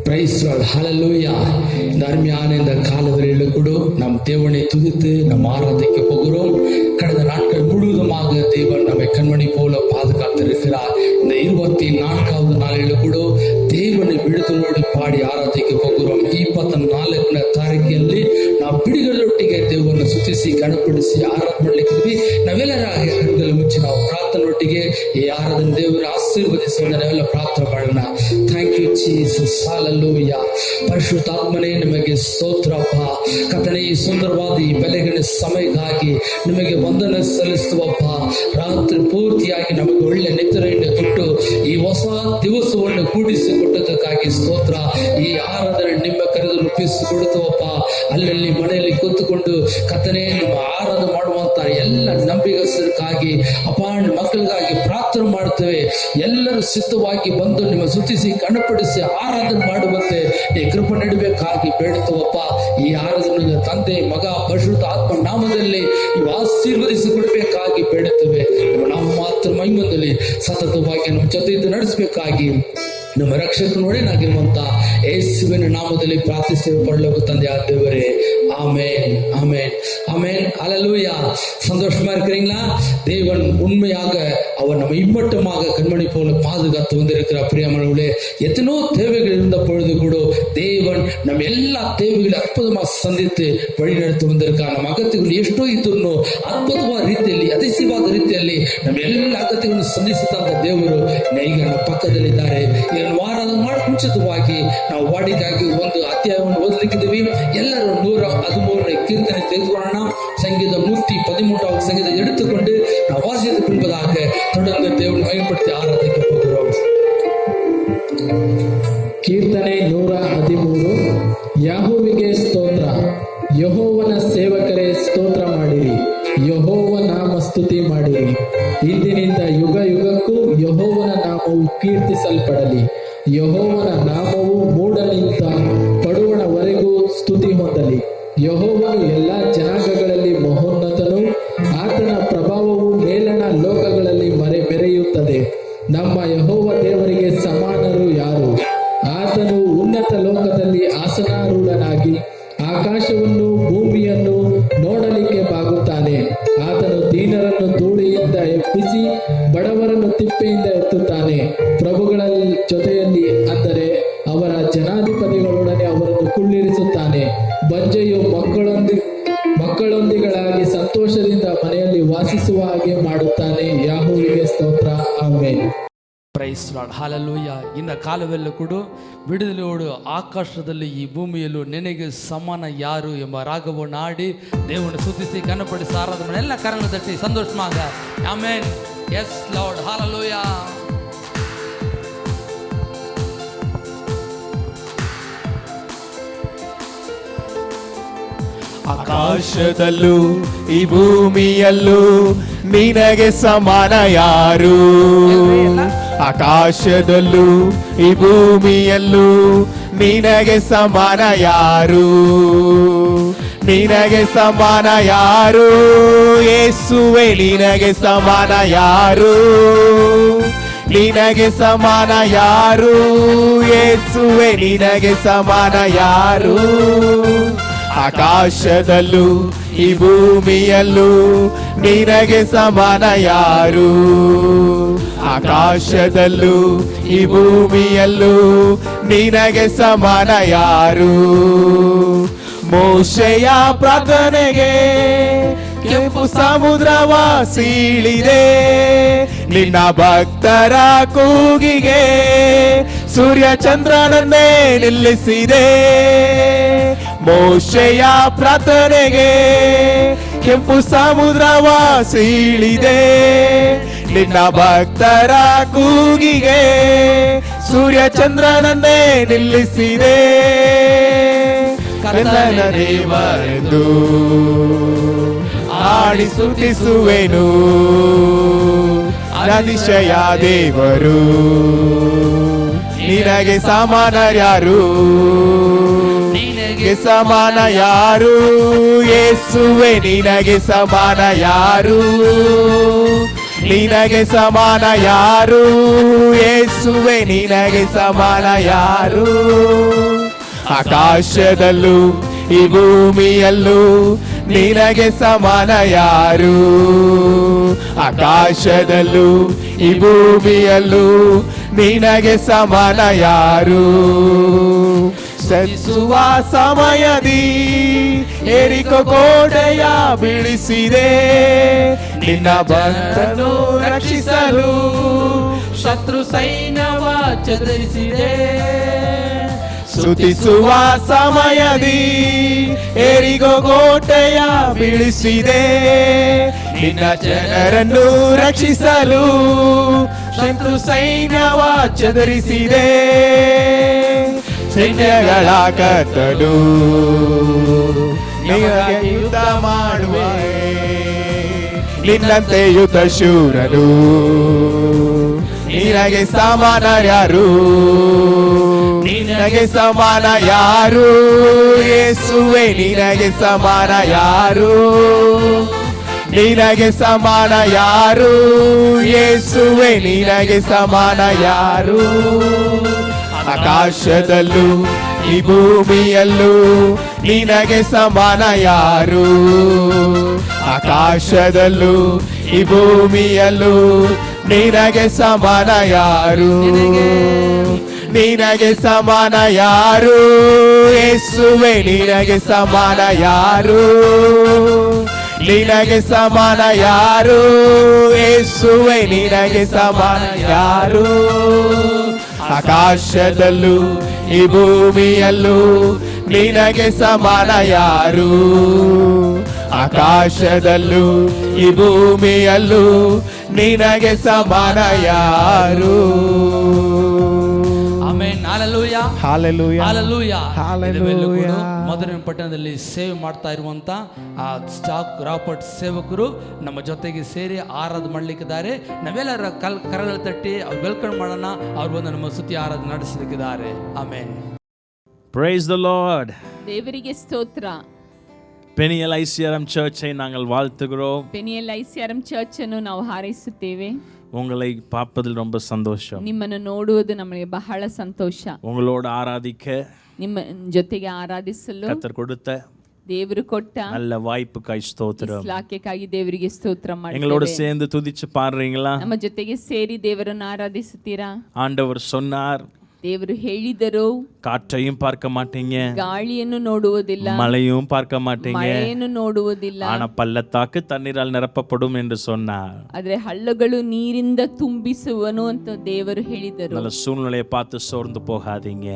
Price Lord, ஹல்லேலூயா. இந்த அருமையான இந்த காலவரையில் கூட நாம் தேவனை துதித்து நம் ஆராதிக்க போகிறோம். கடந்த நாட்கள் முழுவதுமாக தேவன் நம்மை கண்மணி போல பாதுகாத்திருக்கிறார். இந்த 24வது நாளில் ಕೂಡ ದೇವನ ಬಿಡುಗಡೆಯೋடு ಪಾಡಿ ಆರಾಧಿಕ ಹೋಗುರೋಮ್. ಈ 24ನೇ ತಾರೀಕಿನಲ್ಲಿ ನಾವು ಬಿಡುಗಡೆಯೊಟ್ಟಿಗೆ ದೇವರನ್ನು ಸ್ತುತಿಸಿ ಗಣಪಡಿಸಿ ಆರಾಧನೆ ಮಾಡಲಿಕ್ಕಿದ್ವಿ. ನಾವೆಲ್ಲರ ಕಣ್ಗಳ ಮುಚ್ಚಿ ನಾವು ಪ್ರಾರ್ಥನೆಯೊಟ್ಟಿಗೆ ಈ ಆರಾಧನೆ ದೇವರ ಆಶೀರ್ವದಿಸೋಣ. ನಾವೆಲ್ಲ ಪ್ರಾರ್ಥನೆ ಮಾಡೋಣ. Thank you Jesus, hallelujah. ಪರಿಶುದ್ಧಾತ್ಮನೇ ನಿಮಗೆ ಸ್ತೋತ್ರಪ್ಪ. ಕರ್ತನೇ, ಈ ಸುಂದರವಾದ ಈ ಬೆಳಗಿನ ಸಮಯಕ್ಕಾಗಿ ನಿಮಗೆ ವಂದನೆ ಸಲ್ಲಿಸುವಪ್ಪ. ರಾತ್ರಿ ಪೂರ್ತಿಯಾಗಿ ನಮಗೆ ಒಳ್ಳೆ ನಿದ್ರೆಯನ್ನು ಕೊಟ್ಟು ಈ ಹೊಸ ದಿವಸವನ್ನು ಕೂಡಿಸಿಕೊಟ್ಟದಕ್ಕಾಗಿ ಸ್ತೋತ್ರ. ಈ ಆರಾಧನೆ ನಿಮ್ಮ ಕರೆದು ರೂಪಿಸಿಕೊಡುತ್ತವಪ್ಪ. ಅಲ್ಲಲ್ಲಿ ಮನೆಯಲ್ಲಿ ಕೂತುಕೊಂಡು ಕರ್ತನೇ ನಿಮ್ಮ ಆರಾಧನೆ ಮಾಡುವಂತ ಎಲ್ಲ ನಂಬಿಗಸ್ತರಿಗಾಗಿ ಅಪಾರ ಮಕ್ಕಳಿಗಾಗಿ ಪ್ರಾರ್ಥನೆ ಮಾಡುತ್ತೇವೆ. ಎಲ್ಲರೂ ಸಿದ್ಧವಾಗಿ ಬಂದು ನಿಮ್ಮ ಸ್ತುತಿಸಿ ಕಣಪಡಿಸಿ ಆರಾಧನೆ ಮಾಡುವಂತೆ ಈ ಕೃಪೆ ನೀಡಬೇಕಾಗಿ ಬೇಡುತ್ತವಪ್ಪ. ಈ ಆರಾಧನೆ ತಂದೆ, ಮಗ, ಪರಿಶುದ್ಧ ಆತ್ಮ ನಾಮದಲ್ಲಿ ನೀವು ಆಶೀರ್ವದಿಸಿ ಕೊಡಬೇಕಾಗಿ ಬೇಡುತ್ತೇವೆ. ನಾವು ಮಾತ್ರ ಮಹಿಮೆಯಲ್ಲಿ ಸತತವಾಗಿ ನಮ್ಮ ಜೊತೆ ಇದ್ದು ನಡೆಸಬೇಕಾಗಿ ನಮ್ಮ ರಕ್ಷಕನೊಡನಾಗಿರುವಂತ ಯೇಸುವಿನ ನಾಮದಲ್ಲಿ ಪ್ರಾರ್ಥಿಸ್ತೇವೆ ಪರಲೋಕ ತಂದೆ ದೇವರೇ. ஆமென், ஆமென், ஆமென், ஹல்லேலூயா. சந்தோஷமா இருக்கிறீங்களா? தேவன் உண்மையாக அவர் நம்ம இம்மட்டமாக கண்மணி போல பாதுகாத்து வந்திருக்கிறார். பிரியமானவர்களே, எத்தனோ தேவைகள் இருந்த பொழுது கூட தேவன் நம்ம எல்லா தேவைகளையும் ಅದ್ಭುತமாக ಸಂಧಿத்து ವழிನಡೆತು ಬಂದಿರ್ತಾರೆ. ನಮ್ಮ ಅಗತ್ಯಗಳು ಎಷ್ಟೋ ಇದ್ರು ಅದ್ಭುತವಾದ ರೀತಿಯಲ್ಲಿ, ಅತಿಶಯವಾದ ರೀತಿಯಲ್ಲಿ ನಮ್ಮ ಎಲ್ಲ ಅಗತ್ಯಗಳನ್ನು ಸಂಧಿಸಿದಂತ ದೇವರು ಈಗ ನಮ್ಮ ಪಕ್ಕದಲ್ಲಿದ್ದಾರೆ. ಇದನ್ನು ವಾರದ ಮಾಡಿ ಮುಂಚಿತವಾಗಿ ನಾವು ವಾಡಿಗಾಗಿ ಒಂದು ಅಧ್ಯಾಯವನ್ನು ಓದಲಿಕ್ಕಿದ್ದೀವಿ. ಎಲ್ಲರೂ 113ನೇ ಕೀರ್ತನೆ ತೆಗೆದುಕೊಳ್ಳೋಣ. ಸಂಗೀತ 113வது ಸಂಗೀತ எடுத்துக்கொண்டு ನಾವು வாசித்து பின்பதாக தொடர்ந்து தேவனை மகிமைப்படுத்தி ஆராதிக்க போகிறோம். ಕೀರ್ತನೆ 113. ಯೆಹೋವನಿಗೆ ಸ್ತೋತ್ರ. ಯೆಹೋವನ ಸೇವಕರೇ ಸ್ತೋತ್ರ ಮಾಡಿರಿ, ಯೆಹೋವ ನಾಮ ಸ್ತುತಿ ಮಾಡಿರಿ. ಇಂದಿನಿಂದ ಯುಗ ಯುಗಕ್ಕೂ ಯೆಹೋವನ ನಾಮವು ಕೀರ್ತಿಸಲ್ಪಡಲಿ. ಯೆಹೋವನ ನಾಮವು ಮೂಡಲಿಂದ ಪಡುವಣವರೆಗೂ ಸ್ತುತಿ ಹೊಂದಲಿ. ಯೆಹೋವನು ಎಲ್ಲ ಜನಾಂಗಗಳಲ್ಲಿ ಮಹೋನ್ನತನು, ಆತನ ಪ್ರಭಾವವು ಮೇಲಣ ಲೋಕಗಳಲ್ಲಿ ಮೆರೆಯುತ್ತದೆ. ನಮ್ಮ ಯೆಹೋವ ದೇವರಿಗೆ ಸಮಾನರು ಯಾರು? ಆತನು ಉನ್ನತ ಲೋಕದಲ್ಲಿ ಆಸನಾರೂಢನಾಗಿ ಆಕಾಶವನ್ನು ಭೂಮಿಯನ್ನು ನೋಡಲಿಕ್ಕೆ ಬಾಗುತ್ತಾನೆ. ಆತನು ದೀನರನ್ನು ಧೂಳಿಯಿಂದ ಎಬ್ಬಿಸಿ ಬಡವರನ್ನು ತಿಪ್ಪೆಯಿಂದ ಎತ್ತುತ್ತಾನೆ. ಪ್ರಭುಗಳ ಜೊತೆಯಲ್ಲಿ, ಅಂದರೆ ಅವರ ಜನಾಧಿಪತಿಗಳೊಡನೆ ಅವರನ್ನು ಕುಳ್ಳಿರಿಸುತ್ತಾನೆ. ಬಂಜೆಯು ಮಕ್ಕಳೊಂದಿಗಳಾಗಿ ಸಂತೋಷದಿಂದ ಮನೆಯಲ್ಲಿ ವಾಸಿಸುವ ಹಾಗೆ ಮಾಡುತ್ತಾನೆ. ಯೆಹೋವನಿಗೆ ಸ್ತೋತ್ರ. ಆಮೆನ್. Praise Lord, hallelujah. ಇನ್ನ ಕಾಲವೆಲ್ಲ ಕೂಡ ಬಿಡುದಲೆಯೋಡು ಆಕಾಶದಲ್ಲಿ ಈ ಭೂಮಿಯಲ್ಲೂ ನಿನಗೆ ಸಮಾನ ಯಾರು ಎಂಬ ರಾಗವನ್ನು ಆಡಿ ದೇವರನ್ನು ಸ್ತುತಿಸಿ ಘನಪಡಿಸಿ ಆರಾಧನೆ ಎಲ್ಲ ಕರಣ ತಟ್ಟಿ ಸಂತೋಷமாக. ಆಮೆನ್. Yes Lord, hallelujah. ಆಕಾಶದಲ್ಲೂ ಈ ಭೂಮಿಯಲ್ಲೂ ನಿನಗೆ ಸಮಾನ ಯಾರು? ಆಕಾಶದಲ್ಲೂ ಈ ಭೂಮಿಯಲ್ಲೂ ನಿನಗೆ ಸಮಾನ ಯಾರು? ನಿನಗೆ ಸಮಾನ ಯಾರು? ಯೇಸುವೆ ನಿನಗೆ ಸಮಾನ ಯಾರು? ನಿನಗೆ ಸಮಾನ ಯಾರು? ಯೇಸುವೆ ನಿನಗೆ ಸಮಾನ ಯಾರು? ಆಕಾಶದಲ್ಲೂ ಈ ಭೂಮಿಯಲ್ಲೂ ನಿನಗೆ ಸಮಾನ ಯಾರು? ಆಕಾಶದಲ್ಲೂ ಈ ಭೂಮಿಯಲ್ಲೂ ನಿನಗೆ ಸಮಾನ ಯಾರು? ಮೋಶೆಯ ಪ್ರಾರ್ಥನೆಗೆ ಕೆಂಪು ಸಮುದ್ರವ ಸೀಳಿದೆ. ನಿನ್ನ ಭಕ್ತರ ಕೂಗಿಗೆ ಸೂರ್ಯ ಚಂದ್ರನನ್ನೇ ನಿಲ್ಲಿಸಿದೆ. ಮೋಶೆಯ ಪ್ರಾರ್ಥನೆಗೆ ಕೆಂಪು ಸಮುದ್ರವ ಸೀಳಿದೆ. ನಿನ್ನ ಭಕ್ತರ ಕೂಗಿಗೆ ಸೂರ್ಯ ಚಂದ್ರನನ್ನೇ ನಿಲ್ಲಿಸಿದೆ. ಕರ್ತನ ದೇವರೆಂದು ಆಡಿ ಸ್ತುತಿಸುವೆನು. ಅತಿಶಯ ದೇವರು, ನಿನಗೆ ಸಮಾನ ಯಾರು? ನಿನಗೆ ಸಮಾನ ಯಾರು? ಯೇಸುವೆ ನಿನಗೆ ಸಮಾನ ಯಾರು? ನಿನಗೆ ಸಮಾನ ಯಾರು ಯೇಸುವೆ ನಿನಗೆ ಸಮಾನ ಯಾರು ಆಕಾಶದಲ್ಲೂ ಈ ಭೂಮಿಯಲ್ಲೂ ನಿನಗೆ ಸಮಾನ ಯಾರು ಆಕಾಶದಲ್ಲೂ ಈ ಭೂಮಿಯಲ್ಲೂ ನಿನಗೆ ಸಮಾನ ಯಾರು ಸೆಸುವ ಸಮಯದಿ ಎರಿಕೋ ಕೋಟೆಯ ಬೀಳಿಸಿದೆ ನಿನ್ನ ಭಕ್ತನು ರಕ್ಷಿಸಲು ಶತ್ರು ಸೈನ್ಯವ ಚದರಿಸಿದೆ ಸ್ತುತಿಸುವ ಸಮಯದಿ ಎರಿಕೋ ಕೋಟೆಯ ಬೀಳಿಸಿದೆ ನಿನ್ನ ಜನರನ್ನು ರಕ್ಷಿಸಲು ಶತ್ರು ಸೈನ್ಯವ ಚದರಿಸಿದೆ ಸೈನ್ಯಗಳ ಕರ್ತನು ನಿನಗೆ ಯುದ್ಧ ಮಾಡುವೆ ನಿನ್ನಂತೆ ಯುದ್ಧ ಶೂರನು ನಿನಗೆ ಸಮಾನ ಯಾರು ನಿನಗೆ ಸಮಾನ ಯಾರು ಯೇಸುವೆ ನಿನಗೆ ಸಮಾನ ಯಾರು ನಿನಗೆ ಸಮಾನ ಯಾರು ಯೇಸುವೆ ನಿನಗೆ ಸಮಾನ ಯಾರು ಆಕಾಶದಲ್ಲೂ ಈ ಭೂಮಿಯಲ್ಲೂ ನಿನಗೆ ಸಮಾನ ಯಾರು ಆಕಾಶದಲ್ಲೂ ಈ ಭೂಮಿಯಲ್ಲೂ ನಿನಗೆ ಸಮಾನ ಯಾರು ನಿನಗೆ ಸಮಾನ ಯಾರು ಯೇಸುವೆ ನಿನಗೆ ಸಮಾನ ಯಾರು ನಿನಗೆ ಸಮಾನ ಯಾರು ಯೇಸುವೆ ನಿನಗೆ ಸಮಾನ ಯಾರು ಆಕಾಶದಲ್ಲೂ ಈ ಭೂಮಿಯಲ್ಲೂ ನಿನಗೆ ಸಮಾನ ಯಾರು ಆಕಾಶದಲ್ಲೂ ಈ ಭೂಮಿಯಲ್ಲೂ ನಿನಗೆ ಸಮಾನ ಯಾರು amen. Hallelujah hallelujah hallelujah hallelujah. ಮಧುರ ಪಟ್ಟಣದಲ್ಲಿ ಸೇವೆ ಮಾಡ್ತಾ ಇರುವಂತ ಆ ಸ್ಟಾಕ್ ರಾಪರ್ಟ್ ಸೇವಕರು ನಮ್ಮ ಜೊತೆಗೆ ಸೇರಿ ಆರಾಧನೆ ಮಾಡ್ಲಿಕ್ಕಿದ್ದಾರೆ. ನಾವೆಲ್ಲರ ಕರಗಳು ತಟ್ಟಿ ಅವ್ರು ವೆಲ್ಕಮ್ ಮಾಡೋಣ. ಅವ್ರು ಬಂದು ನಮ್ಮ ಸ್ತುತಿ ಆರಾಧನೆ ನಡೆಸಲಿಕ್ಕಿದ್ದಾರೆ. ಆಮೆನ್. Praise the Lord. தேவರಿಗೆ ಸ್ತೋತ್ರ. பெனியல் ஐசிஆர்எம் சர்ச்சை நாங்கள் வாழ்த்துகிறோம். பெனியல் ஐசிஆர்எம் சர்ಚ್ ಅನ್ನು ನಾವು ಹಾರೈಸುತ್ತೇವೆ. உங்களை பார்ப்பதில் ரொம்ப சந்தோஷம். ನಿಮ್ಮನ್ನು ನೋಡುವುದು ನಮಗೆ ಬಹಳ ಸಂತೋಷ. உங்களோடு ஆராதிக்க ನಿಮ್ಮ ಜೊತೆಗೆ ಆರಾಧಿಸಲು கர்த்தர் கொடுத்த ದೇವರು ಕೊಟ್ಟ நல்ல வாய்ப்புக்காய் ஸ்தோத்திரம். ಲಾಕ್ಯಕ್ಕಾಗಿ ದೇವರಿಗೆ ಸ್ತೋತ್ರ ಮಾಡಿ. எங்களோட சேர்ந்து துதிச்சு பாடுறீங்களா? ನಮ್ಮ ಜೊತೆಗೆ ಸೇರಿ ದೇವರನ್ನು ಆರಾಧಿಸುತ್ತೀರಾ? ஆண்டவர் சொன்னார், ದೇವರು ಹೇಳಿದರು, காற்றையும் பார்க்க மாட்டீங்க, ಗಾಳಿಯನ್ನು ನೋಡುವುದಿಲ್ಲ, மழையும் பார்க்க மாட்டீங்க, ಮಳೆಯನ್ನು ನೋಡುವುದಿಲ್ಲ, ஆனா பள்ளத்தாக்கு தண்ணீரால் நிரப்பப்படும் என்று சொன்னார். ಆದ್ರೆ ಹಳ್ಳಗಳು ನೀರಿಂದ ತುಂಬಿಸುವನು ಅಂತ ದೇವರು ಹೇಳಿದರು. நல்ல சூழ்நிலையை பார்த்து சோர்ந்து போகாதீங்க.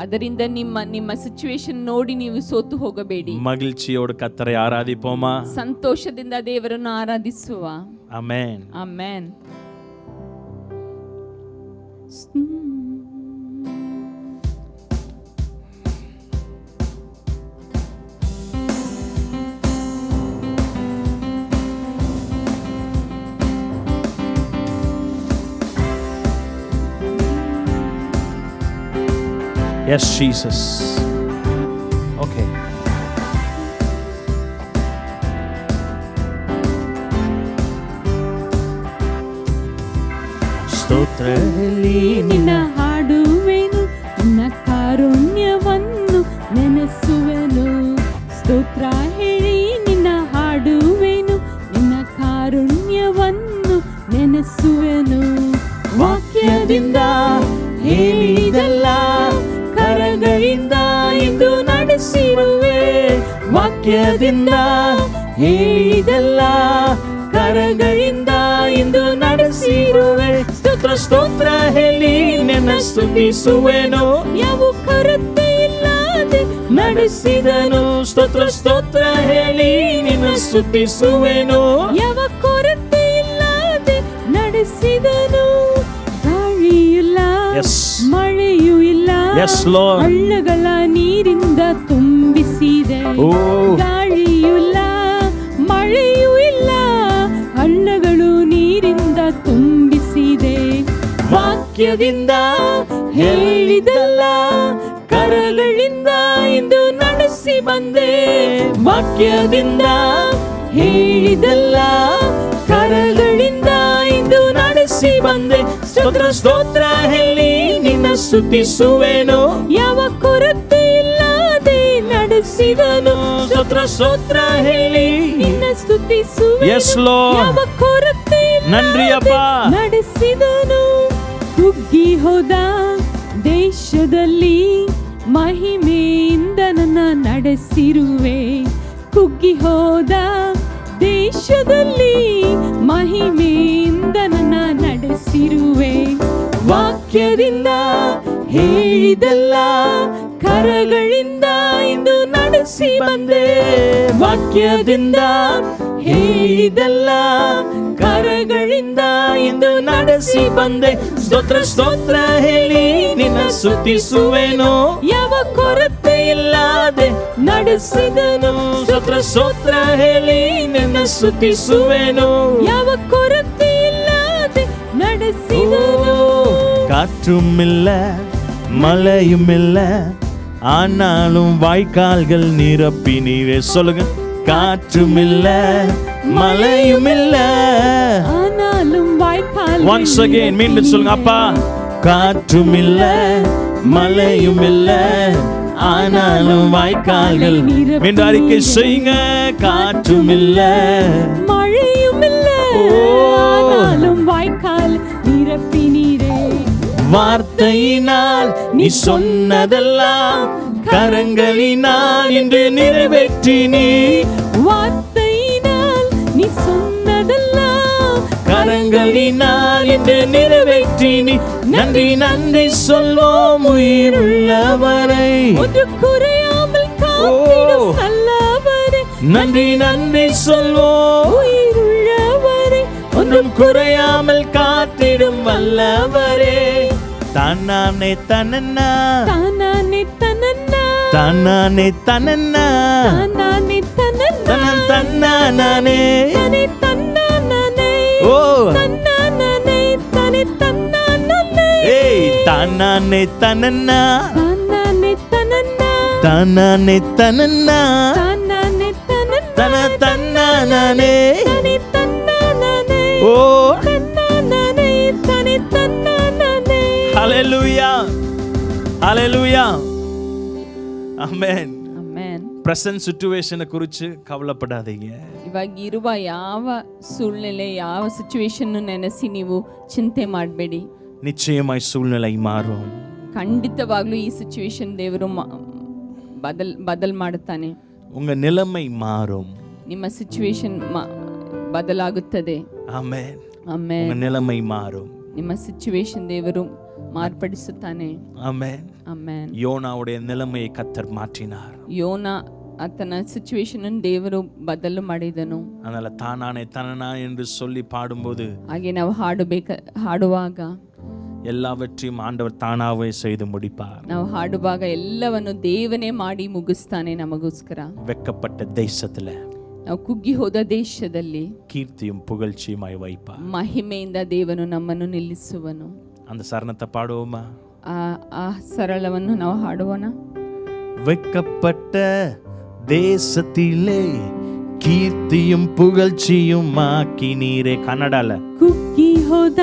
ಅದರಿಂದ ನಿಮ್ಮ ಸಿಚುವೇಶನ್ ನೋಡಿ ನೀವು ಸೋತು ಹೋಗಬೇಡಿ. மகிழ்ச்சியோடு கர்த்தரை ஆராதிப்போமா? ಸಂತೋಷದಿಂದ ದೇವರನ್ನು ಆರಾಧಿಸುವ. Amen. Amen. Yes, Jesus. Okay. ಸ್ತೋತ್ರದಲ್ಲಿ ನಿನ್ನ ಹಾಡುವೆನು, ನಿನ್ನ ಕಾರುಣ್ಯವನ್ನು ನೆನೆಸುವೆನು. ಸ್ತೋತ್ರ ಹೇಳಿ ನಿನ್ನ ಹಾಡುವೆನು, ನಿನ್ನ ಕಾರುಣ್ಯವನ್ನು ನೆನೆಸುವೆನು. ವಾಕ್ಯದಿಂದ ಹೇಳಿದಲ್ಲ, ಕರಗಳಿಂದ ಇಂದು ನಡೆಸಿರುವೆ. ವಾಕ್ಯದಿಂದ ಹೇಳಿದಲ್ಲ, ಕರಗಳಿಂದ ಇಂದು ನಡೆಸಿರುವೆ. ಸ್ತೋತ್ರ ಸ್ತೋತ್ರ ಹೇಳಿ ನನ್ನ ಸ್ತುತಿಸುವೆನು. ಯಾವ ಕೊರತೆ ಇಲ್ಲದೆ ನಡೆಸಿದನು. ಸ್ತೋತ್ರ ಸ್ತೋತ್ರ ಹೇಳಿ ನಿನ್ನ ಸ್ತುತಿಸುವೆನು. ಯಾವ ಕೊರತೆ ಇಲ್ಲದೆ ನಡೆಸಿದನು. ಗಾಳಿಯಿಲ್ಲ, ಮಳೆಯೂ ಇಲ್ಲ, ಹಳ್ಳಗಳ ನೀರಿಂದ ತುಂಬಿಸಿದೆ. ಗಾಳಿಯೂ ಇಲ್ಲ, ಮಳೆಯೂ ಇಲ್ಲ, ಹಳ್ಳಗಳು ನೀರಿಂದ ತುಂಬಿಸಿದೆ. ವಾಕ್ಯದಿಂದ ಹೇಳಿದಲ್ಲ, ಕರಗಳಿಂದ ಇಂದು ನಡೆಸಿ ಬಂದೆ. ವಾಕ್ಯದಿಂದ ಹೇಳಿದಲ್ಲ, ಕರಗಳಿಂದ ಸ್ತೋತ್ರ ಸ್ತೋತ್ರ ಹೇಳಿ ನಿನ್ನ ಸ್ತುತಿಸುವೆನು. ಯಾವ ಕೊರತೆ ಇಲ್ಲದೆ ನಡೆಸಿದನು. ಸ್ತೋತ್ರ ಸ್ತೋತ್ರ ಹೇಳಿ ನಿನ್ನ ಸ್ತುತಿಸುವೆನು. Yes, Lord. ಯಾವ ಕೊರತೆ நன்றி ಇಲ್ಲದೆ அப்பா. ನಡೆಸಿದನು. ಕುಗ್ಗಿ ಹೋದ ದೇಶದಲ್ಲಿ ಮಹಿಮೆಯಿಂದ ನನ್ನ ನಡೆಸಿರುವೆ. ಕುಗ್ಗಿ ಹೋದ ದೇಶದಲ್ಲಿ ಮಹಿಮೆಯಿಂದ ನನ್ನ ನಡೆಸಿರುವೆ. ವಾಕ್ಯದಿಂದ ಹೇಳಿದಲ್ಲ ಕರಗಳಿಂದ ಇಂದು ನಡೆಸಿ ಬಂದೆ. ವಾಕ್ಯದಿಂದ ಹೇಳಿದಲ್ಲ ಕರಗಳಿಂದ ಇಂದು ನಡೆಸಿ ಬಂದೆ. ಸ್ತೋತ್ರ ಸ್ತೋತ್ರ ಹೇಳಿ ನಿನ್ನ ಸ್ತುತಿಸುವೆನು. ಯಾವ ಕೊರತೆ ಇಲ್ಲದೆ ನಡೆಸಿದನು. ಸ್ತೋತ್ರ ಸ್ತೋತ್ರ ಹೇಳಿ ನಿನ್ನ ಸ್ತುತಿಸುವೆನು. ಯಾವ ಕೊರತೆ ಇಲ್ಲದೆ ನಡೆಸಿದನು. காற்றும் இல்ல மழையும் இல்ல ஆனாலும் வாய்க்கால்கள் நிரப்பி நீரே. சொல்லுங்க. காற்றும் இல்ல மழையும் இல்ல. ஆனாலும் வாய்க்கால் Once again மீண்டும் சொல்லுங்க. அப்பா காற்றும் இல்ல மழையும் இல்ல ஆனாலும் வாய்க்கால்கள். மீண்டும் அறிக்கை செய்யுங்க. காற்றும் இல்ல மழையும் இல்ல ஆனாலும் வாய்க்கால் நிரப்பி நீரே. வார்த்தையினால் நீ சொன்னதெல்லாம் கரங்களினால் இன்று நிறைவேற்றி நீ. வார்த்தையினால் நீ சொன்னதெல்லாம் கரங்களினால் இன்று நிறைவேற்றி நீ. நன்றி நன்றி சொல்வோம் உயிருள்ளவரை. ஒன்று குறையாமல் காத்திடும் நல்லவரே. நன்றி நன்றி சொல்வோம் உயிருள்ளவரே. ஒன்றும் குறையாமல் காத்திடும் வல்லவரே. தன்னானே தனன்னா தானானே தனன்னா தன்னானே தனன்னா தானானே தனன்னா தன்னானே தனே தன்னானே ஓ தன்னானே தனே தன்னானே. ஏய் தன்னானே தனன்னா தானானே தனன்னா தன்னானே தனன்னா தானானே தனன்னா தன்னானே தனே தன்னானே ஓ தன்னானே தனே தன்னானே. ஹalleluya ஹalleluya ಆಮೆನ್. ಆಮೆನ್. ಪ್ರೆಸೆಂಟ್ ಸಿಚುವೇಶನ್ ಕುರಿತು ಕವಲಪಡಾದೀங்க. ಇವಾಗ ಇರುವ ಯಾವ ಸೂழ்நிலை ಯಾವ ಸಿಚುವೇಶನ್ ನೆನೆಸಿ ನೀವು ಚಿಂತೆ ಮಾಡಬೇಡಿ. நிச்சயமாய் சூழ்நிலை மாறும். ಖಂಡಿತವಾಗ್ಲೂ ಈ ಸಿಚುವೇಶನ್ ದೇವರು ಬದಲ್ ಮಾಡುತ್ತಾನೆ. உங்க நிலைமை மாறும். ನಿಮ್ಮ ಸಿಚುವೇಶನ್ ಬದಲಾಗುತ್ತದೆ. ಆಮೆನ್. ಆಮೆನ್. உங்க நிலைமை மாறும். ನಿಮ್ಮ ಸಿಚುವೇಶನ್ ದೇವರು ಮಾರ್ಪಡಿಸುತ್ತಾನೆ. ஆமென். ಆಮೆನ್. யோனாவுடைய நிலைமையை கர்த்தர் மாற்றினார். ಯೋನ ಆತನ ಸಿಚುವೇಶನ್ ದೇವರು ಬದಲು ಮಾಡಿದನು. அதனால தானானே தனனா என்று சொல்லி பாடும்போது ಹಾಗೆ ನಾವು ಹಾಡುವಾಗ எல்லாவற்றையும் ஆண்டவர் தானாவே செய்து முடிப்பார். ನಾವು ಹಾಡುವಾಗ ಎಲ್ಲವನ್ನು ದೇವನೇ ಮಾಡಿ ಮುಗಿಸ್ತಾನೆ ನಮಗೋಸ್ಕರ. வெக்கப்பட்ட தேசத்துல ನಾವು ಕುಗ್ಗಿ ಹೋದ ದೇಶದಲ್ಲಿ கீர்த்தியும் புகழ்ச்சியுமாய் வைப்பார். ಮಹಿಮೆಯಿಂದ ದೇವನು ನಮ್ಮನ್ನು ನಿಲ್ಲಿಸುವನು. அந்த சரணத்தை பாடுவோமா? ಆ ಸರಳವನ್ನು ನಾವು ಹಾಡುவோಣ. வெக்கப்பட்ட தேசத்திலே கீர்த்தியும் புகழ்ச்சியும் ஆக்கினீரே. கன்னடால ಕುಗ್ಗಿ ಹೋದ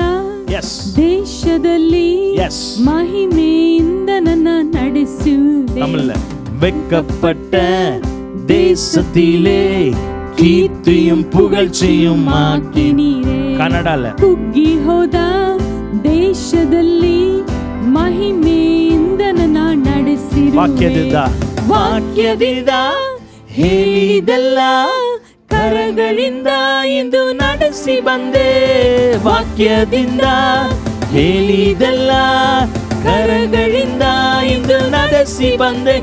எஸ் ದೇಶದಲ್ಲಿ எஸ் ಮಹಿಮೆಯಿಂದ ನನ್ನ ನಡೆಸುವೆ. தமிழ்ல வெக்கப்பட்ட தேசத்திலே கீர்த்தியும் புகழ்ச்சியும் ஆக்கி. ನೀರೇ கன்னடால ಕುಗ್ಗಿ ಹೋದ ದೇಶದಲ್ಲಿ ಮಹಿಮೆಯಿಂದ ನನ್ನ ನಡೆಸಿರುವೆ. ವಾಕ್ಯದಿಂದ ಹೇಳಿದೆಲ್ಲ ಕರಗಳಿಂದ ಇಂದು ನಡೆಸಿ ಬಂದೆ. ವಾಕ್ಯದಿಂದ ಹೇಳಿದೆಲ್ಲ ಕರಗಳಿಂದ ಇಂದು ನಡೆಸಿ ಬಂದೆ.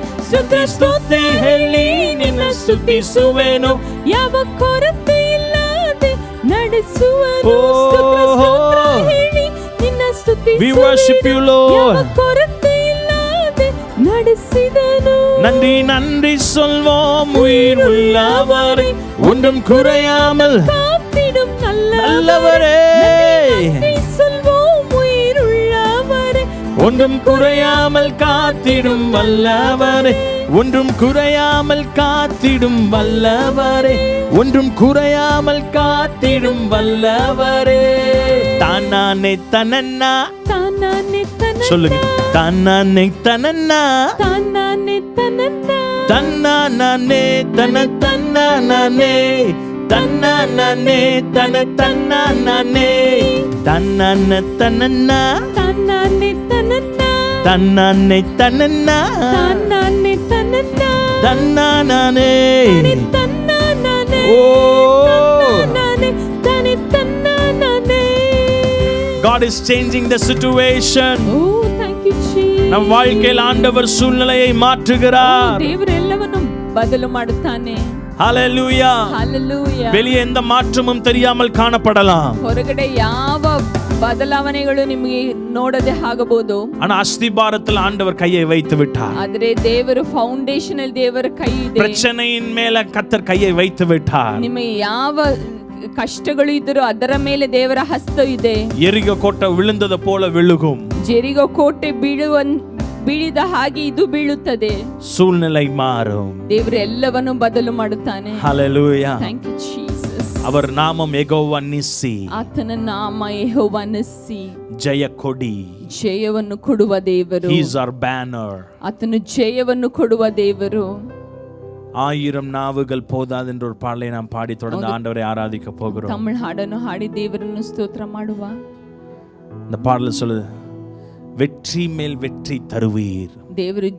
ಸ್ತುತಿ ಹೇಳಿ ನಿನ್ನ ಸ್ತುತಿಸುವೆನು. ಯಾವ ಕೊರತೆ ಇಲ್ಲದೆ ನಡೆಸುವನು. Oh, ಸ್ತೋತ್ರ ಹೇಳಿ ನಿನ್ನ ಸ್ತುತಿಸುವೆನು. We worship you, Lord. ಯಾವ ಕೊರತೆ ಇಲ್ಲದೆ ನಡೆಸಿದನು. நன்றி நன்றி சொல்வோம் உயிர் உள்ளவரை. ஒன்றும் குறையாமல் காத்திடும் நல்லவரே. நன்றி சொல்வோம் உயிர் உள்ளவரே. ஒன்றும் குறையாமல் காத்திடும் வல்லவரே. ஒன்றும் குறையாமல் காத்திடும் வல்லவரே. ஒன்றும் குறையாமல் காத்திடும் வல்லவரே. தானானே தனன்னா தானானே தனன்னா சொல்லுங்க தானானே தனன்னா தானானே தனன்னா தன்னானே தன தன்னானே தன்னானே தன தன்னானே தன்னான தனன்னா தானானே தனன்னா தன்னானே தனன்னா தானானே தனன்னா தன்னானே தன்னானே ஓ தானானே தனி தன்னானே. God is changing the situation. Oh, thank you Jesus. நம் வாழ்க்கையில் ஆண்டவர் சூழ்நிலையை மாற்றுகிறார். ದೇವರು ಎಲ್ಲವನ್ನೂ ಬದಲು ಮಾಡುತ್ತಾನೆ. Hallelujah. Hallelujah. வெளியே எந்த மாற்றமும் தெரியாமல் காணப்படலாம். ಹೊರಗಡೆ ಯಾವ ಬದಲಾವಣೆಗಳು ನಿಮಗೆ ನೋಡದೆ ಆಗಬಹುದು. ஆனா அஸ்திபாரத்தில் ஆண்டவர் கையை வைத்து விட்டார். ಆದರೆ ದೇವರು ಫೌಂಡೇಶನ್ ಅಲ್ಲಿ ದೇವರ ಕೈ ಇದೆ. பிரச்சனையின் மேல கர்த்தர் கையை வைத்து விட்டார். ನಿಮಗೆ ಯಾವ ಕಷ್ಟಗಳು ಇದ್ದರೂ ಅದರ ಮೇಲೆ ದೇವರ ಹಸ್ತ ಇದೆ. எரிகோ கோட்டை விழுந்தது போல விழுகும். ಜೆರಿಗೋ ಕೋಟೆ ಬೀಳಿದ ಹಾಗೆ ಇದು ಬೀಳುತ್ತದೆ. சூழ்நிலை மாறும். ದೇವರು ಎಲ್ಲವನ್ನೂ ಬದಲು ಮಾಡುತ್ತಾನೆ. Hallelujah. Thank you Jesus. அவர் நாமம் யெகோவா நிஸ்ஸி. ಆತನ ನಾಮ ಯೆಹೋವ ನಿಸ್ಸಿ. ஜெய கொடி. ಜಯವನ್ನು ಕೊಡುವ ದೇವರು. He is our banner. ಆತನು ಜಯವನ್ನು ಕೊಡುವ ದೇವರು. 1000 நாவுகள் போதாது என்ற ஒரு பாடலை நாம் பாடி தொடர்ந்து ஆண்டவரை ஆராதிக்க போகிறோம். ತಮಿಳು ಹಾಡನ್ನು ಹಾಡಿ ದೇವರನ್ನು ಸ್ತೋತ್ರ ಮಾಡುವ. இந்த பாடல் சொல்லுது வெற்றி மேல் வெற்றி தருவீர். ದೇವರು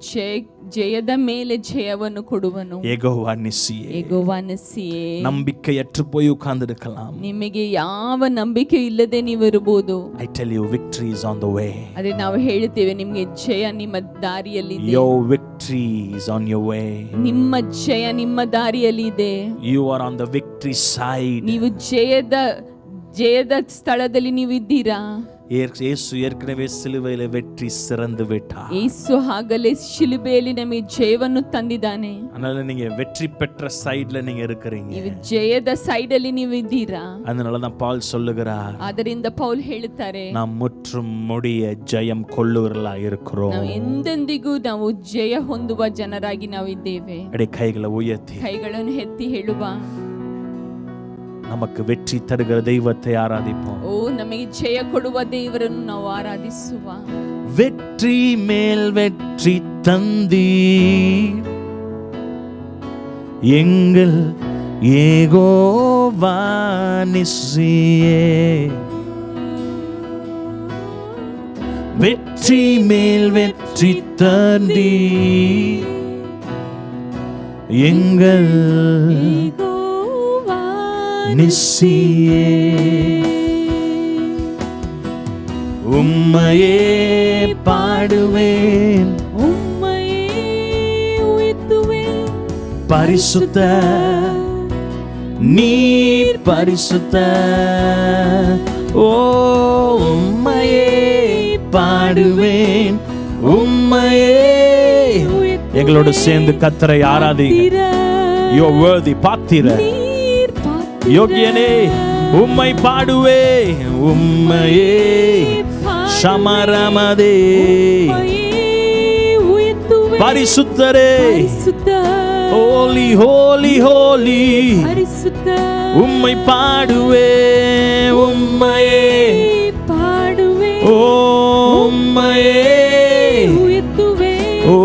ಜಯದ ಮೇಲೆ ಜಯವನ್ನು ಕೊಡುವನು. யெகோவா நிஸ்ஸியே. ಯೆಹೋವ ನಿಸ್ಸಿಯೇ. நம்பிக்கையற்று போய் உட்கார்ந்திருக்கலாம். ನಿಮಗೆ ಯಾವ ನಂಬಿಕೆ ಇಲ್ಲದೆ ನೀವು ಇರಬಹುದು. I tell you victory is on the way. ಅದೇ ನಾವು ಹೇಳುತ್ತೇವೆ ನಿಮಗೆ ಜಯ ನಿಮ್ಮ ದಾರಿಯಲ್ಲಿ ಇದೆ. Your victory is on your way. ನಿಮ್ಮ ಜಯ ನಿಮ್ಮ ದಾರಿಯಲ್ಲಿ ಇದೆ. You are on the victory side. ನೀವು ಜಯದ ಸ್ಥಳದಲ್ಲಿ ನೀವು ಇದ್ದೀರಾ. இயேசு ஏற்கனவே சிலுவையில வெற்றி சிறந்து விட்டார். ಯೇಸು ಆಗಲೇ ಶಿಲುಬೆಯಲ್ಲಿ ನಮಗೆ ಜಯವನ್ನು ತಂದಿದ್ದಾನೆ. அதனால நீங்க வெற்றி பெற்ற சைடுல நீங்க இருக்கறீங்க. ನೀವು ಜಯದ ಸೈಡ್ ಅಲ್ಲಿ ನೀವು ಇದ್ದೀರಾ. அதனால தான் பவுல் சொல்லுகிறார். ಆದ್ದರಿಂದ ಪೌಲ್ ಹೇಳುತ್ತಾರೆ நாம் முற்றும் முடிய ஜெயம் கொள்ளுகிறவர்களா இருக்கிறோம். ನಾವು ಎಂದೆಂದಿಗೂ ನಾವು ಜಯ ಹೊಂದುವ ಜನರಾಗಿ ನಾವು ಇದ್ದೇವೆ. ಅಡೆ ಕೈகளை உயர்த்தி ಕೈಗಳನ್ನು ಎತ್ತಿ ಹೇಳುವ நமக்கு வெற்றி தருகிற தெய்வத்தை ஆராதிப்போம். ಓ ನಮಗೆ ಜಯ ಕೊಡುವ ದೇವರನ್ನು ನಾವು ಆರಾಧಿಸುವ. வெற்றி மேல் வெற்றி தந்தீர் எங்கள் யெகோவா நிஸ்ஸியே. வெற்றி மேல் வெற்றி தந்தீர் எங்கள் நிஸ்ஸியே. உம்மையே பாடுவேன் உம்மையே உயர்த்துவேன். பரிசுத்த நீர் பரிசுத்த. ஓ உம்மையே பாடுவேன் உம்மையே. எங்களோடு சேர்ந்து கர்த்தரை ஆராதிங்க. You are worthy. பாத்திர யோகியனே உம்மை பாடுவே உம்மையே சமரமதே. பரிசுத்தரே ஹோலி ஹோலி ஹோலி உம்மை பாடுவே உம்மையே பாடுவே ஓ உம்மையே உயர்த்துவே. ஓ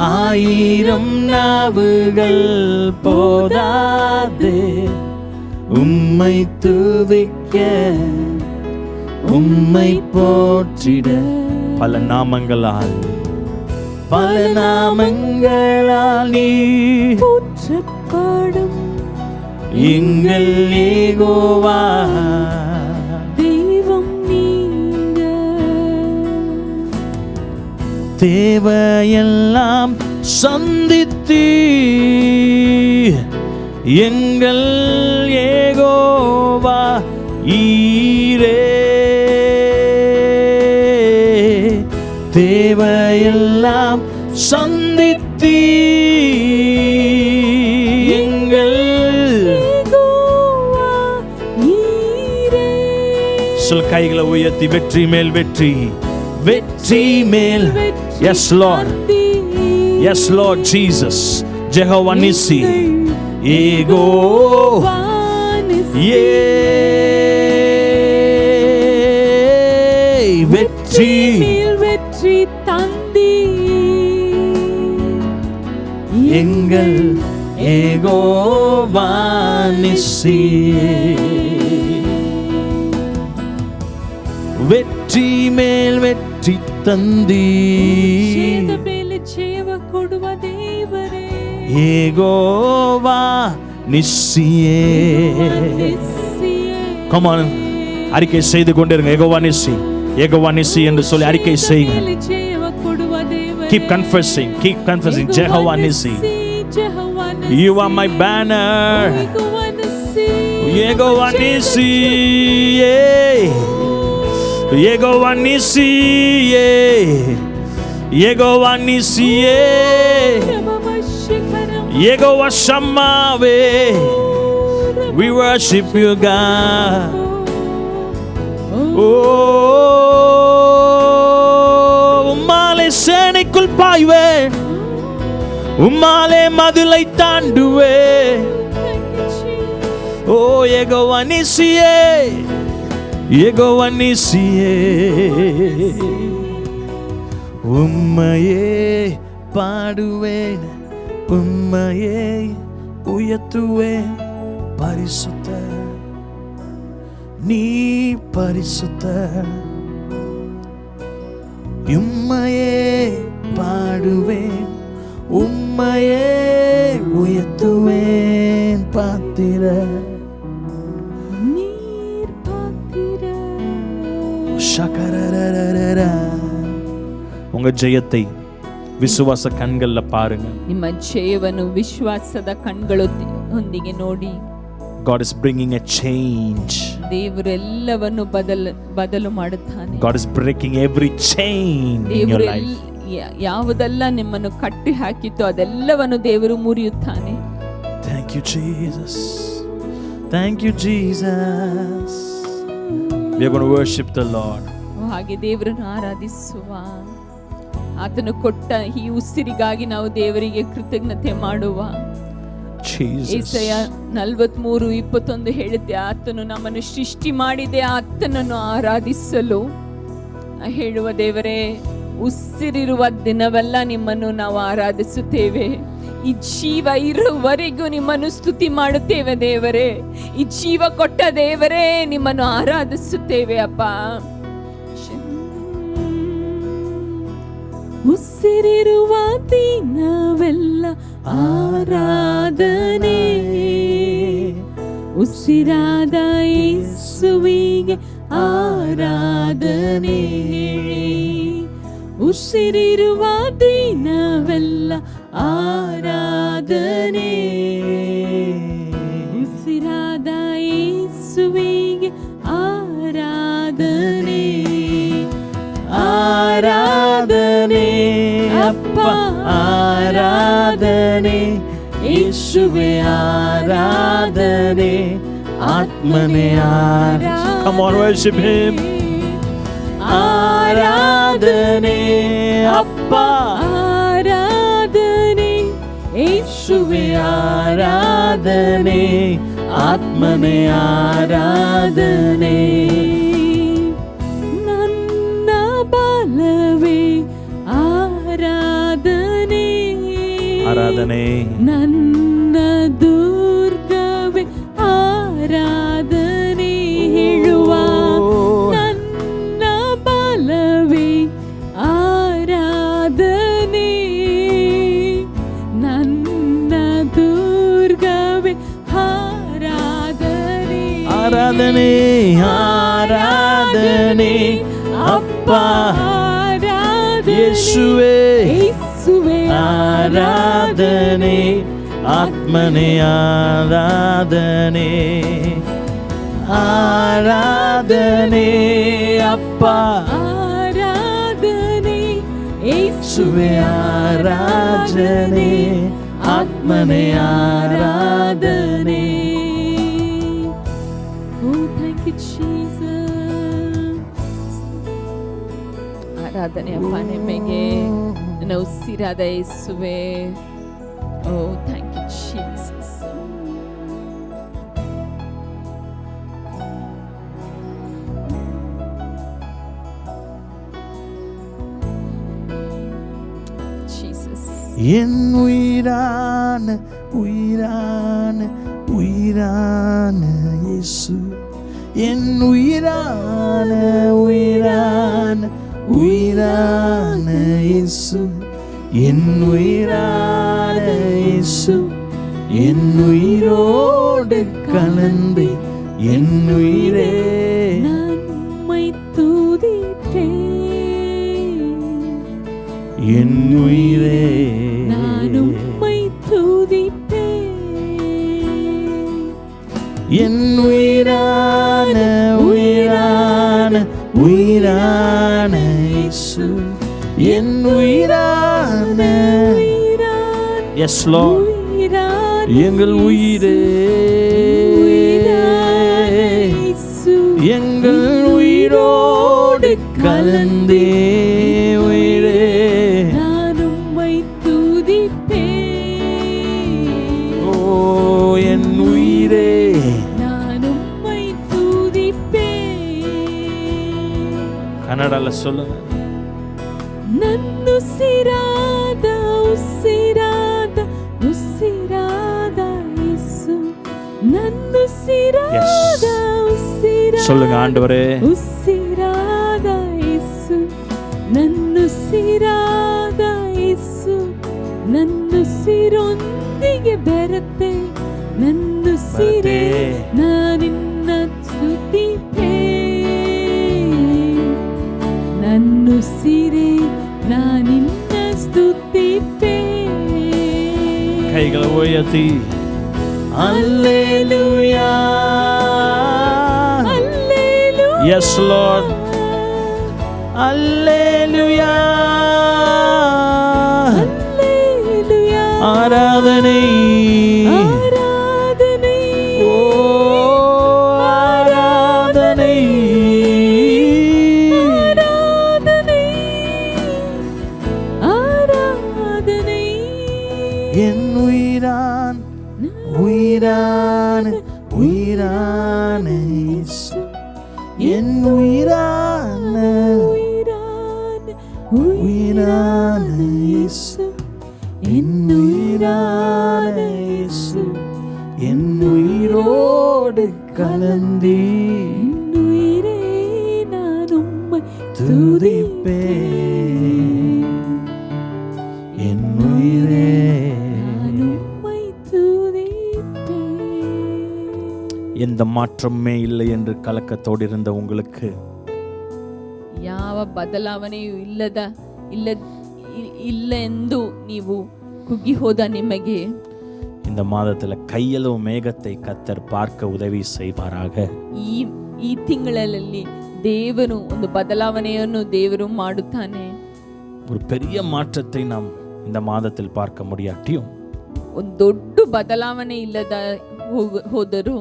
ஆயிரம் நாவுகள் போதாதே உம்மை துதிக்க உம்மை போற்றிட. பல நாமங்களால் நீ போற்றப்படும் எங்கள் யெகோவா தெய்வம் நீங்க. தேவையெல்லாம் சந்தித்து எங்கள் யெகோவா ஈரே. தேவையெல்லாம் சந்தித்து எங்கள் யெகோவா நீரே. சொல் கைகளை உயர்த்தி வெற்றி மேல் வெற்றி வெற்றி மேல். Yes Lord. Yes Lord Jesus. Jehovah Nissi. Ego. வெற்றி வெற்றி தந்தி எங்கள் யெகோவா நிஸ்ஸி. வெற்றி மேல் வெற்றி தந்தி ಮೇಲೆ ಜೀವ ಕೊಡುವ ದೇವರೇ யெகோவா நிஸ்ஸியே. Come on, அறிக்கை செய்து கொண்டிருங்க. யெகோவா நிஸ்ஸி, யெகோவா நிஸ்ஸி என்று சொல்லி அறிக்கை செய்யுங்க. Keep confessing, keep confessing. Jehovah Nissi, you are my banner. Jehovah Nissi, Jehovah Nissi, Jehovah Nissi, Jehovah Shammah. We worship you, God. உம்மாலே சேனைக்குள் பாய்வேன், உம்மாலே மதிலை தாண்டுவேன். ஓ யெகோவா நிஸ்ஸியே, யெகோவா நிஸ்ஸியே. உம்மையே பாடுவேன், உம்மையே உயர்த்துவேன். பரிசுத்த நீ பரிசுத்த. உம்மையே பாடுவேன், உம்மையே உயர்த்துவேன். பாத்திர நீர் பாத்திர. ಶಕರರರರರ. உங்க ஜெயத்தை ವಿಶ್ವಾಸ ಕಣ್ಗಲ್ಲ ಪಾರುங்க. ನಿಮ್ಮ ಜಯವನ್ನು ವಿಶ್ವಾಸದ ಕಣ್ಗಳೊಂದಿಗೆ ನೋಡಿ. God is bringing a change. ದೇವರು ಎಲ್ಲವನ್ನು ಬದಲು ಮಾಡುತ್ತಾನೆ. God is breaking every chain in your life. ಯಾವುದೆಲ್ಲ ನಿಮ್ಮನ್ನು ಕಟ್ಟಿ ಹಾಕಿತ್ತು ಅದೆಲ್ಲವನ್ನು ದೇವರು ಮುರಿಯುತ್ತಾನೆ. Thank you Jesus. Thank you Jesus. We are going to worship the Lord. ಹಾಗೆ ದೇವರನ್ನು ಆರಾಧಿಸುವ. ಆತನು ಕೊಟ್ಟ ಈ ಉಸಿರಿಗಾಗಿ ನಾವು ದೇವರಿಗೆ ಕೃತಜ್ಞತೆ ಮಾಡುವ. ಯೆಶಾಯ 43:21 ಹೇಳುತ್ತೆ, ಆತನು ನಮ್ಮನ್ನು ಸೃಷ್ಟಿ ಮಾಡಿದೆ ಆತನನ್ನು ಆರಾಧಿಸಲು. ಹೇಳುವ ದೇವರೇ, ಉಸಿರಿರುವ ದಿನವೆಲ್ಲ ನಿಮ್ಮನ್ನು ನಾವು ಆರಾಧಿಸುತ್ತೇವೆ. ಈ ಜೀವ ಇರುವವರೆಗೂ ನಿಮ್ಮನ್ನು ಸ್ತುತಿ ಮಾಡುತ್ತೇವೆ ದೇವರೇ. ಈ ಜೀವ ಕೊಟ್ಟ ದೇವರೇ, ನಿಮ್ಮನ್ನು ಆರಾಧಿಸುತ್ತೇವೆ ಅಪ್ಪ. ಉಸಿರಿರುವ ದಿನವೆಲ್ಲ ಆರಾಧನೆ, ಉಸಿರಾದ ಯೇಸುವಿಗೆ ಆರಾಧನೆ. ಉಸಿರಿರುವ ದಿನವೆಲ್ಲ ಆರಾಧನೆ, ಉಸಿರಾದ ಯೇಸುವಿಗೆ ಆರಾಧನೆ. ಆರಾಧನೆ ಅಪ್ಪ, ಆರಾಧನೆ ಯೇಸುವೇ, ಆರಾಧನೆ ಆತ್ಮನೇ ಆರಾಧನೆ. Come on, worship him. ಆರಾಧನೆ ಅಪ್ಪ, ಆರಾಧನೆ ಯೇಸುವೇ, ಆರಾಧನೆ ಆತ್ಮನೇ ಆರಾಧನೆ. ನನ್ನ ಬಲವೇ ಆರಾಧನೆ, ಆರಾಧನೆ. ನನ್ನ ದುರ್ಗವೇ ಆರಾಧನೆ. ಹೇಳುವ ನನ್ನ ಬಲವೇ ಆರಾಧನೆ, ನನ್ನ ದುರ್ಗವೇ ಆರಾಧನೆ. ಆರಾಧನೆ ಆರಾಧನೆ ಅಪ್ಪ, ಯೇಸುವೇ, ಯೇಸುವೇ ಆರಾಧನೆ ಆತ್ಮನೇ ಆರಾಧನೆ. ಆರಾಧನೆ ಅಪ್ಪ, ಆರಾಧನೆ ಯೇಸುವೇ, ಆರಾಧನೆ ಆತ್ಮನೇ ಆರಾಧನೆ. Oh, thank you, Jesus. ಆರಾಧನೆ ಅಪ್ಪ ನಿಮಗೆ, ನನ್ನ ಉಸಿರಾದ ಯೇಸುವೇ. Oh, thank you, Jesus. Jesus. என் உயிரான உயிரான உயிரான இயேசு, என் உயிரான உயிரான உயிரான இயேசு, என் உயிரான இயேசு, என் உயிரோடு கலந்து என் உயிரே நான் உம்மை துதிப்பேன். என் உயிரே நான் உம்மை துதிப்பேன். என் உயிரான உயிரான உயிரான இயேசு, என் உயிரான எஸ் லார்ட், எங்கள் உயிரே எங்கள் உயிரோடு கலந்தே உயிரே நான் உம்மை துதிப்பேன். ஓ என் உயிரே நான் உம்மை துதிப்பேன். கன்னடால சொல்லுங்க. ನನ್ನುಸಿರಾದ ಉಸಿರಾದ ಉಸಿರಾದ ಯೇಸು, ನನ್ನುಸಿರಾದ ಉಸಿರಾದ சொல்லுங்க ஆண்டவரೇ, ಉಸಿರಾದ ಯೇಸು, ನನ್ನುಸಿರಾದ ಯೇಸು, ನನ್ನುಸಿರೊಂದಿಗೆ ಬೆರೆತೆ ನನ್ನುಸಿರೇ ನಾನಿನ್ನ ಸ್ತುತಿಪೇ, ನನ್ನುಸಿರೇ ನಾನಿನ್ನ ಸ್ತುತಿಪೇ. கைகளை உயர்த்தி அல்லேலூயா, yes lord, அல்லேலூயா, ஆராதனை ஆராதனை ஓ ஆராதனை ஆராதனை ஆராதனை. என் உயிரான் உயிரான உயிரான இயேசு, என் உயிரான உயிரான உயிரான இயேசு, என் உயிரான இயேசு, என் உயிரோடு கலந்தே உயிரே நான் உம்மை துதிப்பேன். என் உயிரே நான் உம்மை துதிப்பேன். எந்த மாற்றமே இல்லை என்று கலக்கத்தோடு இருந்த உங்களுக்கு ಯಾವ ಬದಲಾವಣೆಯೂ ಇಲ್ಲ ಎಂದು ನೀವು ಕುಗ್ಗಿ ಹೋದ ನಿಮಗೆ இந்த மாதத்துல கையளவு மேகத்தை கத்தர் பார்க்க உதவி செய்வாராக. ಈ ತಿಂಗಳಲ್ಲಿ ದೇವರು ಒಂದು ಬದಲಾವಣೆಯನ್ನು ದೇವರು ಮಾಡುತ್ತಾನೆ. ஒரு பெரிய மாற்றத்தை நாம் இந்த மாதத்தில் பார்க்க முடியாட்டியும் ಒಂದು ದೊಡ್ಡ ಬದಲಾವಣೆ ಇಲ್ಲದ ಹೋದರೂ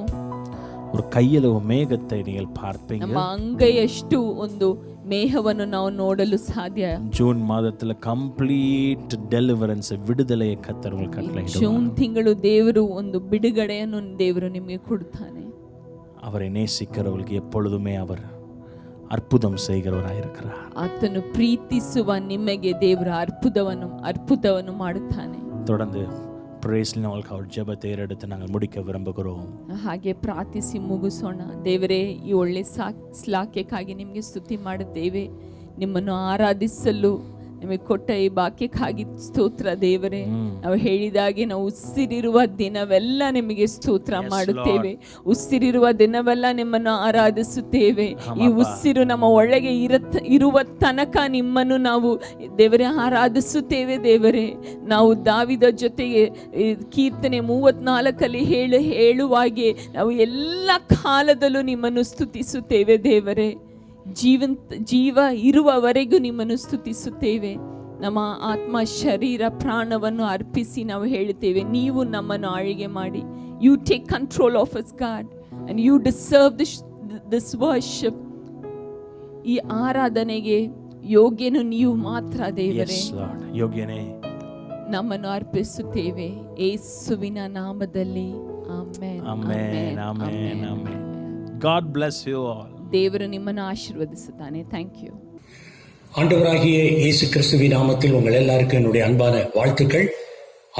ஒரு கையளவு மேகத்தை நீங்கள் பார்ப்பீங்க. ನಮ್ಮ ಅಂಗೈಯಷ್ಟು ಒಂದು ಮೇಘವನ್ನು ನಾವು ನೋಡಲು ಸಾಧ್ಯ. ஜூன் மாதத்துல ಕಂಪ್ಲೀಟ್ ಡೆಲಿವರೆನ್ಸ್ விடுதலையை கத்தர் உங்களுக்கு கட்டளையிடுவார். ಜೂನ್ ತಿಂಗಳು ದೇವರು ಒಂದು ಬಿಡುಗಡೆಯನ್ನು ದೇವರು ನಿಮಗೆ ಕೊಡುತ್ತಾನೆ. அவரை நேசிக்கிறவர்களுக்கு எப்பொழுதுமே அவர் அற்புதம் செய்கிறவராயிருக்கிறார். ಆತನು ಪ್ರೀತಿಸುವ ನಿಮಗೆ ದೇವರು ಅದ್ಭುತವನ್ನು ಮಾಡುತ್ತಾನೆ. தொடர்ந்து பிரேஸ்ல அவர் ஜெபத்தை ஏறெடுத்து நாங்கள் முடிக்க விரும்புகிறோம். ಹಾಗೆ ಪ್ರಾರ್ಥಿಸಿ ಮುಗಿಸೋಣ. ದೇವರೇ, ಈ ಒಳ್ಳೆ ಶ್ಲಾಘ್ಯಕ್ಕಾಗಿ ನಿಮಗೆ ಸ್ತುತಿ ಮಾಡುತ್ತೇವೆ. ನಿಮ್ಮನ್ನು ಆರಾಧಿಸಲು ನಿಮಗೆ ಕೊಟ್ಟ ಈ ಭಾಗ್ಯಕ್ಕಾಗಿ ಸ್ತೋತ್ರ ದೇವರೇ. ನಾವು ಹೇಳಿದಾಗೆ ನಾವು ಉಸಿರಿರುವ ದಿನವೆಲ್ಲ ನಿಮಗೆ ಸ್ತೋತ್ರ ಮಾಡುತ್ತೇವೆ. ಉಸಿರಿರುವ ದಿನವೆಲ್ಲ ನಿಮ್ಮನ್ನು ಆರಾಧಿಸುತ್ತೇವೆ. ಈ ಉಸಿರು ನಮ್ಮ ಒಳಗೆ ಇರುವ ತನಕ ನಿಮ್ಮನ್ನು ನಾವು ದೇವರೇ ಆರಾಧಿಸುತ್ತೇವೆ. ದೇವರೇ, ನಾವು ದಾವಿದ ಜೊತೆಗೆ ಕೀರ್ತನೆ 34 ಹೇಳುವಾಗೆ ನಾವು ಎಲ್ಲ ಕಾಲದಲ್ಲೂ ನಿಮ್ಮನ್ನು ಸ್ತುತಿಸುತ್ತೇವೆ. ದೇವರೇ, ಜೀವ ಇರುವವರೆಗೂ ನಿಮ್ಮನ್ನು ಸ್ತುತಿಸುತ್ತೇವೆ. ನಮ್ಮ ಆತ್ಮ ಶರೀರ ಪ್ರಾಣವನ್ನು ಅರ್ಪಿಸಿ ನಾವು ಹೇಳುತ್ತೇವೆ, ನೀವು ನಮ್ಮನ್ನು ಆಳ್ವಿಕೆ ಮಾಡಿ. You take control of us God and you deserve this worship. ಈ ಆರಾಧನೆಗೆ ಯೋಗ್ಯನು ನೀವು ಮಾತ್ರ ದೇವರೇ. ಯೋಗ್ಯನೇ ನಮ್ಮನ್ನು ಅರ್ಪಿಸುತ್ತೇವೆ ಯೇಸುವಿನ ನಾಮದಲ್ಲಿ. Amen. Amen, amen, amen. God bless you all. ದೇವರು ನಿಮ್ಮನ್ನು ಆಶೀರ್ವದಿಸುತ್ತಾನೆ. Thank you. ஆண்டவராகிய இயேசு கிறிஸ்துவின் நாமத்தில் உங்கள் எல்லாருக்கும் என்னுடைய அன்பான வாழ்த்துக்கள்.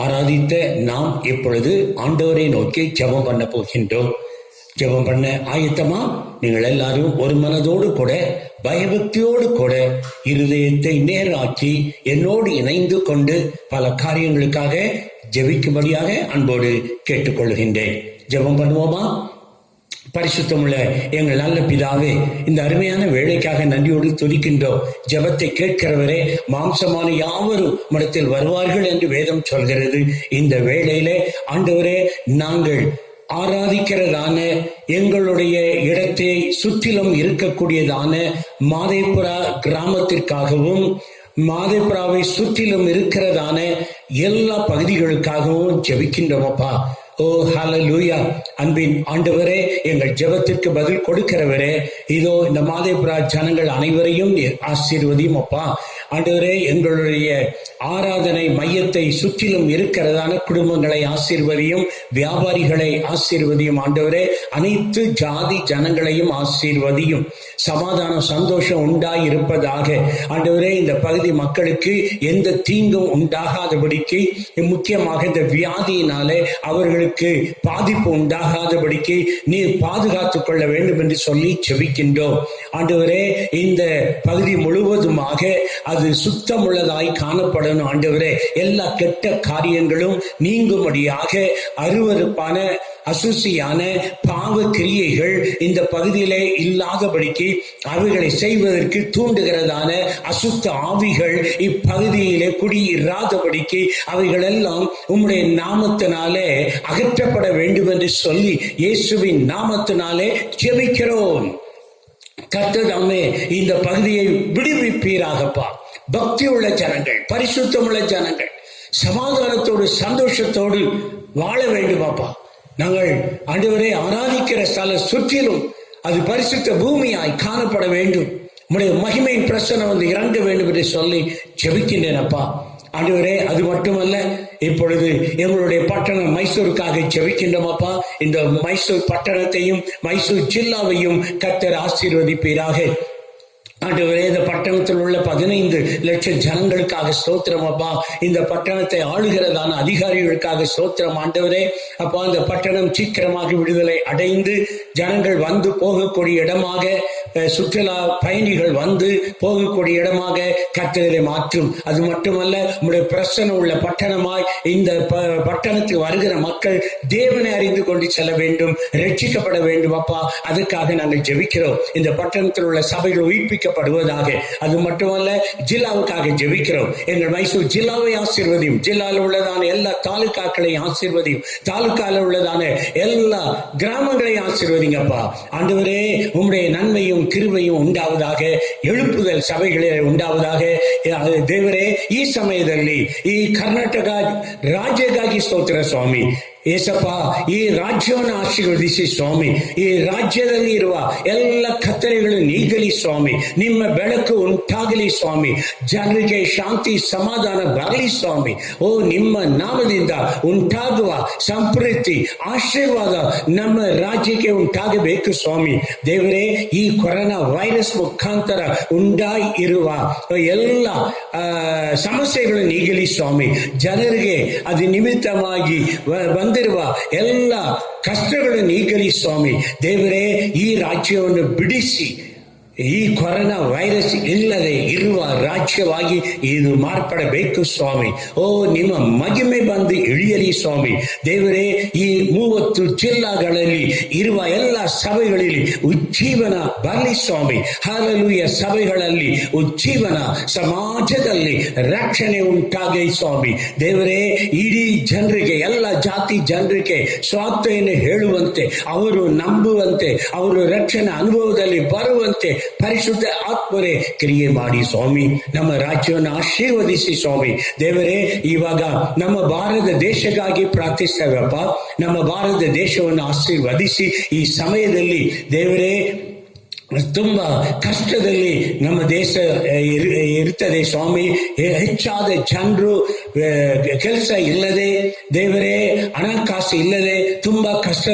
ஆராதித்த நாம் இப்பொழுது ஆண்டவரை நோக்கி ஜெபம் பண்ண போகின்றோம். ஜெபம் பண்ண ஆயத்தமா? நீங்கள் எல்லாரும் ஒரு மனதோடு கூட பயபக்தியோடு கூட இருதயத்தை நேராக்கி என்னோடு இணைந்து கொண்டு பல காரியங்களுக்காக ஜெபிக்கும்படியாக அன்போடு கேட்டுக்கொள்கின்றேன். ஜெபம் பண்ணுவோமா? பரிசுத்தமுள்ள எங்கள் நல்ல பிதாவே, இந்த அருமையான வேலைக்காக நன்றியோடு துதிக்கின்றோம். ஜெபத்தை கேட்கிறவரே, மாம்சமான யாவரும் மடத்தில் வருவார்கள் என்று வேதம் சொல்கிறது. இந்த வேளையிலே ஆண்டவரே, நாங்கள் ஆராதிக்கிறதான எங்களுடைய இடத்தை சுற்றிலும் இருக்கக்கூடியதான மாதேபுரா கிராமத்திற்காகவும் மாதேபுராவை சுற்றிலும் இருக்கிறதான எல்லா பகுதிகளுக்காகவும் ஜெபிக்கின்றோமப்பா. ஓ ஹல்லேலூயா. அன்பின் ஆண்டவரே, எங்கள் ஜெபத்திற்கு பதில் கொடுக்கிறவரே, இதோ இந்த மாதேபுரா ஜனங்கள் அனைவரையும் ஆசீர்வதியும் அப்பா. ஆண்டவரே, எங்களுடைய ஆராதனை மையத்தை சுற்றிலும் இருக்கிறதான குடும்பங்களை ஆசீர்வதியும், வியாபாரிகளை ஆசீர்வதியும். ஆண்டவரே, அனைத்து ஜாதி ஜனங்களையும் ஆசீர்வதியும். சமாதானம் சந்தோஷம் உண்டாய் இருப்பதாக. ஆண்டவரே, இந்த பகுதி மக்களுக்கு எந்த தீங்கும் உண்டாகாதபடிக்கு, முக்கியமாக இந்த வியாதியினாலே அவர்களுக்கு பாதிப்பு உண்டாகாதபடிக்கு நீர் பாதுகாத்துக் கொள்ள வேண்டும் என்று சொல்லி ஜெபிக்கின்றோம். ஆண்டவரே, இந்த பகுதி முழுவதுமாக அது சுத்தமுள்ளதாய் காணப்படணும். ஆண்டவரே, எல்லா கெட்ட காரியங்களும் நீங்கும்படியாக அருவருப்பான அசுசியான பாவ கிரியைகள் இந்த பகுதியிலே இல்லாதபடிக்கு அவைகளை செய்வதற்கு தூண்டுகிறதான அசுத்த ஆவிகள் இப்பகுதியிலே குடியிராதபடிக்கு அவைகள் எல்லாம் உம்முடைய நாமத்தினாலே அகற்றப்பட வேண்டும் என்று சொல்லி இயேசுவின் நாமத்தினாலே ஜெபிக்கிறோம். கர்த்ததாமே இந்த பகுதியை விடுவிப்பீராகப்பா. பக்தி உள்ள ஜனங்கள், பரிசுத்தமுள்ள ஜனங்கள் சமாதானத்தோடு சந்தோஷத்தோடு வாழ வேண்டுமாப்பா. நாங்கள் ஆண்டவரே ஆராதிக்கிற ஸ்தல சுற்றிலும் அது பரிசுத்த பூமியாய் காணப்பட வேண்டும். உம்முடைய மகிமையின் பிரசன்னம் வந்து இறங்க வேண்டும் என்று சொல்லி ஜெபிக்கின்றேன் அப்பா. ஆண்டவரே, அது மட்டுமல்ல, இப்பொழுது எங்களுடைய பட்டணம் மைசூருக்காக ஜெபிக்கின்றோம் அப்பா. இந்த மைசூர் பட்டணத்தையும் மைசூர் ஜில்லாவையும் கர்த்தர் ஆசீர்வதிப்பீராக. ஆண்டவரே, இந்த பட்டணத்தில் உள்ள 15 லட்சம் ஜனங்களுக்காக ஸ்தோத்திரம் அப்பா. இந்த பட்டணத்தை ஆளுகிறதான அதிகாரிகளுக்காக ஸ்தோத்திரம் ஆண்டவரே. அப்பா, இந்த பட்டணம் சீக்கிரமாக விடுதலை அடைந்து ஜனங்கள் வந்து போகக்கூடிய இடமாக, சுற்றுலா பயணிகள் வந்து போகக்கூடிய இடமாக கர்த்தரை மாற்றும். அது மட்டுமல்ல, உம்முடைய பிரசன்னம் உள்ள பட்டணமாய் இந்த பட்டணத்துக்கு வருகிற மக்கள் தேவனை அறிந்து கொண்டு செல்ல வேண்டும், ரட்சிக்கப்பட வேண்டும் அப்பா. அதுக்காக நாங்கள் ஜெபிக்கிறோம். இந்த பட்டணத்தில் உள்ள சபைகள் உயிர்ப்பிக்கப்படுவதாக. அது மட்டுமல்ல, ஜில்லாவுக்காக ஜெபிக்கிறோம். எங்கள் மைசூர் ஜில்லாவை ஆசீர்வதியும். ஜில்லாவில் உள்ளதான எல்லா தாலுகாக்களையும் ஆசீர்வதியும். தாலுகாவில் உள்ளதான எல்லா கிராமங்களையும் ஆசீர்வதிங்கப்பா. ஆண்டவரே, உம்முடைய நன்மையும் கிருபையும் ಉಂಟಾವುದಾಗ, எழுப்புதல் ಸಭೆಗಳೇ ಉಂಟಾವುದಾಗ. ದೇವರೇ, ಈ ಸಮಯದಲ್ಲಿ ಈ ಕರ್ನಾಟಕ ರಾಜ್ಯಕ್ಕಾಗಿ ಸ್ತೋತ್ರ ಸ್ವಾಮಿ. ಏಸಪ್ಪ, ಈ ರಾಜ್ಯವನ್ನು ಆಶೀರ್ವದಿಸಿ ಸ್ವಾಮಿ. ಈ ರಾಜ್ಯದಲ್ಲಿ ಇರುವ ಎಲ್ಲ ಕತ್ತಲೆಗಳು ನೀಗಲಿ ಸ್ವಾಮಿ. ನಿಮ್ಮ ಬೆಳಕು ಉಂಟಾಗಲಿ ಸ್ವಾಮಿ. ಜನರಿಗೆ ಶಾಂತಿ ಸಮಾಧಾನ ಬರಲಿ ಸ್ವಾಮಿ. ಓ, ನಿಮ್ಮ ನಾಮದಿಂದ ಉಂಟಾಗುವ ಸಂಪ್ರೀತಿ ಆಶೀರ್ವಾದ ನಮ್ಮ ರಾಜ್ಯಕ್ಕೆ ಉಂಟಾಗಬೇಕು ಸ್ವಾಮಿ. ದೇವರೇ, ಈ ಕೊರೋನಾ ವೈರಸ್ ಮುಖಾಂತರ ಉಂಟಾಗಿ ಇರುವ ಎಲ್ಲ ಸಮಸ್ಯೆಗಳು ನೀಗಲಿ ಸ್ವಾಮಿ. ಜನರಿಗೆ ಅದು ನಿಮಿತ್ತವಾಗಿ ಬಂದಿರುವ ಎಲ್ಲ ಕಷ್ಟಗಳು ನೀಗಲಿ ಸ್ವಾಮಿ. ದೇವರೇ, ಈ ರಾಜ್ಯವನ್ನು ಬಿಡಿಸಿ ಈ ಕೊರೋನಾ ವೈರಸ್ ಇಲ್ಲದೆ ಇರುವ ರಾಜ್ಯವಾಗಿ ಇದು ಮಾರ್ಪಡಬೇಕು ಸ್ವಾಮಿ. ಓ, ನಿಮ್ಮ ಮಹಿಮೆ ಬಂದು ಇಳಿಯಲಿ ಸ್ವಾಮಿ. ದೇವರೇ, ಈ 30 ಜಿಲ್ಲಾಗಳಲ್ಲಿ ಇರುವ ಎಲ್ಲ ಸಭೆಗಳಲ್ಲಿ ಉಜ್ಜೀವನ ಬರಲಿ ಸ್ವಾಮಿ. ಹಲ್ಲೆಲೂಯಾ. ಸಭೆಗಳಲ್ಲಿ ಉಜ್ಜೀವನ, ಸಮಾಜದಲ್ಲಿ ರಕ್ಷಣೆ ಉಂಟಾಗಲಿ ಸ್ವಾಮಿ. ದೇವರೇ, ಇಡೀ ಜನರಿಗೆ, ಎಲ್ಲ ಜಾತಿ ಜನರಿಗೆ ಸ್ವಾರ್ಥೆಯನ್ನು ಹೇಳುವಂತೆ, ಅವರು ನಂಬುವಂತೆ, ಅವರು ರಕ್ಷಣೆ ಅನುಭವದಲ್ಲಿ ಬರುವಂತೆ ಪರಿಶುದ್ಧ ಆತ್ಮರೇ ಕ್ರಿಯೆ ಮಾಡಿ ಸ್ವಾಮಿ. ನಮ್ಮ ರಾಜ್ಯವನ್ನು ಆಶೀರ್ವದಿಸಿ ಸ್ವಾಮಿ. ದೇವರೇ, ಇವಾಗ ನಮ್ಮ ಭಾರತ ದೇಶಕ್ಕಾಗಿ ಪ್ರಾರ್ಥಿಸ್ತೇವಪ್ಪ. ನಮ್ಮ ಭಾರತ ದೇಶವನ್ನು ಆಶೀರ್ವದಿಸಿ ಈ ಸಮಯದಲ್ಲಿ ದೇವರೇ, ತುಂಬಾ ಕಷ್ಟದಲ್ಲಿ ನಮ್ಮ ದೇಶ ಇರ್ತದೆ ಸ್ವಾಮಿ. ಹೆಚ್ಚಾದ ಜನರು ಕೆಲಸ ಇಲ್ಲದೆ, ದೇವರೇ ಹಣಕಾಸು ಇಲ್ಲದೆ ತುಂಬಾ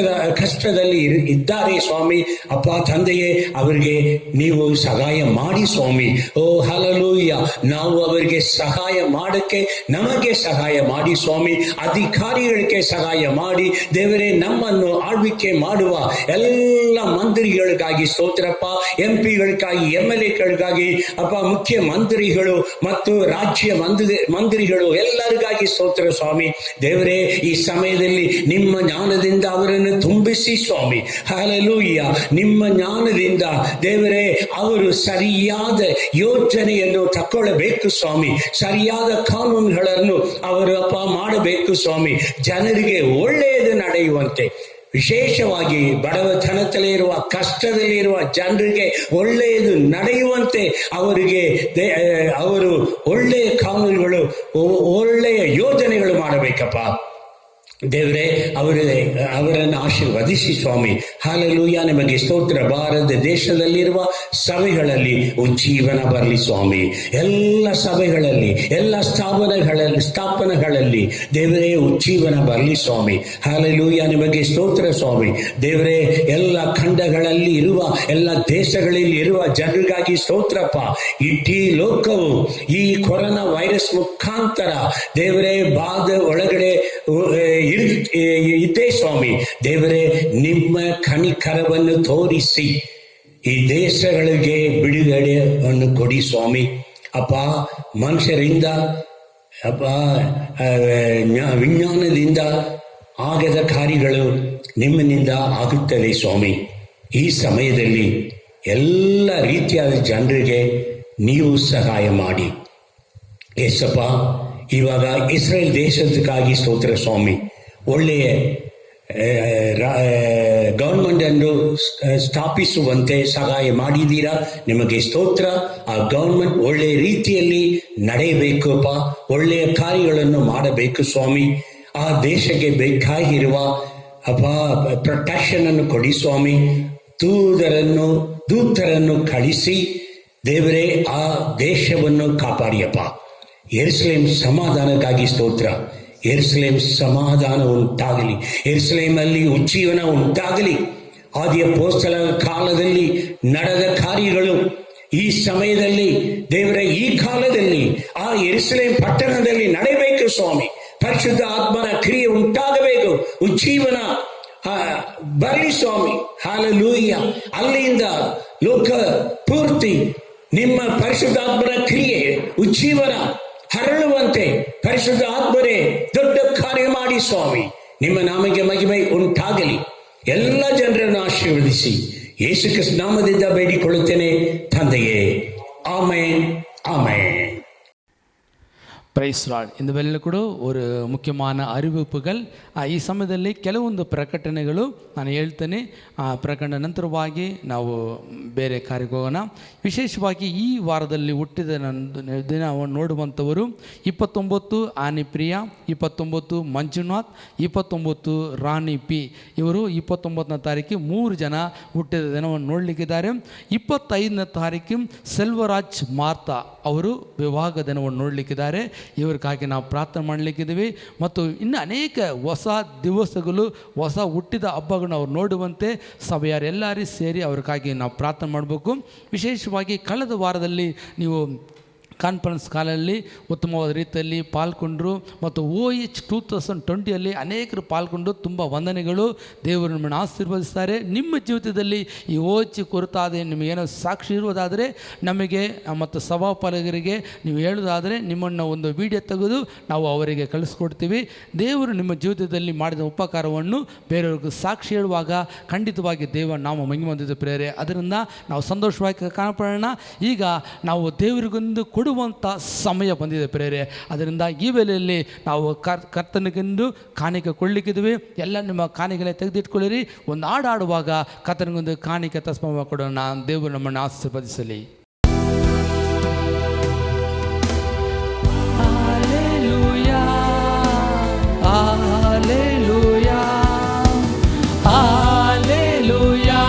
ಕಷ್ಟದಲ್ಲಿ ಇದ್ದಾರೆ ಸ್ವಾಮಿ. ಅಪ್ಪ ತಂದೆಯೇ, ಅವರಿಗೆ ನೀವು ಸಹಾಯ ಮಾಡಿ ಸ್ವಾಮಿ. ಓ ಹಲ್ಲೆಲೂಯಾ. ನಾವು ಅವರಿಗೆ ಸಹಾಯ ಮಾಡಕ್ಕೆ ನಮಗೆ ಸಹಾಯ ಮಾಡಿ ಸ್ವಾಮಿ. ಅಧಿಕಾರಿಗಳಿಗೆ ಸಹಾಯ ಮಾಡಿ ದೇವರೇ. ನಮ್ಮನ್ನು ಆಳ್ವಿಕೆ ಮಾಡುವ ಎಲ್ಲ ಮಂತ್ರಿಗಳಿಗಾಗಿ ಸ್ತೋತ್ರಪ್ಪ. MP ಗಳಿಗಾಗಿ, MLA ಗಳಿಗಾಗಿ ಅಪ್ಪ, ಮುಖ್ಯಮಂತ್ರಿಗಳು ಮತ್ತು ರಾಜ್ಯ ಮಂತ್ರಿಗಳು ಎಲ್ಲರಿಗಾಗಿ ಸ್ತೋತ್ರ ಸ್ವಾಮಿ. ದೇವರೇ, ಈ ಸಮಯದಲ್ಲಿ ನಿಮ್ಮ ಜ್ಞಾನದಿಂದ ಅವರನ್ನು ತುಂಬಿಸಿ ಸ್ವಾಮಿ. ಹಲ್ಲೆಲೂಯಾ. ನಿಮ್ಮ ಜ್ಞಾನದಿಂದ ದೇವರೇ, ಅವರು ಸರಿಯಾದ ಯೋಚನೆಯನ್ನು ತಕ್ಕೊಳ್ಳಬೇಕು ಸ್ವಾಮಿ. ಸರಿಯಾದ ಕಾನೂನುಗಳನ್ನು ಅವರು ಅಪ್ಪ ಮಾಡಬೇಕು ಸ್ವಾಮಿ. ಜನರಿಗೆ ಒಳ್ಳೆಯದು ನಡೆಯುವಂತೆ, ವಿಶೇಷವಾಗಿ ಬಡವತನದಲ್ಲಿರುವ, ಕಷ್ಟದಲ್ಲಿರುವ ಜನರಿಗೆ ಒಳ್ಳೆಯದು ನಡೆಯುವಂತೆ ಅವರು ಒಳ್ಳೆಯ ಕಾನೂನುಗಳು, ಒಳ್ಳೆಯ ಯೋಜನೆಗಳು ಮಾಡಬೇಕಪ್ಪ. ದೇವರೇ, ಅವರನ್ನು ಆಶೀರ್ವದಿಸಿ ಸ್ವಾಮಿ. ಹಲ್ಲೆಲೂಯಾ. ನಿಮಗೆ ಸ್ತೋತ್ರ. ಭಾರತ ದೇಶದಲ್ಲಿರುವ ಸಭೆಗಳಲ್ಲಿ ಉಜ್ಜೀವನ ಬರಲಿ ಸ್ವಾಮಿ. ಎಲ್ಲ ಸಭೆಗಳಲ್ಲಿ, ಎಲ್ಲ ಸ್ಥಾಪನೆಗಳಲ್ಲಿ ದೇವರೇ ಉಜ್ಜೀವನ ಬರಲಿ ಸ್ವಾಮಿ. ಹಲ್ಲೆಲೂಯಾ. ನಿಮಗೆ ಸ್ತೋತ್ರ ಸ್ವಾಮಿ. ದೇವರೇ, ಎಲ್ಲ ಖಂಡಗಳಲ್ಲಿ ಇರುವ, ಎಲ್ಲ ದೇಶಗಳಲ್ಲಿ ಇರುವ ಜನರಿಗಾಗಿ ಸ್ತೋತ್ರಪ್ಪ. ಇಡೀ ಲೋಕವು ಈ ಕೊರೋನಾ ವೈರಸ್ ಮುಖಾಂತರ ದೇವರೇ ಬಾಧೆ ಒಳಗಡೆ ಇದ್ದೇ ಸ್ವಾಮಿ. ದೇವರೇ, ನಿಮ್ಮ ಕನಿಕರವನ್ನು ತೋರಿಸಿ ಈ ದೇಶಗಳಿಗೆ ಬಿಡುಗಡೆಯನ್ನು ಕೊಡಿ ಸ್ವಾಮಿ. ಅಪ್ಪ, ಮನುಷ್ಯರಿಂದ ಅಪ್ಪ ವಿಜ್ಞಾನದಿಂದ ಆಗದ ಕಾರ್ಯಗಳು ನಿಮ್ಮಿನಿಂದ ಆಗುತ್ತದೆ ಸ್ವಾಮಿ. ಈ ಸಮಯದಲ್ಲಿ ಎಲ್ಲ ರೀತಿಯಾದ ಜನರಿಗೆ ನೀವು ಸಹಾಯ ಮಾಡಿ ಏಸಪ್ಪ. ಇವಾಗ ಇಸ್ರೇಲ್ ದೇಶಕ್ಕಾಗಿ ಸ್ತೋತ್ರ ಸ್ವಾಮಿ. ಒಳ್ಳೆಯ ಗವರ್ಮೆಂಟ್ ಅನ್ನು ಸ್ಥಾಪಿಸುವಂತೆ ಸಹಾಯ ಮಾಡಿದ್ದೀರಾ. ನಿಮಗೆ ಸ್ತೋತ್ರ. ಆ ಗವರ್ಮೆಂಟ್ ಒಳ್ಳೆಯ ರೀತಿಯಲ್ಲಿ ನಡೆಯಬೇಕಪ್ಪ. ಒಳ್ಳೆಯ ಕಾರ್ಯಗಳನ್ನು ಮಾಡಬೇಕು ಸ್ವಾಮಿ. ಆ ದೇಶಕ್ಕೆ ಬೇಕಾಗಿರುವ ಅಪ್ಪ ಪ್ರೊಟೆಕ್ಷನ್ ಅನ್ನು ಕೊಡಿ ಸ್ವಾಮಿ. ದೂತರನ್ನು ಕಳಿಸಿ ದೇವರೇ, ಆ ದೇಶವನ್ನು ಕಾಪಾಡಿಯಪ್ಪ. ಯೆರೂಸಲೇಮ್ ಸಮಾಧಾನಕ್ಕಾಗಿ ಸ್ತೋತ್ರ. ಯೆರೂಸಲೇಮ್ ಸಮಾಧಾನ ಉಂಟಾಗಲಿ. ಯೆರೂಸಲೇಮಲ್ಲಿ ಉಜ್ಜೀವನ ಉಂಟಾಗಲಿ. ಆದಿಯ ಅಪೊಸ್ತಲರ ಕಾಲದಲ್ಲಿ ನಡೆದ ಕಾರ್ಯಗಳು ಈ ಸಮಯದಲ್ಲಿ ದೇವರ ಈ ಕಾಲದಲ್ಲಿ ಆ ಯೆರೂಸಲೇಮ್ ಪಟ್ಟಣದಲ್ಲಿ ನಡೆಯಬೇಕು ಸ್ವಾಮಿ. ಪರಿಶುದ್ಧ ಆತ್ಮನ ಕ್ರಿಯೆ ಉಂಟಾಗಬೇಕು. ಉಜ್ಜೀವನ ಬರಲಿ ಸ್ವಾಮಿ. ಹಲ್ಲೆಲೂಯಾ. ಅಲ್ಲಿಂದ ಲೋಕ ಪೂರ್ತಿ ನಿಮ್ಮ ಪರಿಶುದ್ಧಾತ್ಮನ ಕ್ರಿಯೆ, ಉಜ್ಜೀವನ ಹರಳುವಂತೆ ಪರಿಶುದ್ಧ ಆತ್ಮರೇ ದೊಡ್ಡ ಕಾರ್ಯ ಮಾಡಿ ಸ್ವಾಮಿ. ನಿಮ್ಮ ನಾಮಕ್ಕೆ ಮಹಿಮೆ ಉಂಟಾಗಲಿ. ಎಲ್ಲ ಜನರನ್ನು ಆಶೀರ್ವದಿಸಿ ಯೇಸು ಕ್ರಿಸ್ತ ನಾಮದಿಂದ ಬೇಡಿಕೊಳ್ಳುತ್ತೇನೆ ತಂದೆಯೇ. Amen, amen. Praise Lord. இந்த வேளையில் கூட ஒரு முக்கியமான அறிவிப்புகள். ಈ ಸಮಯದಲ್ಲಿ ಕೆಲವೊಂದು ಪ್ರಕಟಣೆಗಳು ನಾನು ಹೇಳ್ತೇನೆ. ಆ ಪ್ರಕಟಣೆ ನಂತರವಾಗಿ ನಾವು ಬೇರೆ ಕಾರ್ಯಕ್ಕೆ ಹೋಗೋಣ. ವಿಶೇಷವಾಗಿ ಈ ವಾರದಲ್ಲಿ ಹುಟ್ಟಿದ ದಿನ ನೋಡುವಂಥವರು 29 ಆನಿಪ್ರಿಯಾ, 29 ಮಂಜುನಾಥ್, 29 ರಾಣಿ ಪಿ. ಇವರು 29ನೇ ತಾರೀಕು 3 ಜನ ಹುಟ್ಟಿದ ದಿನವನ್ನು ನೋಡಲಿಕ್ಕಿದ್ದಾರೆ. 25ನೇ ತಾರೀಕು ಸೆಲ್ವರಾಜ್ ಮಾರ್ತಾ ಅವರು ವಿವಾಹ ದಿನವನ್ನು ನೋಡಲಿಕ್ಕಿದ್ದಾರೆ. ಇವರಿಗಾಗಿ ನಾವು ಪ್ರಾರ್ಥನೆ ಮಾಡಲಿಕ್ಕಿದ್ದೀವಿ. ಮತ್ತು ಇನ್ನು ಅನೇಕ ಹೊಸ ದಿವಸಗಳು, ಹೊಸ ಹುಟ್ಟಿದ ಹಬ್ಬಗಳನ್ನು ಅವ್ರು ನೋಡುವಂತೆ ಸಭೆಯರೆಲ್ಲರೂ ಸೇರಿ ಅವ್ರಿಗಾಗಿ ನಾವು ಪ್ರಾರ್ಥನೆ ಮಾಡಬೇಕು. ವಿಶೇಷವಾಗಿ ಕಳೆದ ವಾರದಲ್ಲಿ ನೀವು ಕಾನ್ಫರೆನ್ಸ್ ಕಾಲಲ್ಲಿ ಉತ್ತಮವಾದ ರೀತಿಯಲ್ಲಿ ಪಾಲ್ಗೊಂಡ್ರು. ಮತ್ತು OH 2020 ಅನೇಕರು ಪಾಲ್ಗೊಂಡು ತುಂಬ ವಂದನೆಗಳು. ದೇವರು ನಿಮ್ಮನ್ನು ಆಶೀರ್ವದಿಸ್ತಾರೆ. ನಿಮ್ಮ ಜೀವಿತದಲ್ಲಿ ಈ OH ಕುರಿತಾದ ನಿಮಗೇನೋ ಸಾಕ್ಷಿ ಇರುವುದಾದರೆ ನಮಗೆ ಮತ್ತು ಸಭಾಪಾಲಕರಿಗೆ ನೀವು ಹೇಳೋದಾದರೆ ನಿಮ್ಮನ್ನು ಒಂದು ವಿಡಿಯೋ ತೆಗೆದು ನಾವು ಅವರಿಗೆ ಕಳಿಸ್ಕೊಡ್ತೀವಿ. ದೇವರು ನಿಮ್ಮ ಜೀವಿತದಲ್ಲಿ ಮಾಡಿದ ಉಪಕಾರವನ್ನು ಬೇರೆಯವ್ರಿಗೆ ಸಾಕ್ಷಿ ಹೇಳುವಾಗ ಖಂಡಿತವಾಗಿ ದೇವರ ನಾಮ ಮಹಿಮೆ ಹೊಂದಿದ ಪ್ರೇರೆ. ಅದರಿಂದ ನಾವು ಸಂತೋಷವಾಗಿ ಕಾಣಪಡೋಣ. ಈಗ ನಾವು ದೇವರಿಗೊಂದು ಕೊಡುವಂಥ ಸಮಯ ಬಂದಿದೆ ಪ್ರೇರೆ. ಅದರಿಂದ ಈ ವೇಳೆಯಲ್ಲಿ ನಾವು ಕರ್ತನಿಗೆಂದು ಕಾಣಿಕೆ ಕೊಡಲಿಕ್ಕಿದ್ವಿ. ಎಲ್ಲ ನಿಮ್ಮ ಕಾಣಿಕೆಗಳೇ ತೆಗೆದಿಟ್ಕೊಳ್ಳಿರಿ. ಒಂದು ಹಾಡುವಾಗ ಕರ್ತನಿಗೊಂದು ಕಾಣಿಕೆ ತಸ್ಮ ಕೊಡೋಣ. ದೇವರು ನಮ್ಮನ್ನು ಆಶೀರ್ವದಿಸಲಿ. Hallelujah, hallelujah, hallelujah.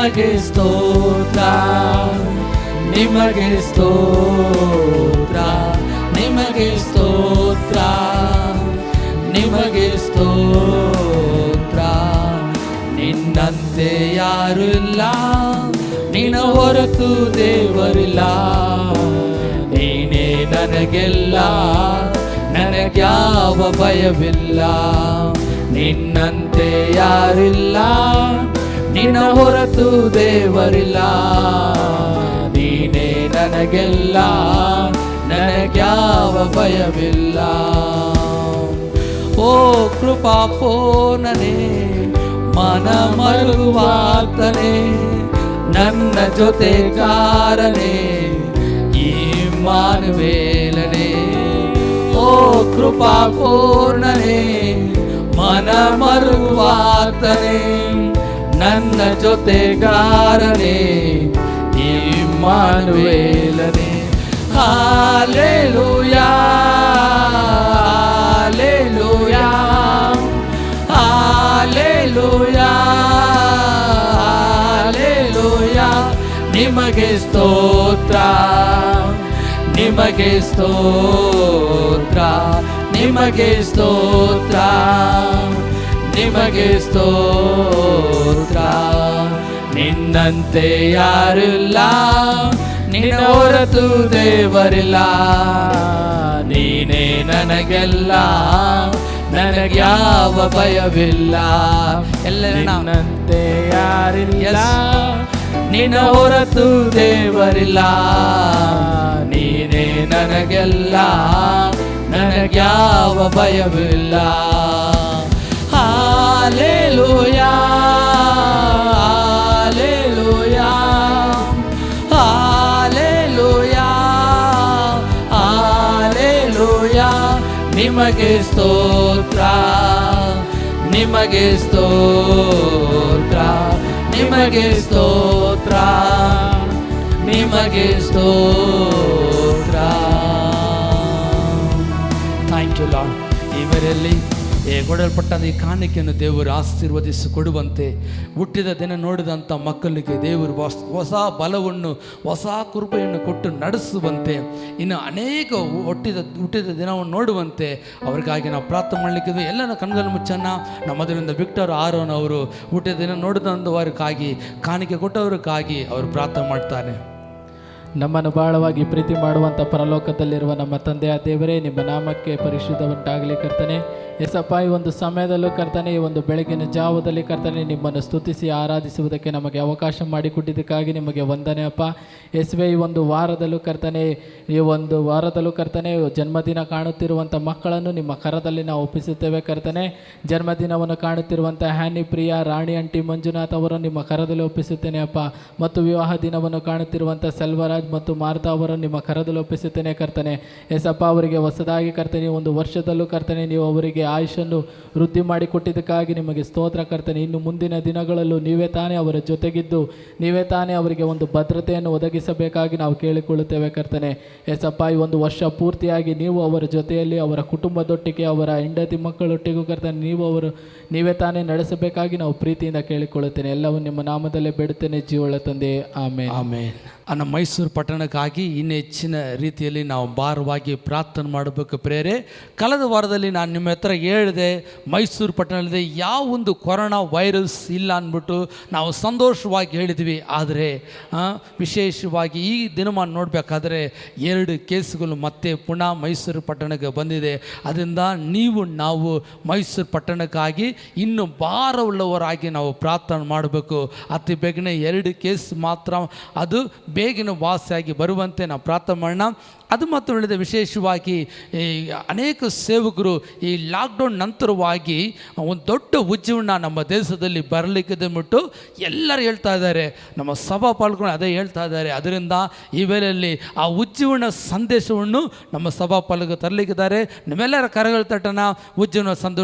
ನಿಮಗೆ ಸ್ತೋತ್ರ, ನಿಮಗೆ ಸ್ತೋತ್ರ, ನಿಮಗೆ ಸ್ತೋತ್ರ, ನಿಮಗೆ ಸ್ತೋತ್ರ. ನಿನ್ನಂತೆ ಯಾರು ಇಲ್ಲ, ನಿನ್ನ ಹೊರತು ದೇವರಿಲ್ಲ. ನೀನೇ ನನಗೆಲ್ಲ, ನನಗ್ಯಾವ ಭಯವಿಲ್ಲ. ನಿನ್ನಂತೆ ಯಾರಿಲ್ಲ, ನಿನ್ನ ಹೊರತು ದೇವರಿಲ್ಲ. ನೀನೇ ನನಗೆಲ್ಲ, ನನಗ್ಯಾವ ಭಯವಿಲ್ಲ. ಓ ಕೃಪಾ ಪೂರ್ಣನೇ, ಮನ ಮರುವಾತನೇ, ನನ್ನ ಜೊತೆಗಾರನೇ, ಇಮ್ಮಾನುವೇಲನೇ. ಓ ಕೃಪಾ ಪೂರ್ಣನೇ, ಮನ ಮರುವಾತನೇ, ನನ್ನ ಜೊತೆಗಾರನೇ, ಇಮ್ಮಾನುವೇಲನೇ. Hallelujah, hallelujah, hallelujah, hallelujah. ನಿಮಗೆ ಸ್ತೋತ್ರ, ನಿಮಗೆ ಸ್ತೋತ್ರ, ನಿಮಗೆ ಸ್ತೋತ್ರ, ನಿಮಗೆ ಸ್ತೋತ್ರ. ನಿನ್ನಂತೆ ಯಾರಿಲ್ಲ, ನಿನ್ನ ಹೊರತು ದೇವರಿಲ್ಲ. ನೀನೇ ನನಗೆಲ್ಲ, ನನಗ್ಯಾವ ಭಯವಿಲ್ಲ. ನಿನ್ನಂತೆ ಯಾರಿಲ್ಲ, ನಿನ್ನ ಹೊರತು ದೇವರಿಲ್ಲ. ನೀನೇ ನನಗೆಲ್ಲ, ನನಗ್ಯಾವ ಭಯವಿಲ್ಲ. Hallelujah, hallelujah, hallelujah, hallelujah. ನಿಮಗೆ ಸ್ತೋತ್ರ, ನಿಮಗೆ ಸ್ತೋತ್ರ, ನಿಮಗೆ ಸ್ತೋತ್ರ, ನಿಮಗೆ ಸ್ತೋತ್ರ. Thank you Lord. ಇವರಲ್ಲಿ ಕೊಡಲ್ಪಟ್ಟ ಈ ಕಾಣಿಕೆಯನ್ನು ದೇವರು ಆಶೀರ್ವದಿಸಿ ಕೊಡುವಂತೆ, ಹುಟ್ಟಿದ ದಿನ ನೋಡಿದಂಥ ಮಕ್ಕಳಿಗೆ ದೇವರು ಹೊಸ ಬಲವನ್ನು, ಹೊಸ ಕೃಪೆಯನ್ನು ಕೊಟ್ಟು ನಡೆಸುವಂತೆ, ಇನ್ನು ಅನೇಕ ಹುಟ್ಟಿದ ದಿನವನ್ನು ನೋಡುವಂತೆ ಅವರಿಗಾಗಿ ನಾವು ಪ್ರಾರ್ಥನೆ ಮಾಡಲಿಕ್ಕಿದ್ವಿ. ಎಲ್ಲರ ಕಣ್ಗಳು ಮುಚ್ಚನ್ನ. ನಮ್ಮ ಮೊದಲಿಂದ ವಿಕ್ಟರ್ ಆರೋನ್ ಅವರು ಹುಟ್ಟಿದ ದಿನ ನೋಡಿದಂಥವರಿಗಾಗಿ, ಕಾಣಿಕೆ ಕೊಟ್ಟವರಿಗಾಗಿ ಅವರು ಪ್ರಾರ್ಥನೆ ಮಾಡ್ತಾರೆ. ನಮ್ಮನ್ನು ಬಹಳವಾಗಿ ಪ್ರೀತಿ ಮಾಡುವಂಥ ಪರಲೋಕದಲ್ಲಿರುವ ನಮ್ಮ ತಂದೆಯ ದೇವರೇ, ನಿಮ್ಮ ನಾಮಕ್ಕೆ ಪರಿಶುದ್ಧವುಂಟಾಗಲಿ ಕರ್ತನೆ. ಎಸಪ್ಪ, ಈ ಒಂದು ಸಮಯದಲ್ಲೂ ಕರ್ತನೆ, ಈ ಒಂದು ಬೆಳಗಿನ ಜಾವದಲ್ಲಿ ಕರ್ತನೆ ನಿಮ್ಮನ್ನು ಸ್ತುತಿಸಿ ಆರಾಧಿಸುವುದಕ್ಕೆ ನಮಗೆ ಅವಕಾಶ ಮಾಡಿಕೊಟ್ಟಿದ್ದಕ್ಕಾಗಿ ನಿಮಗೆ ವಂದನೆ ಅಪ್ಪ. ಎಸ್ವೆ, ಈ ಒಂದು ವಾರದಲ್ಲೂ ಕರ್ತನೆ, ಈ ಒಂದು ವಾರದಲ್ಲೂ ಕರ್ತನೆ ಜನ್ಮದಿನ ಕಾಣುತ್ತಿರುವಂಥ ಮಕ್ಕಳನ್ನು ನಿಮ್ಮ ಕರದಲ್ಲಿ ನಾವು ಒಪ್ಪಿಸುತ್ತೇವೆ ಕರ್ತನೆ. ಜನ್ಮದಿನವನ್ನು ಕಾಣುತ್ತಿರುವಂಥ ಹ್ಯಾನಿ ಪ್ರಿಯಾ, ರಾಣಿ ಅಂಟಿ ಮಂಜುನಾಥ್ ಅವರನ್ನು ನಿಮ್ಮ ಕರದಲ್ಲಿ ಒಪ್ಪಿಸುತ್ತೇನೆ ಅಪ್ಪ. ಮತ್ತು ವಿವಾಹ ದಿನವನ್ನು ಕಾಣುತ್ತಿರುವಂಥ ಸೆಲ್ವರಾಜ್ ಮತ್ತು ಮಾರ್ತಾ ಅವರನ್ನು ನಿಮ್ಮ ಕರದಲ್ಲಿ ಒಪ್ಪಿಸುತ್ತೇನೆ ಕರ್ತನೆ. ಎಸಪ್ಪ, ಅವರಿಗೆ ಹೊಸದಾಗಿ ಕರ್ತನೆ ಒಂದು ವರ್ಷದಲ್ಲೂ ಕರ್ತನೆ ನೀವು ಅವರಿಗೆ ಆಯುಷನ್ನು ವೃದ್ಧಿ ಮಾಡಿಕೊಟ್ಟಿದ್ದಕ್ಕಾಗಿ ನಿಮಗೆ ಸ್ತೋತ್ರ ಕರ್ತನೆ. ಇನ್ನು ಮುಂದಿನ ದಿನಗಳಲ್ಲೂ ನೀವೇ ತಾನೇ ಅವರ ಜೊತೆಗಿದ್ದು ನೀವೇ ತಾನೇ ಅವರಿಗೆ ಒಂದು ಭದ್ರತೆಯನ್ನು ಒದಗಿಸಬೇಕಾಗಿ ನಾವು ಕೇಳಿಕೊಳ್ಳುತ್ತೇವೆ ಕರ್ತನೆ. ಎಸಪ್ಪ, ಈ ಒಂದು ವರ್ಷ ಪೂರ್ತಿಯಾಗಿ ನೀವು ಅವರ ಜೊತೆಯಲ್ಲಿ, ಅವರ ಕುಟುಂಬದೊಟ್ಟಿಗೆ, ಅವರ ಹೆಂಡತಿ ಮಕ್ಕಳೊಟ್ಟಿಗೂ ಕರ್ತನೆ ನೀವೇ ತಾನೇ ನಡೆಸಬೇಕಾಗಿ ನಾವು ಪ್ರೀತಿಯಿಂದ ಕೇಳಿಕೊಳ್ಳುತ್ತೇನೆ. ಎಲ್ಲವೂ ನಿಮ್ಮ ನಾಮದಲ್ಲೇ ಬೇಡುತ್ತೇನೆ, ಜೀವಳ ತಂದೆ, ಆಮೇಲೆ ಆಮೇಲೆ. ನಮ್ಮ ಮೈಸೂರು ಪಟ್ಟಣಕ್ಕಾಗಿ ಇನ್ನೂ ಹೆಚ್ಚಿನ ರೀತಿಯಲ್ಲಿ ನಾವು ಭಾರವಾಗಿ ಪ್ರಾರ್ಥನೆ ಮಾಡಬೇಕು ಪ್ರೇರೆ. ಕಳೆದ ವಾರದಲ್ಲಿ ನಾನು ನಿಮ್ಮ ಹತ್ರ ಹೇಳಿದೆ, ಮೈಸೂರು ಪಟ್ಟಣದಲ್ಲಿ ಯಾವ ಒಂದು ಕೊರೋನಾ ವೈರಸ್ ಇಲ್ಲ ಅಂದ್ಬಿಟ್ಟು ನಾವು ಸಂತೋಷವಾಗಿ ಹೇಳಿದ್ವಿ. ಆದರೆ ವಿಶೇಷವಾಗಿ ಈ ದಿನಮಾನ ನೋಡಬೇಕಾದ್ರೆ 2 ಕೇಸುಗಳು ಮತ್ತೆ ಪುನಃ ಮೈಸೂರು ಪಟ್ಟಣಕ್ಕೆ ಬಂದಿದೆ. ಅದರಿಂದ ನಾವು ಮೈಸೂರು ಪಟ್ಟಣಕ್ಕಾಗಿ ಇನ್ನೂ ಭಾರವುಳ್ಳವರಾಗಿ ನಾವು ಪ್ರಾರ್ಥನೆ ಮಾಡಬೇಕು. ಅತಿ ಬೇಗನೆ 2 ಕೇಸ್ ಮಾತ್ರ ಅದು ಬೇಗನೆ ವಾಸಿಯಾಗಿ ಬರುವಂತೆ ನಾವು ಪ್ರಾರ್ಥನೆ ಮಾಡೋಣ. ಅದು ಮತ್ತು ಹೇಳಿದ ವಿಶೇಷವಾಗಿ ಈ ಅನೇಕ ಸೇವಕರು ಈ ಲಾಕ್ಡೌನ್ ನಂತರವಾಗಿ ಒಂದು ದೊಡ್ಡ ಉಜ್ಜೀವನ ನಮ್ಮ ದೇಶದಲ್ಲಿ ಬರಲಿಕ್ಕಿದೆ ಬಿಟ್ಟು ಎಲ್ಲರೂ ಹೇಳ್ತಾ ಇದ್ದಾರೆ. ನಮ್ಮ ಸಭಾ ಪಾಲ್ಗಳು ಅದೇ ಹೇಳ್ತಾ ಇದ್ದಾರೆ. ಅದರಿಂದ ಈ ವೇಳೆಯಲ್ಲಿ ಆ ಉಜ್ಜೀವನ ಸಂದೇಶವನ್ನು ನಮ್ಮ ಸಭಾ ಪಾಲ್ಗಳು ತರಲಿಕ್ಕಿದ್ದಾರೆ. ನಿಮ್ಮೆಲ್ಲರ ಕರಗಳ ತಟ್ಟನ ಉಜ್ಜೀವನ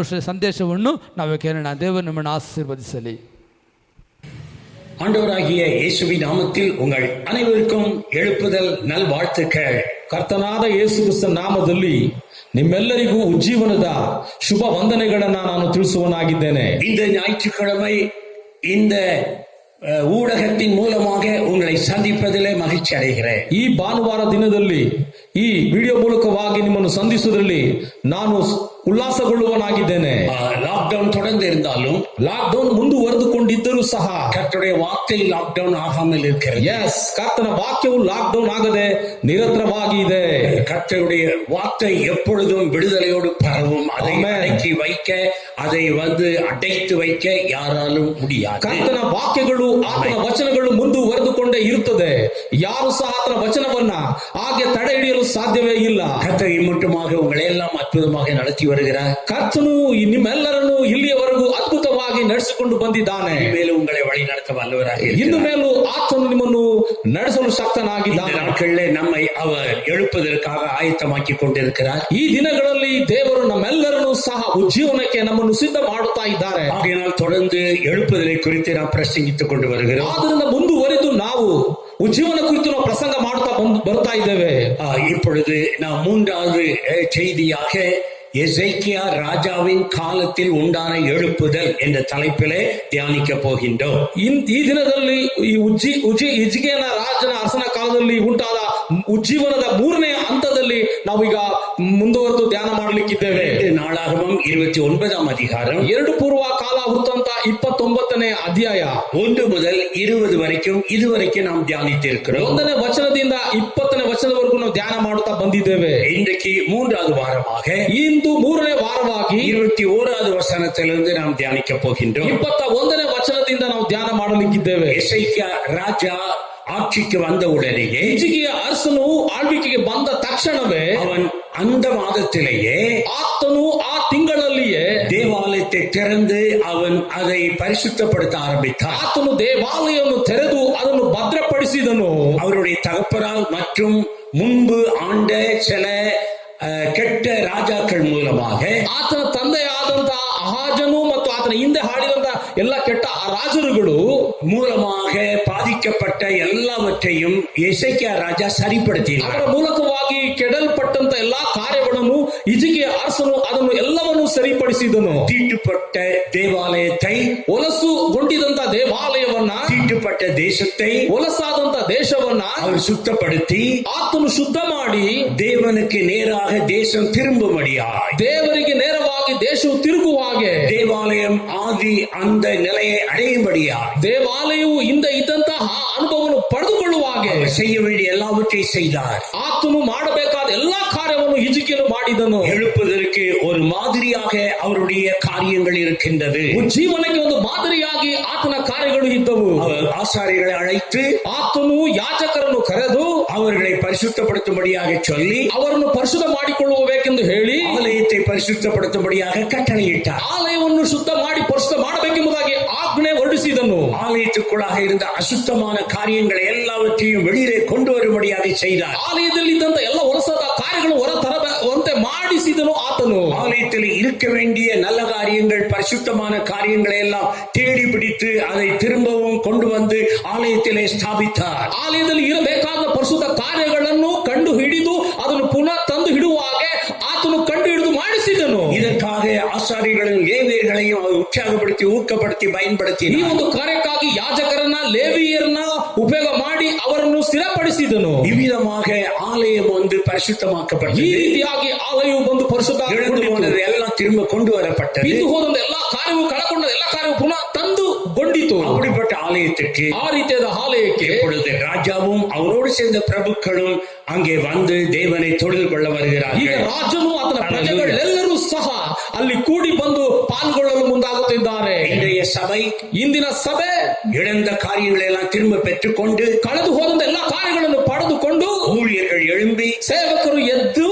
ಸಂದೇಶವನ್ನು ನಾವು ಕೇಳೋಣ. ದೇವರು ನಿಮ್ಮನ್ನು ಆಶೀರ್ವದಿಸಲಿ. ஆண்டவராகிய இயேசுவின் நாமத்தில் உங்கள் அனைவருக்கும் எழுப்புதல் நல்வாழ்த்துக்கள். ಕರ್ತನಾದ ಯೇಸು ಕ್ರಿಸ್ತನ ನಾಮದಲ್ಲಿ ನಿಮ್ಮೆಲ್ಲರಿಗೂ ಉಜ್ಜೀವನದ ಶುಭ ವಂದನೆಗಳನ್ನ ನಾನು ತಿಳಿಸುವನಾಗಿದ್ದೇನೆ. இந்த ஞாயிற்றுக்கிழமை இந்த ஊடகத்தின் மூலமாக உங்களை சந்திப்பதிலே மகிழ்ச்சி அடைகிறேன். ಈ ಭಾನುವಾರ ದಿನದಲ್ಲಿ ಈ ವಿಡಿಯೋ ಮೂಲಕವಾಗಿ ನಿಮ್ಮನ್ನು ಸಂಧಿಸುವುದರಲ್ಲಿ ನಾನು ಉಲ್ಲಾಸಗೊಳ್ಳುವನಾಗಿದ್ದೇನೆ. லாக்டவுன் தொடர்ந்து இருந்தாலும் ಲಾಕ್ಡೌನ್ ಮುಂದುವರೆದುಕೊಂಡಿದ್ದರೂ ಸಹ கர்த்தருடைய வார்த்தை லாக்டவுன் ஆகாமல் இருக்கிறது. ಎಸ್, ಕರ್ತನ ವಾಕ್ಯವು ಲಾಕ್ಡೌನ್ ಆಗದೆ ನಿರಂತರವಾಗಿ ಇದೆ. கர்த்தருடைய வார்த்தை எப்பொழுதும் விடுதலையோடு பரவும். அதை ஆமென். அடக்கி வைக்க, அதை அடைத்து வைக்க யாராலும் முடியாது. ಕರ್ತನ ವಾಕ್ಯಗಳು ಆತನ ವಚನಗಳು ಮುಂದುವರೆದುಕೊಂಡೇ ಇರುತ್ತದೆ. ಯಾರು ಸಹ ಆತನ ವಚನವನ್ನ ಹಾಗೆ ತಡೆ ಹಿಡಿಯಲು ಸಾಧ್ಯವೇ ಇಲ್ಲ. கர்த்தர் இம்மட்டுமாக உங்களை எல்லாம் அற்புதமாக நடத்தி வருகிறார். ಕರ್ತನು ನಿಮ್ಮೆಲ್ಲರನ್ನು ಇಲ್ಲಿಯವರೆಗೂ ಅದ್ಭುತವಾಗಿ ನಡೆಸಿಕೊಂಡು ಬಂದಿದ್ದಾನೆ. மேலும் உங்களை வழி நடத்த வல்லவராக ಇನ್ನು இருக்கிறார். ಮೇಲೂ ಆತನು ನಿಮ್ಮನ್ನು ನಡೆಸಲು இந்த ಶಕ್ತನಾಗಿದ್ದಾನೆ. நாட்களிலே நம்மை அவர் எழுப்பதற்காக ஆயத்தமாக்கி கொண்டிருக்கிறார். ಈ ದಿನಗಳಲ್ಲಿ ದೇವರು ನಮ್ಮೆಲ್ಲರನ್ನು ಸಹ ಉಜ್ಜೀವನಕ್ಕೆ ನಮ್ಮನ್ನು ಸಿದ್ಧ ಮಾಡುತ್ತಾ ಇದ್ದಾರೆ. ஆகையினால் தொடர்ந்து எழுப்புதலை குறித்து நாம் பிரசங்கித்துக் கொண்டு வருகிறோம். ಆದ್ದರಿಂದ ಮುಂದುವರೆದು ನಾವು ಉಜ್ಜೀವನ ಕುರಿತು ನಾವು ಪ್ರಸಂಗ ಮಾಡುತ್ತಾ ಬರ್ತಾ ಇದ್ದೇವೆ. இப்பொழுது நாம் மூன்றாவது செய்தியாக எசேக்கியா ராஜாவின் காலத்தில் உண்டான எழுப்புதல் என்ற தலைப்பிலே தியானிக்க போகின்றோம். ಈ ದಿನದಲ್ಲಿ ಈ ಹಿಜ್ಕೀಯನ ರಾಜನ ಅರಸನ ಕಾಲದಲ್ಲಿ ಉಂಟಾದ ಉಜ್ಜೀವನದ ಮೂರನೇ ಹಂತದಲ್ಲಿ ನಾವೀಗ ಮುಂದುವರೆದು ಧ್ಯಾನ ಮಾಡಲಿಕ್ಕಿದ್ದೇವೆ. நாளாகமம் 29ஆம் அதிகாரம் 2 ಪೂರ್ವ ಕಾಲ ವೃತ್ತಾಂತ 29ನೇ ಅಧ್ಯಾಯ 1 முதல் 20 வரைக்கும் இதுவரைக்கும் நாம் தியானித்திருக்கிறோம். 1ನೇ ವಚನದಿಂದ 20ನೇ ವಚನದವರೆಗೂ ನಾವು ಧ್ಯಾನ ಮಾಡುತ್ತಾ ಬಂದಿದ್ದೇವೆ. இன்றைக்கு மூன்றாவது வாரமாக ಇಂದು ಮೂರನೇ ವಾರವಾಗಿ 21வது வசனத்திலிருந்து நாம் தியானிக்க போகின்றோம். 21ನೇ ವಚನದಿಂದ ನಾವು ಧ್ಯಾನ ಮಾಡಲಿಕ್ಕಿದ್ದೇವೆ. எசேக்கியா ராஜா ஆட்சிக்கு வந்த உடனேயே ಹಿಜ್ಕೀಯ ಅರಸನು ಆಳ್ವಿಕೆಗೆ ಬಂದ ತಕ್ಷಣವೇ அவன் அந்த மாதத்திலேயே ಆತನು ಆ ತಿಂಗಳಲ್ಲಿಯೇ தேவாலயத்தை திறந்து அவன் அதை பரிசுத்தப்படுத்த ஆரம்பித்தார். ಆತನು ದೇವಾಲಯವನ್ನು ತೆರೆದು ಅದನ್ನು ಭದ್ರಪಡಿಸಿದನು. அவருடைய தகப்பனார் மற்றும் முன்பு ஆண்ட சில ಕೆಟ್ಟ ರಾಜಾக்கள் மூலமாக ಆತನ ತಂದೆಯಾದಂತಹ ಅಹಾಜನು ಮತ್ತು ಆತನ ಹಿಂದೆ ಹಾಡಿದಂತ ಎಲ್ಲ ಕೆಟ್ಟ ರಾಜರುಗಳು மூலமாக பாதிக்கப்பட்ட எல்லாவற்றையும் எசேக்கியா ராஜா சரிப்படுத்தினார். ಅದರ ಮೂಲಕವಾಗಿ ಕೆಡಲ್ಪಟ್ಟಂತ ಎಲ್ಲಾ ಕಾರ್ಯಗಳನ್ನು ಹಿಜ್ಕೀಯ ಅರಸನು ಅದನ್ನು ಎಲ್ಲವನ್ನು ಸರಿಪಡಿಸಿದನು. தீட்டுப்பட்ட தேவாலயத்தை, ಹೊಲಸುಗೊಂಡಿದಂತ ದೇವಾಲಯವನ್ನ, தீட்டுப்பட்ட தேசத்தை, ಹೊಲಸಾದಂತ ದೇಶವನ್ನ அவர் சுத்தப்படுத்தி ಆತನು ಶುದ್ಧ ಮಾಡಿ தேவனுக்கு நேராக தேசம் திரும்பும்படியாய், ದೇವರಿಗೆ ನೇರವಾಗಿ ದೇಶವು ತಿರುಗುವ ಹಾಗೆ, தேவாலயம் ஆதி அந்த நிலையை அடையும்படியாய், ದೇವಾಲಯವು ಹಿಂದೆ ಇದ್ದಂತಹ ಅನುಭವವನ್ನು ಪಡೆದುಕೊಳ್ಳುವ ಹಾಗೆ செய்ய வேண்டிய எல்லாவற்றையும் செய்தார். ಆತನು ಮಾಡಬೇಕಾದ ಎಲ್ಲಾ ಕಾರ್ಯವನ್ನು ಹಿಜ್ಕೀಯನು ಮಾಡಿದನು. எழுப்புதற்கு ஒரு மாதிரியாக அவருடைய காரியங்கள் இருக்கின்றது. ಜೀವನಕ್ಕೆ ಒಂದು ಮಾದರಿಯಾಗಿ ಆತನ ಕಾರ್ಯಗಳು ಇದ್ದವು. அவர் ஆசாரியர்களை அழைத்து ಆತನು ಯಾಜಕರನ್ನು ಕರೆದು அவர்களை பரிசுத்தப்படுத்தும்படியாக சொல்லி ಅವರನ್ನು ಪರಿಶುದ್ಧ ಮಾಡಿಕೊಳ್ಳಬೇಕೆಂದು ಹೇಳಿ ஆலயத்தை பரிசுத்தப்படுத்தும்படியாக கட்டளையிட்டார். ಆಲಯವನ್ನು ಶುದ್ಧ ಮಾಡಿ ಪರಿಶುದ್ಧ ಮಾಡಬೇಕೆಂಬುದಾಗಿ ಆಜ್ಞೆ ಹೊರಡಿಸಿದನು. ஆலயத்துக்குள்ளாக இருந்த அசுத்தமான காரியங்களை எல்லாவற்றையும் வெளியிலே கொண்டு வரும்படியாக செய்தார். ಆಲಯದಲ್ಲಿ ಇದ್ದಂತ ಎಲ್ಲ ಹೊಲಸಾದ ಕಾರ್ಯಗಳು ಹೊರ ತರವಂತೆ ಮಾಡಿಸಿದನು ಆತನು. ஆலயத்தில் இருக்க வேண்டிய நல்ல காரியங்கள், பரிசுத்தமான காரியங்களை எல்லாம் தேடி பிடித்து அதை திரும்பவும் கொண்டு வந்து ஆலயத்திலே ஸ்தாபித்தார். ಆಲಯದಲ್ಲಿ ಇರಬೇಕಾದ ಪರಿಶುದ್ಧ ಕಾರ್ಯಗಳನ್ನು ಕಂಡು ಹಿಡಿದು ಅದನ್ನು ಪುನಃ ತಂದು ಹಿಡುವ ಹಾಗೆ ಆತನು ಕಂಡು ಹಿಡಿದು ಮಾಡಿಸಿದನು. இதற்காக ஆசாரியர்களையும் லேவியர்களையும் அவர் உற்சாகப்படுத்தி ஊக்கப்படுத்தி பயன்படுத்தி ಈ ಒಂದು ಕಾರ್ಯಕ್ಕಾಗಿ ಯಾಜಕರನ್ನ ಲೇವಿಯರನ್ನ ಉಪಯೋಗ ಮಾಡಿ ಅವರನ್ನು ಸ್ಥಿರಪಡಿಸಿದನು. இவ்விதமாக ஆலயம் பரிசுத்தமாக்கப்பட்டது. ಈ ರೀತಿಯಾಗಿ ಆಲಯವು ಬಂದು ಪರಿಶುದ್ಧ இழந்து போனது எல்லாம் திரும்ப கொண்டு வரப்பட்டது. ಬಿದ್ದು ಹೋದ ಎಲ್ಲಾ ಕಾರ್ಯವು ಕಳಕೊಂಡ ಎಲ್ಲಾ ಕಾರ್ಯವು ಪುನಃ ತಂದು ಗೊಂಡಿತು. அப்படிப்பட்ட ஆலயத்திற்கு ಆ ರೀತಿಯಾದ ಆಲಯಕ್ಕೆ இப்பொழுது ராஜாவும் அவரோடு சேர்ந்த பிரபுக்களும் அங்கே வந்து தேவனை தொழுது கொள்ள ಈಗ வருகிறார்கள். ರಾಜನು ಆತನ ಪ್ರಜೆಗಳೆಲ್ಲರೂ ಸಹ ಅಲ್ಲಿ ಕೂಡಿ ಬಂದು ಪಾಲ್ಗೊಳ್ಳಲು ಮುಂದಾಗುತ್ತಿದ್ದಾರೆ. இன்றைய சபை ಇಂದಿನ ಸಭೆ இழந்த காரியங்களை எல்லாம் திரும்ப பெற்றுக்கொண்டு ಕಳೆದು ಹೋದಂತ ಎಲ್ಲಾ ಕಾರ್ಯಗಳನ್ನು ಪಡೆದುಕೊಂಡು ஊழியர்கள் எழும்பி, ಸೇವಕರು ಎದ್ದು,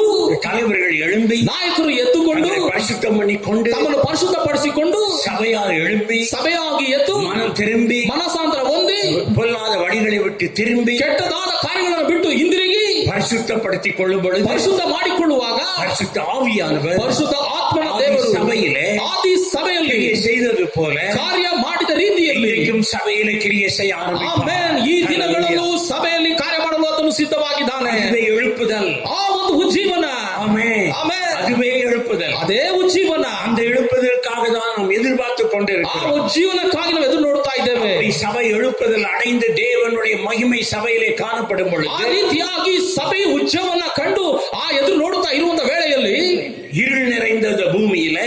தலைவர்கள் எழும்பி, ನಾಯಕರು ಎದ್ದುಕೊಂಡು பரிசுத்தம் பண்ணிக்கொண்டு, ತಮ್ಮನ್ನು ಪರಿಶುದ್ಧಪಡಿಸಿಕೊಂಡು சபையார் எழும்பಿ, ಸಭೆಯಾಗಿ ಎದ್ದು மனம் திரும்பி, ಮನಸಾಂತರ ಹೊಂದಿ பொல்லாத வழிகளை விட்டு திரும்பಿ, ಕೆಟ್ಟದಾದ ಕಾರ್ಯಗಳನ್ನು ಬಿಟ್ಟು ಹಿಂದಿರುಗಿ பரிசுத்தப்படுத்திக் கொள்ளும் பொழுது ಪರಿಶುದ್ಧ ಮಾಡಿಕೊಳ್ಳುವಾಗ பரிசுத்த ஆவியானவர் ಪರಿಶುದ್ಧ ಆತ್ಮನ ஆதி ದೇವರು சபையிலே ಆದಿ ಸಭೆಯಲ್ಲಿ கிரியை செய்தது போல ಕಾರ್ಯ ಮಾಡಿದ ರೀತಿಯಲ್ಲಿ இன்றைக்கும் சபையிலே கிரியை செய்ய ஆரம்பிப்பார். ಆಮೆನ್. ಈ ದಿನಗಳಲ್ಲೂ ಸಭೆಯಲ್ಲಿ ಕಾರ್ಯ ಮಾಡಲು ಆತನು ಸಿದ್ಧವಾಗಿದ್ದಾನೆ. அதுவே எழுப்புதல். ಆ ಒಂದು ಉಜ್ಜೀವನ, ஆமென். ಆಮೆನ್. அதுவே எழுப்புதல். ಅದೇ ಉಜ್ಜೀವನ. அந்த எழுப்பதற்காக தான் நாம் எதிர்பார்த்து ಆ கொண்டிருக்கிறோம். ಉಜ್ಜೀವನಕ್ಕಾಗಿ ನಾವು ಎದುರು ನೋಡ್ತಾ ಇದ್ದೇವೆ. ಈ ಸಭೆ எழுப்புதல் அடைந்து தேவனுடைய மகிமை சபையிலே காணப்படும் ಆ பொழுது ರೀತಿಯಾಗಿ ಸಭೆ ಉಜ್ಜೀವನ ಕಂಡು ಆ ಎದುರು ನೋಡುತ್ತಾ ಇರುವಂತ ವೇಳೆಯಲ್ಲಿ இருள் நிறைந்த பூமியில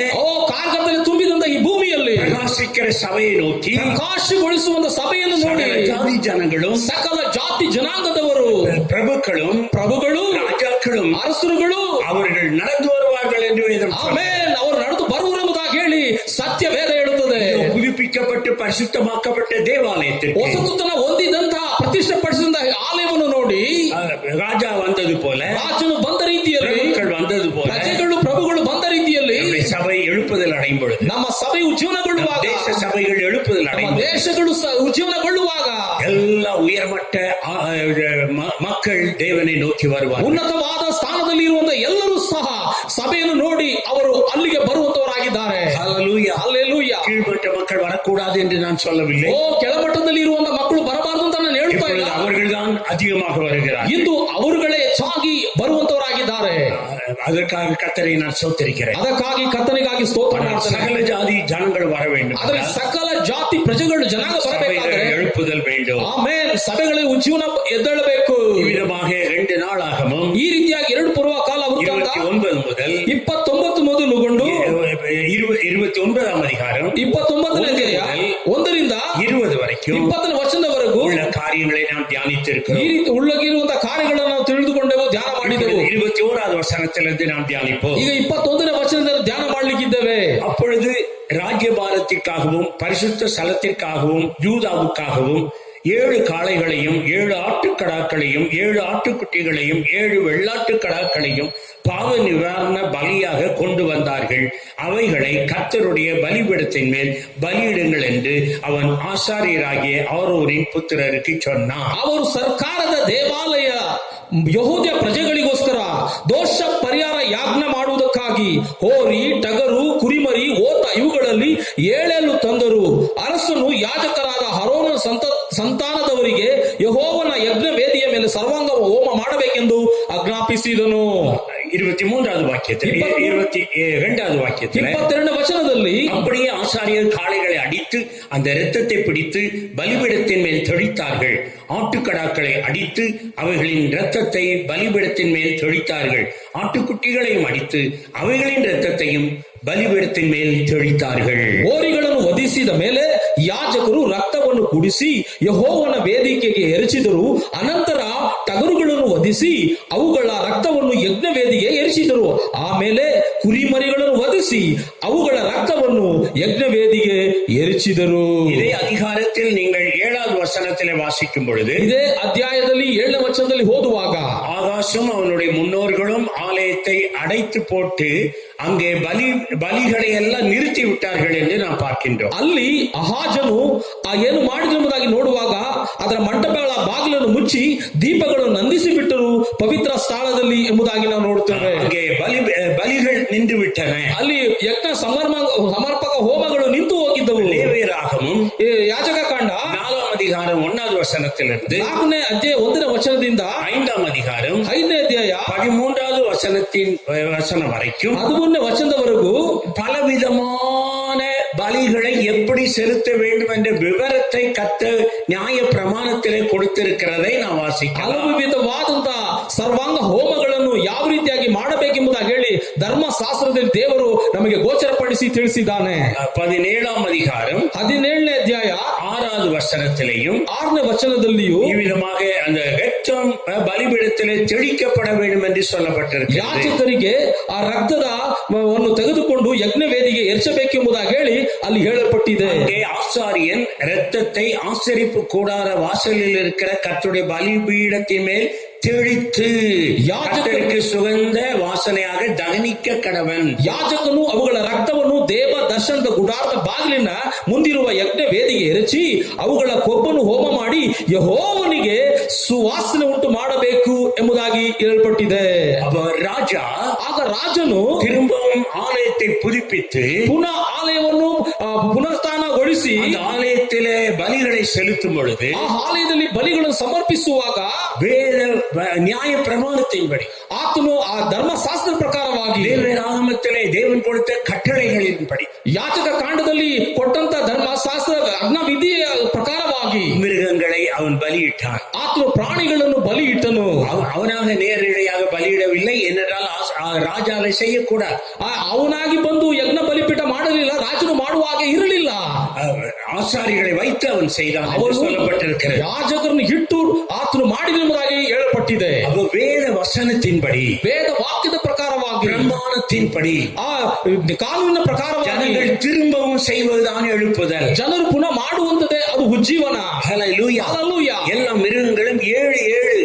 ಕಾರ್ಗತ್ತಲೆ ತುಂಬಿದಂತ ಈ ಭೂಮಿಯಲ್ಲಿ பிரகாசிக்கிற சபையை நோக்கி ಪ್ರಕಾಶಗೊಳಿಸುವಂತ ಸಭೆಯನ್ನು ನೋಡಿ ஜாதி ஜனங்களும் ಸಕಲ ಜಾತಿ ಜನಾಂಗದವರು ಪ್ರಭುಗಳು ராஜாக்களும் ಅರಸರುಗಳು அவர்கள் நடந்து வருவார்கள் என்று வேதம் ಆಮೇಲೆ ಅವರು ನಡೆದು ಬರುವುದೆಂಬುದಾಗಿ ಹೇಳಿ ಸತ್ಯ ವೇದ ಹೇಳುತ್ತದೆ. புதுப்பிக்கப்பட்டு பரிசுத்தமாக்கப்பட்ட தேவாலயத்திற்கு ಹೊಸತನ ಹೊಂದಿದಂತ ಪ್ರತಿಷ್ಠೆಪಡಿಸಿದಂತ ಆಲಯವನ್ನು ನೋಡಿ ராஜா வந்தது போல, ರಾಜನು ಬಂದ ರೀತಿಯಲ್ಲಿ, பிரபுக்கள் வந்தது போல, ಪ್ರಭುಗಳು ಬಂದ ರೀತಿಯಲ್ಲಿ சபை எழுப்புதல் அடையும் பொழுது, ನಮ್ಮ ಸಭೆ ಉಜ್ಜೀವನಗೊಳ್ಳುವಾಗ, தேச சபைகள் எழுப்புதல் ನಮ್ಮ அடையும் ದೇಶಗಳು ಉಜ್ಜೀವನಗೊಳ್ಳುವಾಗ எல்லா உயர்மட்ட மக்கள் தேவனை நோக்கி வருவார். ಉನ್ನತವಾದ ಸ್ಥಾನದಲ್ಲಿ ಇರುವಂತ ಎಲ್ಲರೂ ಸಹ ಸಭೆಯನ್ನು ನೋಡಿ ಅವರು ಅಲ್ಲಿಗೆ ಬರುವಂತವರಾಗಿದ್ದಾರೆ. ஹல்லேலூயா. ಹಲ್ಲೆಲೂಯಾ. கீழ்மட்ட மக்கள் வரக்கூடாது என்று நான் சொல்லவில்லை. ಕೆಳಮಟ್ಟದಲ್ಲಿ ಇರುವಂತ ಮಕ್ಕಳು ಬರಬಾರದು ಅಂತ ನಾನು ಹೇಳ್ತಾ ಇಲ್ಲ. அவர்கள் தான் அதிகமாக வருகிறார். ಇಂದು ಅವರುಗಳೇ ಹೆಚ್ಚಾಗಿ ಬರುವಂತವರಾಗಿದ್ದಾರೆ. அதற்காக கர்த்தரை நான் ஸ்தோத்திரிக்கிறேன். ಅದಕ್ಕಾಗಿ ಕರ್ತನಿಗಾಗಿ ಸ್ತೋತ್ರ ಮಾಡ್ತೇನೆ. சகல ஜாதி ஜனங்கள் வர வேண்டும். ಆದರೆ ಸಕಲ ಜಾತಿ ಪ್ರಜೆಗಳು ಜನಾಂಗ ಬರಬೇಕಾದ್ರೆ எழுப்புதல் வேண்டும். ಆಮೇಲೆ ಸಭೆಗಳಿಗೆ ಉಜ್ಜೀವನ ಎದ್ದೇಳಬೇಕು. ಈ ವಿಧವಾಗಿ 2 ನಾಳಾಗಮಂ ಈ ರೀತಿಯಾಗಿ 2 ಪೂರ್ವಕಾಲ ವೃತ್ತಾಂತ 29 முதல் 29 ಮೊದಲುಗೊಂಡು 29ஆம் அதிகாரம் 29ನೇ ಅಧ್ಯಾಯ 1 ರಿಂದ 20 வரைக்கும் 20ನೇ ವಚನದವರೆಗೂ உள்ள காரியங்களை நாம் ಈ தியானித்திருக்கிறோம். ರೀತಿ ಉಳ್ಳಗಿರುವಂತಹ ಕಾರ್ಯಗಳನ್ನು ನಾವು ತಿಳಿದುಕೊಂಡೆವು, ಧ್ಯಾನ ಮಾಡಿದೆವು. 21வது வசனத்திலிருந்து நாம் தியானிப்போம். ಈಗ 21ನೇ ವಚನದಲ್ಲಿ ಧ್ಯಾನ ಮಾಡಲಿಕ್ಕಿದ್ದೇವೆ. அப்பொழுது ராஜ்யபாரத்திற்காகவும் பரிசுத்த ஸ்தலத்திற்காகவும் யூதாவுக்காகவும் 7 காளைகளையும் 7 ஆட்டுக்கடாக்களையும் 7 ஆட்டுக்குட்டிகளையும் 7 வெள்ளாட்டுக்கடாக்களையும் பாவ நிவாரண பலியாக கொண்டு வந்தார்கள். அவைகளை கர்த்தருடைய பலிபீடத்தின் மேல் பலியிடுங்கள் என்று அவன் ஆசாரியராகிய ஆரோனின் புத்திரருக்கு சொன்னான். ಅವರು ಸರ್ಕಾರದ ದೇವಾಲಯ ಯಹೂದ್ಯ ಪ್ರಜೆಗಳಿಗೋಸ್ಕರ ದೋಷ ಪರಿಹಾರ ಯಾಜ್ಞ ಮಾಡುವುದಕ್ಕಾಗಿ ಹೋರಿ, ಟಗರು, ಕುರಿಮರಿ, ಓತ ಇವುಗಳಲ್ಲಿ 7 ತಂದರು. ಅರಸನು ಯಾಜಕರಾದ ಆರೋನನ ಸಂತಾನದವರಿಗೆ ಯೆಹೋವನ ಯಜ್ಞ ವೇದಿಯ ಮೇಲೆ ಸರ್ವಾಂಗ ಹೋಮ ಮಾಡಬೇಕೆಂದು ಆಜ್ಞಾಪಿಸಿದನು. 23வது வாக்கியத்தில் 22வது வாக்கியத்தில் 22ನೇ ವಚನದಲ್ಲಿ அப்படியே ஆசாரியர் காளைகளை அடித்து அந்த இரத்தத்தை பிடித்து பலிபீடத்தின் மேல் தெளித்தார்கள். ஆட்டுக்கடாக்களை அடித்து அவைகளின் இரத்தத்தை பலிபீடத்தின் மேல் தெளித்தார்கள். ஆட்டுக்குட்டிகளையும் அடித்து அவைகளின் இரத்தத்தையும் ಬಲಿಪೀಠದ ಮೇಲೆ ತೆಳಿತಾர்கள். ಹೋರಿಗಳನ್ನು ವಧಿಸಿದ ಮೇಲೆ ಯಾಜಕರು ರಕ್ತವನ್ನು ಕುಡಿಸಿ ಯೆಹೋವನ ವೇದಿಕೆಗೆ ಎರಚಿದರು. ಅನಂತರ ಟಗರುಗಳನ್ನು ವಧಿಸಿ ಅವುಗಳ ರಕ್ತವನ್ನು ಯಜ್ಞ ವೇದಿಗೆ ಎರಚಿದರು. ಆಮೇಲೆ ಕುರಿಮರಿಗಳನ್ನು ವಧಿಸಿ ಅವುಗಳ ರಕ್ತವನ್ನು ಯಜ್ಞ ವೇದಿಗೆ ಎರಚಿದರು. ಇದೇ அதிகாரத்தில் நீங்கள் 7வது வசனத்திலே வாசிக்கும் பொழுது, ಇದೇ ಅಧ್ಯಾಯದಲ್ಲಿ 7ನೇ ವಚನದಲ್ಲಿ ಓದುವಾಗ, ஆகாசும் அவனுடைய முன்னோர்களும் ஆலயத்தை அடைத்து போட்டு அங்கே ಬಲಿகளை எல்லாம் நிறுத்தி விட்டார்கள் என்று நாம் பார்க்கின்றோம். ಅಲ್ಲಿ ಅಹಾಜನು ಏನು ಮಾಡಿದೆಂಬುದಾಗಿ ನೋಡುವಾಗ ಅದರ ಮಂಟಪಗಳ ಬಾಗಿಲನ್ನು ಮುಚ್ಚಿ ದೀಪಗಳನ್ನು ನಂದಿಸಿ ಬಿಟ್ಟರು ಪವಿತ್ರ ಸ್ಥಳದಲ್ಲಿ ಎಂಬುದಾಗಿ ನಾವು ನೋಡುತ್ತೇವೆ. அங்கே ಬಲಿகள் ನಿಂತು ಬಿಟ್ಟன. ಅಲ್ಲಿ ಯಜ್ಞ ಸಮರ್ಪಕ ಹೋಮಗಳು ನಿಂತು ಹೋಗಿದ್ದವು. ಲೇವಿಯರಾಗಮಂ ಯಾಜಕ ಕಾಂಡ 4வது அதிகாரம் 1வது வசனத்திலிருந்து 4ನೇ ಅಧ್ಯಾಯ 1ನೇ ವಚನದಿಂದ 5வது அதிகாரம் 5ನೇ ಅಧ್ಯಾಯ 13வது வசனம் வரைக்கும் 13ನೇ ವಚನದವರೆಗೂ பலவிதமான பலிகளை எப்படி செலுத்த வேண்டும் என்ற விவரத்தை கர்த்தர் நியாய பிரமாணத்திலே கொடுத்திருக்கிறதை நாம் வாசிக்கலாம். ಹಲವು ವಿಧವಾದಂತಹ ಸರ್ವಾಂಗ ಹೋಮಗಳನ್ನು ಯಾವ ರೀತಿಯಾಗಿ ಮಾಡಬೇಕೆಂಬುದಾಗಿ ಹೇಳಿ ಧರ್ಮಶಾಸ್ತ್ರದಲ್ಲಿ ದೇವರು ನಮಗೆ ಗೋಚರಪಡಿಸಿ ತಿಳಿಸಿದ್ದಾನೆ. 17வது அதிகாரம் 17ನೇ ಅಧ್ಯಾಯ 6வது வசனத்திலேயும் 6ನೇ ವಚನದಲ್ಲಿಯೂ ಈ ವಿಧமாக அந்த ரத்தம் பலிபீடத்திலே தெளிக்கப்பட வேண்டும் என்று சொல்லப்பட்டிருக்கிறது. ಯಾಜಕರಿಗೆ ಆ ರಕ್ತವನ್ನು ತೆಗೆದುಕೊಂಡು ಯಜ್ಞ ವೇದಿಗೆ ಎರಚಬೇಕೆಂಬುದಾಗಿ ಹೇಳಿ ಅಲ್ಲಿ ಹೇಳಲ್ಪಟ್ಟಿದೆ. ஆசாரியன் ரத்தத்தை ஆசரிப்பு கூடார வாசலில் இருக்கிற கர்த்தருடைய பலிபீடத்தின் மேல் தெளித்து யாஜகருக்கு சுகந்த ವಾಸನೆಯಾಗ ದಹನಿಕ ಕಡವನ್. ಯಾಜಕನು ಅವುಗಳ ರಕ್ತವನ್ನು ದೇವ ದರ್ಶನದ ಗುಡಾರದ ಬಾಗಿಲಿನ ಮುಂದಿರುವ ಯಜ್ಞ ವೇದಿಗೆ ಎರಚಿ ಅವುಗಳ ಕೊಬ್ಬನ್ನು ಹೋಮ ಮಾಡಿ ಯೆಹೋವನಿಗೆ ಸುವಾಸನೆ ಉಂಟು ಮಾಡಬೇಕು ಎಂಬುದಾಗಿ ಹೇಳಲ್ಪಟ್ಟಿದೆ. ರಾಜ ಆಗ ರಾಜನು ತಿರುಂಬவும் ಆಲಯத்தை புதுப்பித்து ಪುನಃ ಆಲಯವನ್ನು ಪುನರುತ್ಥಾನಗೊಳಿಸಿ ಆಲಯத்திலே ಬಲಿகளை செலுத்தும் பொழுது ಆ ಆಲಯದಲ್ಲಿ ಬಲಿಗಳನ್ನು ಸಮರ್ಪಿಸುವಾಗ ವೇದ ನ್ಯಾಯ ಪ್ರಮಾಣத்தின்படி ಆತನು ಆ ಧರ್ಮಶಾಸ್ತ್ರ ಪ್ರಕಾರವಾಗಿ ಲೇವಿಯರಾಗಮத்திலே தேவன் கொடுத்த ಯಾಜಕ ಕಾಂಡದಲ್ಲಿ ಕೊಟ್ಟಂತ ಧರ್ಮಶಾಸ್ತ್ರ ಅಜ್ಞಾವಿಧಿಯ ಪ್ರಕಾರವಾಗಿ மிருகங்களை அவன் பலியிட்டான். ಆತನು ಪ್ರಾಣಿಗಳನ್ನು ಬಲಿ ಇಟ್ಟನು. அவனாக நேரடியாக பலியிடவில்லை, என்னென்றால் ராஜா அதை செய்யக்கூடாது. ಅವನಾಗಿ ಬಂದು ಯಜ್ಞ ಬಲಿಪೀಠ ಮಾಡಲಿಲ್ಲ, ರಾಜನು ಮಾಡುವಾಗ ಇರಲಿಲ್ಲ. ஆசாரிகளை வைத்து அவன் செய்தான் என்று சொல்லப்பட்டிருக்கிறது. ಯಾಜಕರನ್ನು ಇಟ್ಟು ಆತನು ಮಾಡಿದೆಂಬುದಾಗಿ ಹೇಳಲ್ಪಟ್ಟಿದೆ. அப்போ வேத வசனத்தின்படி, ವೇದ ವಾಕ್ಯದ ಪ್ರಕಾರವಾಗಿ, பிரமாணத்தின்படி, ಕಾನೂನಿನ ಪ್ರಕಾರವಾಗಿ ஜனங்கள் திரும்பவும் செய்வதுதான் எழுப்புதல். ಜನರು ಪುನಃ ಮಾಡುವಂತದೇ ಅದು ಉಜ್ಜೀವನ. ஹல்லேலூயா. ஹல்லேலೂயா. எல்லா மிருகங்களும் 7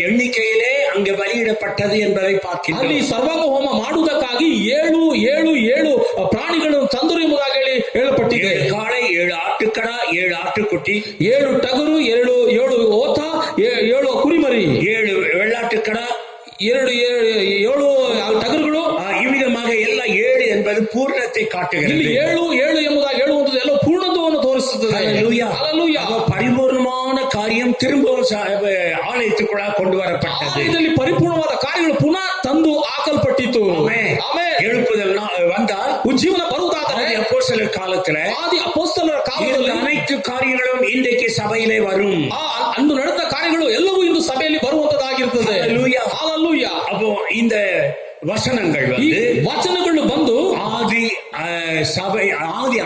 எண்ணிக்கையிலே அங்கே பலியிடப்பட்டது என்பதை பார்க்கிறோம். ಅಲ್ಲಿ ಸರ್ವಾಂಗ ಹೋಮ ಮಾಡುವುದಕ್ಕಾಗಿ 7 ಪ್ರಾಣಿಗಳು ತಂದರು ಎಂಬುದಾಗಿ ಹೇಳಲ್ಪಟ್ಟಿದೆ. 7 ಕಾಳೆ, 7 ಆಟುಕಡ, 7 ಆಟುಕುಟ್ಟಿ, 7 ಟಗರು, 7 ಓತ, 7 ಕುರಿಮರಿ, 7 வெள்ளாட்டுக்கட, 7 ಟಗರುಗಳು. இவ்விதமாக எல்லா 7 என்பது பூர்ணத்தை காட்டுகிறது. ಇಲ್ಲಿ 7 ಎಂಬುದಾಗಿ ಹೇಳುವಂಥದ್ದು ಎಲ್ಲ ಪೂರ್ಣತ್ವವನ್ನು ತೋರಿಸುತ್ತದೆ. ஹல்லேலூயா. ஹல்லேலூயா. பரிபூர்ணமான காரியம் திரும்பவும் ஆலயத்துக்குள்ள கொண்டு வரப்பட்டது. ಇದರಲ್ಲಿ ಪರಿಪೂರ್ಣವಾದ ಕಾರ್ಯಗಳು ಪುನಃ ತಂದು ಹಾಕಲ್ಪಟ್ಟಿತು. ಆಮೆನ್. எழுப்புதல் வந்தால், ಉಜ್ಜೀವನ ಬರುವುದಾದರೆ அப்போஸ்தலர் காலத்துல ಆದಿ ಅಪೊಸ್ತಲರ ಕಾಲದಲ್ಲಿ அனைத்து காரியங்களும் இன்றைக்கு சபையிலே வரும். ಅಂದು ನಡೆದ ಕಾರ್ಯಗಳು ಎಲ್ಲವೂ ಇಂದು ಸಭೆಯಲ್ಲಿ ಬರುವಂತದ್ದಾಗಿರುತ್ತದೆ. ஹல்லேலூயா. ஹல்லேலூயா. அப்போ இந்த வசனங்கள் ಈ ವಚನಗಳು ಬಂದು ஆதி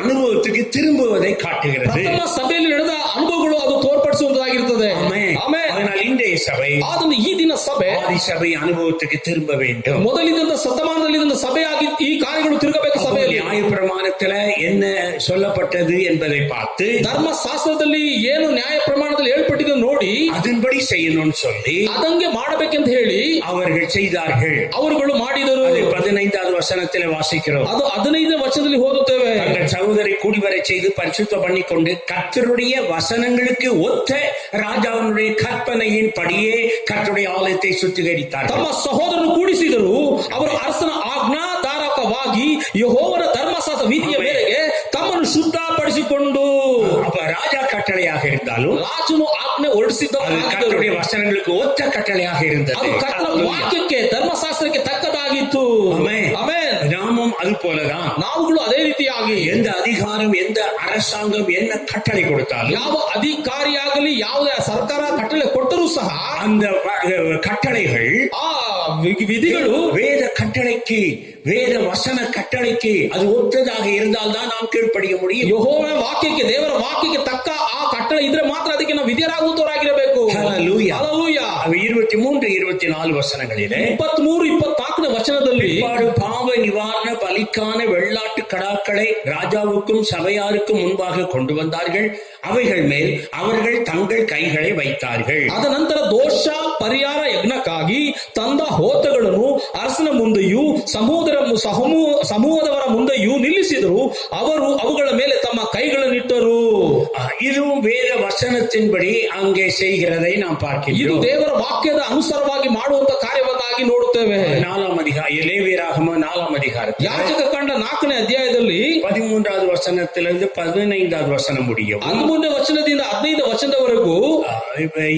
அனுபவத்துக்கு திரும்புவதை காட்டுகிறது. ಪ್ರಥಮ ಸಭೆಯಲ್ಲಿ ನಡೆದ ಅನುಭವಗಳು ಅದು ತೋರ್ಪಡಿಸುವಂತದ್ದಾಗಿರುತ್ತದೆ. ಆಮೆನ್. அதனால் இன்றைய சபை, ಆದ್ದರಿಂದ ಈ ದಿನ ಸಭೆ ஆதி சபை அனுபவத்துக்கு திரும்ப வேண்டும். ಮೊದಲಿದ್ದಂತ ಶತಮಾನದಲ್ಲಿ ಸಭೆಯಾಗಿ ಈ ಕಾರ್ಯಗಳು ತಿರುಗಬೇಕು. ಸಭೆಯಲ್ಲಿ நியாயப்பிரமாணத்துல என்ன சொல்லப்பட்டது என்பதை பார்த்து, ಧರ್ಮಶಾಸ್ತ್ರದಲ್ಲಿ ಏನು ನ್ಯಾಯ ಪ್ರಮಾಣದಲ್ಲಿ ಹೇಳ್ಪಟ್ಟಿದೆ ನೋಡಿ அதன்படி செய்யணும்னு சொல்லி ಅದಂಗೆ ಮಾಡಬೇಕೆಂತ ಹೇಳಿ அவர்கள் செய்தார்கள். ಅವರುಗಳು ಮಾಡಿದರು. 15வது வசனத்தில் வாசிக்கிறோம். ಅದು 15ನೇ ವಚನದಲ್ಲಿ ಓದುತ್ತೇವೆ. தங்கள் சகோதரை கூடிவரச் செய்து பரிசுத்தம் பண்ணிக்கொண்டு கர்த்தருடைய வசனங்களுக்கு ஒத்த ராஜாவினுடைய கற்பனையின் படியே கர்த்தருடைய ஆலயத்தை சுத்திகரித்தார்கள். ತಮ್ಮ ಸಹೋದರರು ಕೂಡಿಸಿದರು. ಅವರು ಅರಸನ ಆಜ್ಞಾಧಾರಕವಾಗಿ ಯೆಹೋವನ ಧರ್ಮಶಾಸ್ತ್ರ ವಿಧಿಯ ಮೇರೆಗೆ ತಮ್ಮನ್ನು ಶುದ್ಧಪಡಿಸಿಕೊಂಡು, அப்ப ராஜா கட்டளையாக இருந்தாலும் ರಾಜನು ಆಜ್ಞೆ ಹೊರಡಿಸಿದ್ದರು. கர்த்தருடைய வசனங்களுக்கு ஒத்த கட்டளையாக இருந்தது. ಅದು ಕರ್ತನ ವಾಕ್ಯಕ್ಕೆ ಧರ್ಮಶಾಸ್ತ್ರಕ್ಕೆ ತಕ್ಕದಾಗಿತ್ತು. ಆಮೆನ್. நாமும் அது போலதான். ನಾವುಗಳು ಅದೇ ರೀತಿಯಾಗಿ எந்த அதிகாரம், எந்த அரசாங்கம் என்ன கட்டளை கொடுத்தாலும், ಯಾವ ಅಧಿಕಾರಿಯಾಗಲಿ ಯಾವುದೇ ಸರ್ಕಾರ ಕಟ್ಟಳೆ ಕೊಟ್ಟರೂ ಸಹ அந்த கட்டளைகள், ಆ ವಿಧಿಗಳು வேத கட்டளைக்கு, வேத வசன கட்டளைக்கு அது ஒத்ததாக இருந்தால்தான் நாம் கீழ்ப்படிய முடியும். ಯೆಹೋವನ ವಾಕ್ಯಕ್ಕೆ, ದೇವರ ವಾಕ್ಯಕ್ಕೆ ತಕ್ಕ ಆ ಕಟ್ಟಳೆ ಇದ್ರೆ ಮಾತ್ರ ಅದಕ್ಕೆ ನಾವು ವಿಧಿಯರಾಗುವಂತವರಾಗಿರಬೇಕು. ஹல்லேலூயா. ಹಲ್ಲೇಲೂಯಾ. 23, 24 வசனங்களிலே 23, 24ನೇ ವಚನದಲ್ಲಿ பாவ நிவாரண பலிக்கான வெள்ளாட்டு கடாக்களை ராஜாவுக்கும் சபையாருக்கும் முன்பாக கொண்டு வந்தார்கள். அவைகள் மேல் அவர்கள் தங்கள் கைகளை வைத்தார்கள். ಅದ ನಂತರ ದೋಷ ಪರಿಹಾರ ಯಜ್ಞಕ್ಕಾಗಿ ತಂದ ಹೋತಗಳನ್ನು ಅರಸನ ಮುಂದೆಯೂ ಸಮೂಹದವರ ಮುಂದೆಯೂ ನಿಲ್ಲಿಸಿದರು. ಅವರು ಅವುಗಳ ಮೇಲೆ ತಮ್ಮ ಕೈಗಳನ್ನಿಟ್ಟರು. இதுவும் வேத வசனத்தின்படி அங்கே செய்கிறதை நாம் ಇದು பார்க்கிறோம். ದೇವರ ವಾಕ್ಯದ ಅನುಸಾರವಾಗಿ ಮಾಡುವಂತ ಕಾರ್ಯವನ್ನಾಗಿ ನೋಡುತ್ತೇವೆ. 4ம் அதிகாரம், லேவியராகம 4ம் அதிகாரம், ಯಾಜಕ ಕಾಂಡ 4ನೇ ಅಧ್ಯಾಯದಲ್ಲಿ 13வது வசனத்திலிருந்து 15வது வசனம் முடியும். 13ನೇ ವಚನದಿಂದ 15ನೇ ವಚನದವರೆಗೂ,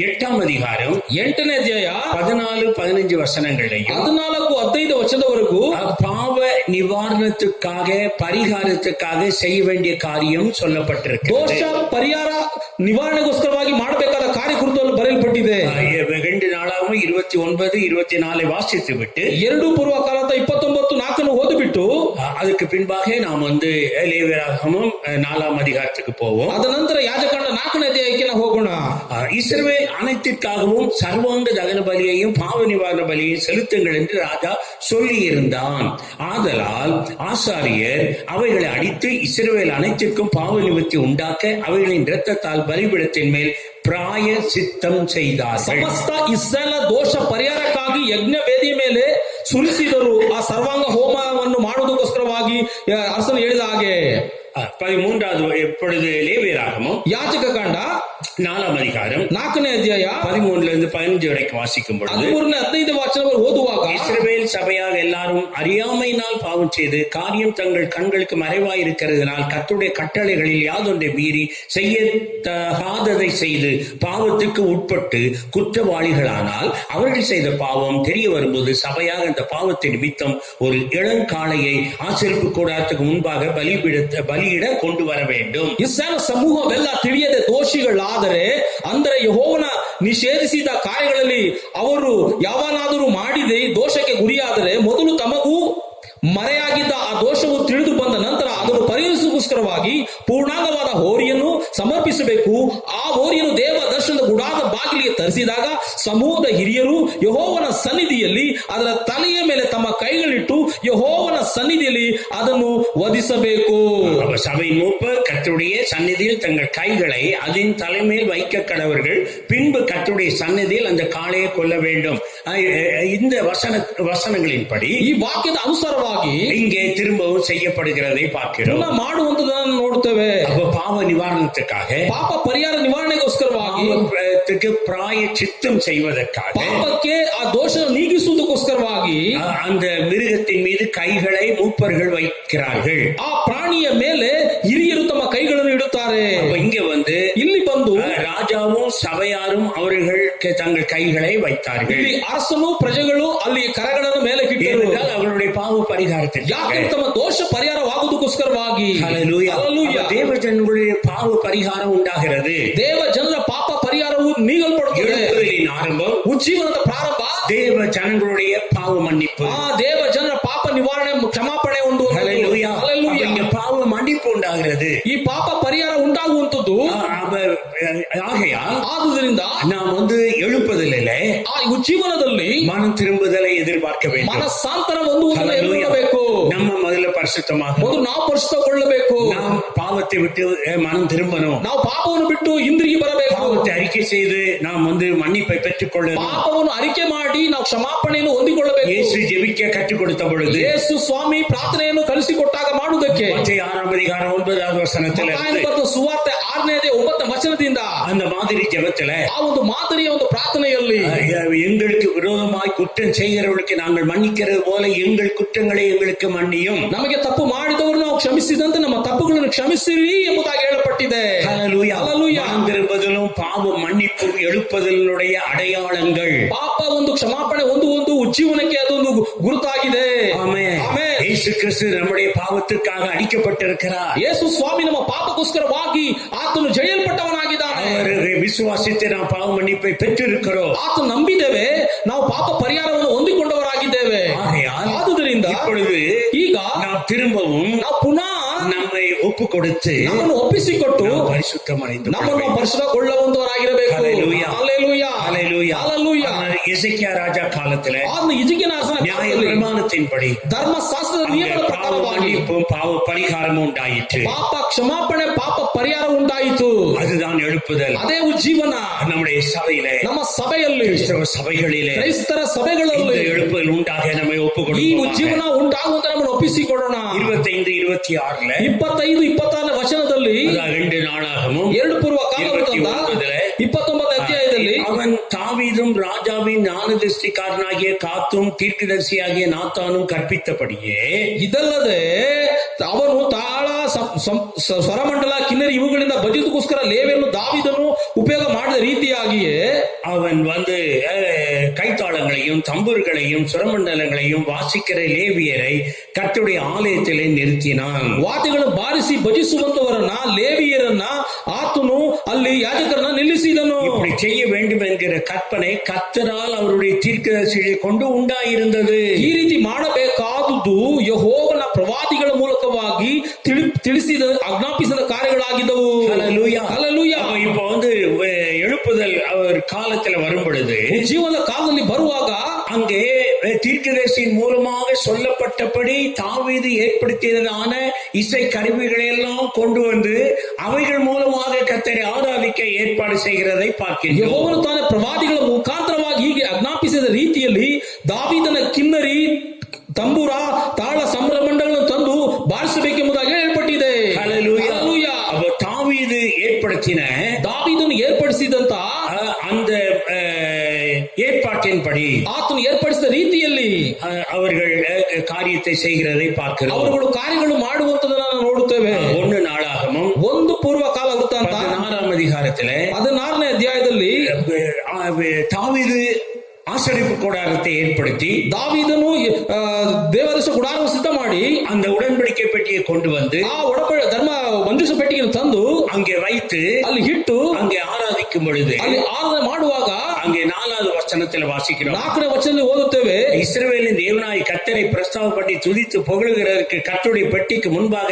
8ம் அதிகாரம் 8ನೇ ಅಧ್ಯಾಯ 14, 15 வசனங்களையும் 14, 15 ವಚನದವರೆಗೂ பாவ நிவாரணத்துக்காக, பரிகாரத்துக்காக செய்ய வேண்டிய காரியம் சொல்லப்பட்டிருக்கு. ದೋಷ ಪರಿಹಾರ ನಿವಾರಣೆಗೋಸ್ಕರವಾಗಿ ಮಾಡಬೇಕಾದ ಕಾರ್ಯ ಕುರಿತು ಬರೆಯಲ್ಪಟ್ಟಿದೆ. 2 நாளாகவும் 29, 24 வாசித்து விட்டு 2 ಪೂರ್ವಕಾಲದ 29:4 ಓದಿಬಿಟ್ಟು அதுக்கு பின்பாக நாம் லேவியராகமம் 4ம் அதிகாரத்துக்கு போவோம். ಅದ ನಂತರ ಯಾಜಕಾಂಡ 4ನೇ ಅಧ್ಯಾಯಕ್ಕೆ ನಾವು ಹೋಗೋಣ. இஸ்ரவேல் அனைத்திற்காகவும் சர்வாங்க தகன பலியையும் பாவ நிவாரண பலியையும் செலுத்துங்கள் என்று ராஜா சொல்லி இருந்தான். ஆதலால் ஆசாரியர் அவைகளை அடித்து இஸ்ரவேல் அனைத்திற்கும் பாவ நிவர்த்தி உண்டாக்க அவைகளின் இரத்தத்தால் பலிபீடத்தின் மேல் ಪ್ರಾಯ ಸಿದ್ಧಂ செய்தார்கள். ಸಮಸ್ತ ಇಸ್ರಾಯೇಲ್ ದೋಷ ಪರಿಹಾರಕ್ಕಾಗಿ ಯಜ್ಞ ವೇದಿಯ ಮೇಲೆ ಸುರಿಸಿದರು. ಆ ಸರ್ವಾಂಗ ಹೋಮವನ್ನು ಮಾಡುವುದಕ್ಕೋಸ್ಕರವಾಗಿ ಅರಸನು ಹೇಳಿದ ಹಾಗೆ 13வது எப்பொழுது லேவியராகமம் ಯಾಜಕ ಕಾಂಡ 4ஆம் அதிகாரம் 4ನೇ ಅಧ್ಯಾಯ 13 15 வரைக்கும் வாசிக்கும் பொழுது 13-15 ವಚನಗಳು ಓದುವಾಗ இஸ்ரவேல் சபையாக எல்லாரும் அறியாமையினால் பாவம் செய்து காரியம் தங்கள் கண்களுக்கு மறைவாயிருக்கிறதுனால் கர்த்தருடைய கட்டளைகளில் யாதொன்றை மீறி செய்யத்தகாததை செய்து பாவத்துக்கு உட்பட்டு குற்றவாளிகளானால் அவர்கள் செய்த பாவம் தெரிய வரும்போது சபையாக இந்த பாவத்தின் நிமித்தம் ஒரு இளங்காளையை ஆசரிப்பு கூடாரத்துக்கு முன்பாக பலியிட கொண்டு வர வேண்டும். ಇಸ್ರಾಯೇಲ್ ಸಮೂಹವೆಲ್ಲ ತಿಳಿಯದೆ ದೋಷಿಗಳಾದರೆ ಅಂದರೆ ಯೆಹೋವನ ನಿಷೇಧಿಸಿದ ಕಾರ್ಯಗಳಲ್ಲಿ ಅವರು ಯಾವನಾದರೂ ಮಾಡಿದೆ ದೋಷಕ್ಕೆ ಗುರಿಯಾದರೆ ಮೊದಲು ತಮಗೂ ಮರೆಯಾಗಿದ್ದ ಆ ದೋಷವು ತಿಳಿದು ಬಂದ ನಂತರ ಅದನ್ನು ಪರಿಹರಿಸೋಸ್ಕರವಾಗಿ ಪೂರ್ಣಾಂಗವಾದ ಹೋರಿಯನ್ನು ಸಮರ್ಪಿಸಬೇಕು. ಆ ಹೋರಿಯನ್ನು ದೇವ ದರ್ಶನದ ಗುಡಾರದ ಬಾಗಿಲಿಗೆ ತರಿಸಿದಾಗ ಸಮೂಹದ ಹಿರಿಯರು ಯೆಹೋವನ ಸನ್ನಿಧಿಯಲ್ಲಿ ಅದರ ತಲೆಯ ಮೇಲೆ ತಮ್ಮ ಕೈಗಳಿಟ್ಟು ಯೆಹೋವನ ಸನ್ನಿಧಿಯಲ್ಲಿ ಅದನ್ನು ವಧಿಸಬೇಕು. சபையின் மூப்பர் கர்த்தருடைய சந்நிதியில் தங்கள் கைகளை அதன் தலைமையில் வைக்க கடவர்கள். பின்பு கர்த்தருடைய சந்நிதியில் அந்த காளையை கொல்ல வேண்டும். இந்த வசனங்களின்படி ಈ ವಾಕ್ಯದ ಅನುಸಾರವಾಗಿ இங்கே திரும்பவும் செய்யப்படுகிறதை பார்க்கிறோம். ಮಾಡುವಂತದನ್ನು ನೋಡ್ತೇವೆ. பாவ நிவாரணத்துக்காக, ಪಾಪ ಪರಿಹಾರ ನಿವಾರಣೆಗೋಸ್ಕರವಾಗಿ, பிராய சித்தம் செய்வதற்காக, ಪಾಪಕ್ಕೆ ಆ ದೋಷ ನೀಗಿಸುವುದಕ್ಕೋಸ್ಕರವಾಗಿ அந்த மிருகத்தின் மீது கைகளை மூப்பர்கள் வைக்கிறார்கள். ಆ ಪ್ರಾಣಿಯ ಮೇಲೆ ಹಿರಿಯರು ತಮ್ಮ ಕೈಗಳನ್ನು ಇಡುತ್ತಾರೆ. இங்க வந்து ಇಲ್ಲಿ ಬಂದು ராஜாவும் சபையாரும் அவர்கள் தங்கள் கைகளை வைத்தார்கள். ಇಲ್ಲಿ ಅರಸನು ಪ್ರಜೆಗಳು ಅಲ್ಲಿ ಕರಗಳನ್ನು ಮೇಲೆ ಇಟ್ಟರು. அவர்களுடைய பாவ பரிகாரத்திற்கு, ಯಾಕೆ ತಮ್ಮ ದೋಷ ಪರಿಹಾರವಾಗುವುದಕ್ಕೋಸ್ಕರವಾಗಿ. ஹல்லேலூயா. தேவ ஜனங்களுடைய பாவ பரிகாரம் உண்டாகிறது. ದೇವ ಜನರ ಪಾಪ ಪರಿಹಾರವು ನೀಗಲ್ಪಡುತ್ತದೆ. எழுப்புதலின் ஆரம்பம், ಉಜ್ಜೀವನದ ಪ್ರಾರಂಭ தேவ ஜனங்களுடைய பாவ மன்னிப்பு. ಆ ದೇವ ಜನರ ಪಾಪ ನಿವಾರಣೆ ಕ್ಷಮಾಪಣೆ ಉಂಟು. ஹல்லேலூயா. இங்க பாவ மன்னிப்பு உண்டாகிறது. ಈ ಪಾಪ ಪರಿಹಾರ ಉಂಟಾಗುವಂತದ್ದು. ஆகையால் ಆದುದರಿಂದ நாம் வந்து எழுப்புதலிலே ಆ ಉಜ್ಜೀವನದಲ್ಲಿ மனம் திரும்புதலை எதிர்பார்க்க வேண்டும். ಮನಸ್ಸಾಂತರ ಹೊಂದುವುದನ್ನು நம்ம முதல்ல பரிசுத்தமாக, ಮೊದಲು ನಾವು ಪರಿಶುದ್ಧಗೊಳ್ಳಬೇಕು. நாம் பாவத்தை விட்டு மனம் திரும்பணும். ನಾವು ಪಾಪವನ್ನು ಬಿಟ್ಟು ಹಿಂದಿರುಗಿ ಬರಬೇಕು. பாவத்தை அறிக்கை செய்து நாம் வந்து மன்னிப்பை பெற்றுக்கொள்ளணும். ಪಾಪವನ್ನು ಅರಿಕೆ ಮಾಡಿ ನಾವು ಕ್ಷಮಾಪಣೆಯನ್ನು ಹೊಂದಿಕೊಳ್ಳಬೇಕು. ಯೇಸು ಜೆபிக்க கற்றுக் கொடுத்த பொழுது, ಯೇಸು ಸ್ವಾಮಿ ಪ್ರಾರ್ಥನೆಯನ್ನು ಕಲಿಸಿಕೊಟ್ಟಾಗ ಮಾಡುವುದಕ್ಕೆ மத்தேயு 6ஆம் அதிகாரம் 9வது வசனத்தில் ಸುವಾರ್ತೆ 6ನೇ 9ನೇ ವಚನದಿಂದ அந்த மாதிரி ஜெபத்துல, ಆ ಒಂದು ಮಾದರಿಯ ಒಂದು ಪ್ರಾರ್ಥನೆಯಲ್ಲಿ எங்களுக்கு விரோதமாய் குற்றம் செய்கிறவர்களுக்கு நாங்கள் மன்னிக்கிறது போல எங்கள் குற்றங்களை எங்களுக்கு மன்னியும். ನಮಗೆ ತಪ್ಪು ಮಾಡಿದವರು ನಾವು ಕ್ಷಮಿಸಿದಂತೆ ನಮ್ಮ ತಪ್ಪುಗಳನ್ನು ಕ್ಷಮಿಸಿರಿ ಎಂಬುದಾಗಿ ಹೇಳப்பட்டிದೆ. ஹல்லேலூயா. ஹல்லேலூயா. மனம் திரும்புதலும் பாவ மன்னிப்பும் எழுப்புதலினுடைய அடையாளங்கள். ಪಾಪ ಒಂದು ಕ್ಷಮಾಪಣೆ ಒಂದು ಉಜ್ಜೀವನಕ್ಕೆ ಅದೊಂದು ಗುರುತಾಗಿದೆ. ஆமென். ಆಮೆನ್. ಯೇಸು ಕ್ರಿಸ್ತು நம்முடைய பாவத்திற்காக அடிக்கப்பட்டிருக்கிறார். ಯೇಸು ಸ್ವಾಮಿ ನಮ್ಮ ಪಾಪಕ್ಕೋಸ್ಕರವಾಗಿ ಆತನು ಜಯಿಸಲ್ಪಟ್ಟವನಾಗಿದ್ದಾನೆ. அவரை விசுவாசித்து நாம் பாவ மன்னிப்பை பெற்றிருக்கிறோம். ಆತ ನಂಬಿದ್ದೇವೆ, ನಾವು ಪಾಪ ಪರಿಹಾರವನ್ನು ಹೊಂದಿಕೊಂಡವರಾಗಿದ್ದೇವೆ. ಆದುದರಿಂದ இப்பொழுது ಈಗ நாம் திரும்பவும் ನಾವು ಪುನಃ நம்மை ஒப்பு கொடுத்து ನಮ್ಮನ್ನು ಒಪ್ಪಿಸಿಕೊಟ್ಟು பரிசுத்தமடைந்து ನಮ್ಮನ್ನು ಪರಿಶುದ್ಧಗೊಳ್ಳುವಂತವರಾಗಿರಬೇಕು. ஹல்லேலூயா. ஹல்லேலூயா. ஹல்லேலூயா. ஹல்லேலூயா. எசேக்கியா ராஜா காலத்திலே ಹಿಜ್ಕೀಯನ ಅರಸನ நியாய ಕಾಲದಲ್ಲಿ பிரமாணத்தின்படி ಧರ್ಮಶಾಸ್ತ್ರದ ನಿಯಮದ பாவ ಪ್ರಕಾರವಾಗಿ மன்னிப்பும் பாவ பரிகாரமும் உண்டாயிற்று. ಪಾಪ ಕ್ಷಮಾಪಣೆ ಪಾಪ ಪರಿಹಾರ ಉಂಟಾಯಿತು. அதுதான் எழுப்புதல். ಅದೇ ಉಜ್ಜೀವನ. நம்முடைய சபையிலே, ನಮ್ಮ ಸಭೆಯಲ್ಲಿ, கிறிஸ்தவ சபைகளிலே ಕ್ರೈಸ್ತರ ಸಭೆಗಳಲ್ಲಿ இந்த எழுப்புதல் உண்டாக நம்மை ஒப்பு ಈ ಉಜ್ಜೀವನ ಉಂಟಾಗುವಂತ ನಮ್ಮನ್ನು ಒಪ್ಪಿಸಿಕೊಡೋಣ. 25 26 25 26ನೇ ವಚನದಲ್ಲಿ 2 நாளாகமும் 2 ಪೂರ್ವ ಕಾಲವೃತ್ತಾಂತ 29ನೇ ಅಧ್ಯಾಯದಲ್ಲಿ அவன் தாவீதும் ராஜாவின் ஞானதிருஷ்டிக்காரனாகிய காத்தும் தீர்க்கதரிசியாகிய நாத்தானும் கற்பித்தபடியே, ಇದಲ್ಲದೆ ಅವನು ತಾಳ ಸ್ವರಮಂಡಲ ಕಿನ್ನರಿ ಇವುಗಳಿಂದ ಭಜಿತಕ್ಕೋಸ್ಕರ ಲೇವಿಯನ್ನು ದಾವೀದನು ಉಪಯೋಗ ಮಾಡಿದ ರೀತಿಯಾಗಿಯೇ அவன் வந்து கைத்தாளங்களையும் தம்புர்களையும் சுரமண்டலங்களையும் வாசிக்கிற லேவியரை கர்த்தருடைய ஆலயத்திலே நிறுத்தினான். ವಾದ್ಯಗಳನ್ನು ಬಾರಿಸಿ ಭಜಿಸುವಂತವರನ್ನ ಲೇವಿಯರನ್ನ ಆತನು ಅಲ್ಲಿ ಯಾಜಕರನ್ನ ನಿಲ್ಲಿಸಿದನು. இப்படி செய்ய வேண்டும் என்கிற கற்பனை கர்த்தரால் அவருடைய தீர்க்கதரிசிகளை கொண்டு உண்டாயிருந்தது. ಈ ರೀತಿ ಮಾಡಬೇಕಾದುದು ಯೆಹೋವನ ಪ್ರವಾದಿಗಳ ಮೂಲಕವಾಗಿ ತಿಳಿಸಿದ ಆಜ್ಞಾಪಿಸಿದ ಕಾರ್ಯಗಳಾಗಿದ್ದವು. ஹல்லேலூயா. ஹல்லேலூயா. இப்போ வந்து எழுப்புதல் அவர் காலத்துல வரும் பொழுது, ಜೀವನದ ಕಾಲದಲ್ಲಿ ಬರುವಾಗ அங்கே தீர்க்கதரிசியின் மூலமாக சொல்லப்பட்டபடி தாவீது ஏற்படுத்தியதான இசை கருவிகளை எல்லாம் கொண்டு வந்து அவைகள் மூலமாக கர்த்தரை ஆராதிக்க ஏற்பாடு செய்கிறதை பார்க்கிறோம். ಯೆಹೋವನು ತಾನೇ ಪ್ರವಾದಿಗಳ ಮುಖಾಂತರವಾಗಿ ಹೀಗೆ ಆಜ್ಞಾಪಿಸಿದ ರೀತಿಯಲ್ಲಿ ದಾವೀದನ ಕಿನ್ನರಿ ತಂಬೂರ ತಾಳ ಸಂಭ್ರಮಂಡಗಳನ್ನು ತಂದು ಬಾರಿಸಬೇಕೆಂಬುದಾಗಿ ಹೇಳಲ್ಪಟ್ಟಿದೆ. ஹல்லேலூயா. காரியத்தை செய்கிறதை பார்க்கிறோம். ಅವರುಗಳು ಕಾರ್ಯಗಳು ಮಾಡುವಂತದನ್ನ ನಾವು ನೋಡುತ್ತೇವೆ. 1 நாளாகமம் 1 ಪೂರ್ವ ಕಾಲ ವೃತ್ತಾಂತ 16 அதிகாரத்திலே 16ನೇ ಅಧ್ಯಾಯದಲ್ಲಿ தாவீது ஆசரிப்பு கூடாரத்தை ஏற்படுத்தி ದಾವೀದನು ದೇವದರ್ಶ ಗುಡಾರವನ್ನು ಸಿದ್ಧ ಮಾಡಿ அந்த உடன்படிக்கை பெட்டியை கொண்டு வந்து ಆ ಧರ್ಮ ಮಂಜೂಷ ಪೆಟ್ಟಿಗೆಯನ್ನು ತಂದು அங்கே வைத்து ಅಲ್ಲಿ ಇಟ್ಟು அங்கே ஆராதிக்கும் பொழுது ಅಲ್ಲಿ ಆರಾಧನೆ ಮಾಡುವಾಗ அங்கே 4வது வசனத்தில் வாசிக்கிறோம். 4ನೇ ವಚನದಲ್ಲಿ ಓದುತ್ತೇವೆ, இஸ்ரவேலின் தேவனாய் கர்த்தரை பிரஸ்தாபம் பண்ணி துதித்து புகழுகிறதற்கு கர்த்தருடைய பெட்டிக்கு முன்பாக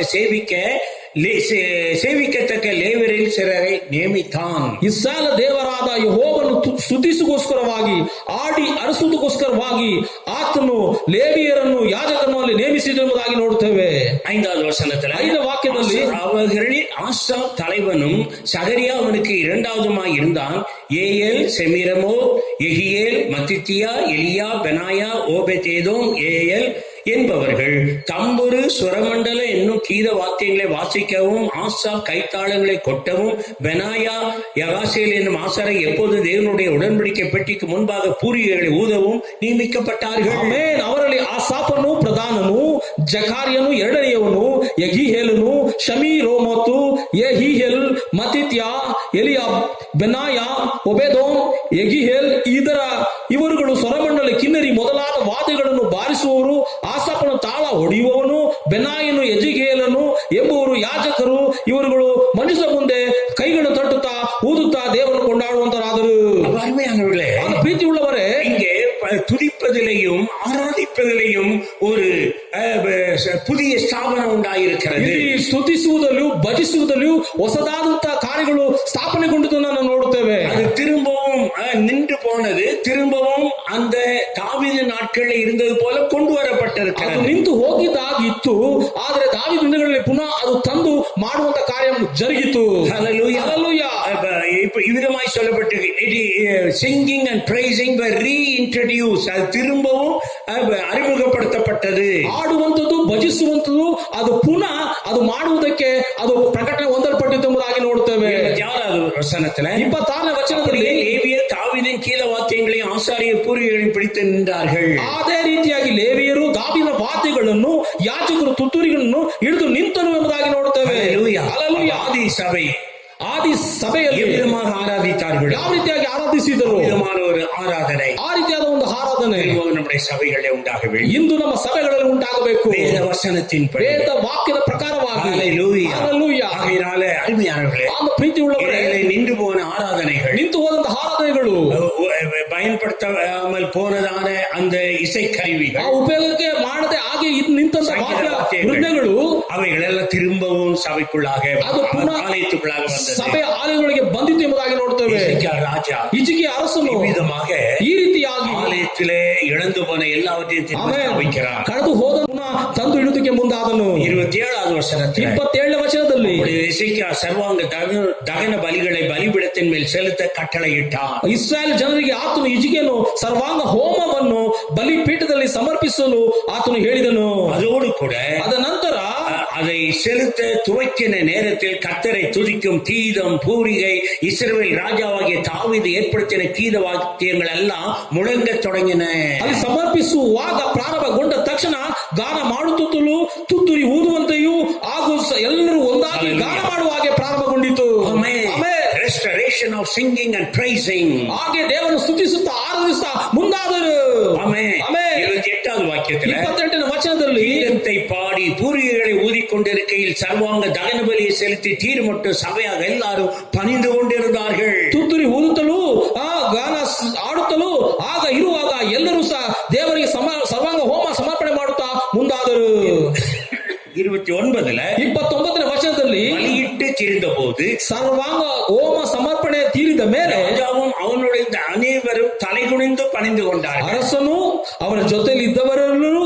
ಸೇವಿಕತಕ್ಕ ಲೇವಿಯರಿಲ್ ಸಿರரை ನೇಮಿತಾನ್. ಇಸ್ರಾಯೇಲ್ ದೇವರಾದ ಯೆಹೋವನು ಸ್ತುತಿಸುಗೋಸ್ಕರವಾಗಿ ಆಡಿ ಅರಸುವುದಕ್ಕೋಸ್ಕರವಾಗಿ ಆತನು ಲೇವಿಯರನ್ನು ಯಾಜಕರನ್ನು ಅಲ್ಲಿ ನೇಮಿಸಿದೆಂಬುದಾಗಿ ನೋಡುತ್ತೇವೆ. 5வது வசனத்தில் 5ನೇ ವಾಕ್ಯದಲ್ಲಿ அவர்களில் ஆசாப் தலைவனும் சகரியா அவனுக்கு 2வதுமாய் இருந்தான். ஏயேல், செமிரமோ, எகியேல், மத்தித்தியா, எலியா, பெனாயா, ஓபெதேதோம், ஏயேல் என்பவர்கள் தம்புரு, சுரமண்டல என்னும் கீத வாத்தியங்களை வாசிக்கவும், ஆசாப் கைத்தாளங்களை கொட்டவும், பெனாயா, யகாசேல் என்னும் ஆசாரை எப்போது தேவனுடைய உடன்படிக்கை பெட்டிக்கு முன்பாக பூரிகைகளை ஊதவும் நியமிக்கப்பட்டார்கள். ಆಮೆನ್. ಅವರಲ್ಲಿ ಆಸಾಫನು ಪ್ರಧಾನನು, ಜಕಾರ್ಯನು ಎರಡನೆಯವನು, ಯಗೀಹೇಲನು, ಶಮೀರೋಮೋತು, ಯೆಹೀಯೇಲ್, ಮತ್ತಿತ್ಯ, ಎಲಿಯಾ, ಬೆನಾಯ, ಒಬೇದೋಮ್, ಯಗೀಹೇಲ್ ಇವರುಗಳು ಸ್ವರಮಂಡಲ, ಕಿನ್ನರಿ ಮೊದಲಾದ ವಾದ್ಯಗಳನ್ನು ಬಾರಿಸುವವರು. ಆಸಾಫನು ತಾಳ ಹೊಡೆಯುವವನು, ಬೆನಾಯನು, ಯಜಿಗೇಲನು ಎಂಬುವರು ಯಾಜಕರು. ಇವರುಗಳು ಮನುಷ್ಯರ ಮುಂದೆ ಕೈಗಳನ್ನು ತಟ್ಟುತ್ತಾ ಊದುತ್ತಾ ದೇವರನ್ನು ಕೊಂಡಾಡುವಂತರಾದರು. அருமையானவர்களே, ಪ್ರೀತಿ ಉಳ್ಳವರೇ, இங்கே துதிப்பதிலையும் ஆராதிப்பதிலையும் ஒரு புதிய ஸ்தாபனம் உண்டாயிருக்கிறது. ಸ್ತುತಿಸುವುದಲ್ಲೂ ಭಜಿಸುವುದಲ್ಲೂ ಹೊಸದಾದಂತಹ ಕಾರ್ಯಗಳು ಸ್ಥಾಪನೆಗೊಂಡಿದ್ದನ್ನು ನಾವು ನೋಡುತ್ತೇವೆ. அது திரும்பவும் நின்று போனது, திரும்பவும் அந்த தாவೀದ நாட்களில் இருந்தது போல கொண்டு வரப்பட்டிருக்கிறது. ನಿಂತು ಹೋಗಿದ್ದಾಗಿತ್ತು, ಆದರೆ ದಾವೀದ ದಿನಗಳಲ್ಲಿ ಪುನಃ ಅದು ತಂದು ಮಾಡುವಂತ ಕಾರ್ಯ ಜರುಗಿತು. ஹல்லேலூயா. ஹல்லேலூயா. இப்ப இவ்விதமாய் சொல்லப்பட்டு singing and pricing were reintroduced. அது திரும்பவும் அறிமுகப்படுத்தப்பட்டது. ಆಡುವಂತದ್ದು, ಭಜಿಸುವಂತದ್ದು ಅದು ಪುನಃ ಅದು ಮಾಡುವುದಕ್ಕೆ ಅದು ಪ್ರಕಟಣೆ ಹೊಂದಲ್ಪಟ್ಟಿತ್ತು ಎಂಬುದಾಗಿ ನೋಡುತ್ತೇವೆ. 26வது வசனத்துல 26ನೇ ವಚನದಲ್ಲಿ ಲೇವಿಯர் தாவீதின் கீத வாத்தியங்களையும் ஆசாரிய பூரிகளையும் பிடித்து நின்றார்கள். ಅದೇ ರೀತಿಯಾಗಿ ಲೇವಿಯರು ದಾವೀದನ ವಾದ್ಯಗಳನ್ನು, ಯಾಜಕರು ತುತ್ತೂರಿಗಳನ್ನು ಹಿಡಿದು ನಿಂತರು ಎಂಬುದಾಗಿ ನೋಡುತ್ತೇವೆ. ஹல்லேலூயா. ஆதி சபைಯಲ್ಲಿ ವಿಧமாக ಆರಾಧಿತಾர்கள். ಯಾವ ರೀತಿಯಾಗಿ ಆರಾಧಿಸಿದರು? ವಿಧமான ஒரு ಆರಾಧನೆ, ಆ ರೀತಿಯಾದ ಒಂದು ಆರಾಧನೆ நம்முடைய சபைகளே உண்டாகಬೇಕು. ಇಂದು ನಮ್ಮ ಸಭೆಗಳಲ್ಲಿ ಉಂಟಾಗಬೇಕು. ವೇದ ವಚನத்தின் ವೇದ ವಾಕ್ಯದ ಪ್ರಕಾರವಾಗಿ. ஹல்லேலூயா. ஹல்லேலೂயா. ஆகையினால அருமையானவர்களே, அந்த ಪ್ರೀತಿ ಉಳ್ಳವರೇ, நின்று போன ஆராதனைகள், ನಿಂತು ಹೋದಂತ ಆರಾಧನೆಗಳು, பயன்படுத்தாமல் போனதான அந்த இசைக்கருவிகள், ಆ ಉಪಯೋಗಕ್ಕೆ ಮಾಡದೆ ಹಾಗೆ ನಿಂತಹ ವಾದ್ಯಗಳು, அவைகளெல்லாம் திரும்பவும் சபைக்குள்ளாக, ஆலயத்துக்குள்ளாக வந்தது. ಸಭೆಯ ಆಲಯಗಳಿಗೆ ಬಂದಿತು ಎಂಬುದಾಗಿ ನೋಡುತ್ತೇವೆ. ராஜா ಹಿಜ್ಕಿಯ ಅರಸನು விதமாக ಈ ರೀತಿಯಾಗಿ ஆலயத்திலே இழந்து போன எல்லாவற்றையும் வைக்கிறார். ಕಳೆದು ಹೋದ ತಂದು ಇಡುವುದಕ್ಕೆ ಮುಂದಾದನು. 27வது வசனத்தில் 27ನೇ ವಚನದಲ್ಲಿ எசேக்கியா சர்வாங்க தகன பலிகளை பலிபீடத்தின் மேல் செலுத்த கட்டளையிட்டார். ಇಸ್ರಾಯೇಲ್ ಜನರಿಗೆ ಆತನು ಹಿಜ್ಕಿಯನು ಸರ್ವಾಂಗ ಹೋಮವನ್ನು ಬಲಿಪೀಠದಲ್ಲಿ ಸಮರ್ಪಿಸಲು ಆತನು ಹೇಳಿದನು. அதோடு கூட ಅದ ನಂತರ அதை செலுத்த துவக்கின நேரத்தில் கர்த்தரை துதிக்கும் கீதம், பூரிகை, இஸ்ரவேல் ராஜாவாகிய தாவீது ஏற்படுத்தின கீத வாத்தியங்கள் எல்லாம் முழங்க தொடங்கின. ಅಲ್ಲಿ ಸಮರ್ಪಿಸುವಾಗ ಪ್ರಾರಂಭಗೊಂಡ ತಕ್ಷಣ ಗಾನ ಮಾಡುತ್ತಲೂ ತುತ್ತೂರಿ ಊದುವಂತೆಯೂ ಹಾಗೂ ಎಲ್ಲರೂ ಒಂದಾಗಿ ಗಾನ ಮಾಡುವ ಹಾಗೆ ಪ್ರಾರಂಭಗೊಂಡಿತು. Restoration of singing and praising. ಹಾಗೆ ದೇವರನ್ನು ಸ್ತುತಿಸುತ್ತಾ ಆರಾಧಿಸುತ್ತಾ ಮುಂದಾದರು. ಆಮೆನ್. 28வது ವಾಕ್ಯத்தில் 28ನೇ ವಚನದಲ್ಲಿ கீதத்தை பாடி பூரிகைகளை ஊதிக்கொண்டிருக்கையில் சர்வாங்க தகன பலியை செலுத்தி தீர்மட்டு சபையாக எல்லாரும் பணிந்து கொண்டிருந்தார்கள். ತುತ್ತೂರಿ ಊದುತ್ತಲೂ ಗಾನ ಆಡುತ್ತಲೂ ಆಗ ಇರುವಾಗ ಎಲ್ಲರೂ ಸಹ ದೇವರಿಗೆ ಸರ್ವಾಂಗ ಹೋಮ ಸಮರ್ಪಣೆ ಮಾಡುತ್ತಾ ಮುಂದಾದರು. 29ನೇ ವಚನದಲ್ಲಿ பலியிட்டு தீர்ந்த போது ಸರ್ವಾಂಗ ಹೋಮ ಸಮರ್ಪಣೆ ತೀರಿದ ಮೇಲೆ ராஜாவும் அவனுடைய அனைவரும் தலைகுனிந்து பணிந்து கொண்டார்கள். ಅರಸನು ಅವನ ಜೊತೆಯಲ್ಲಿ ಇದ್ದವರೆಲ್ಲರೂ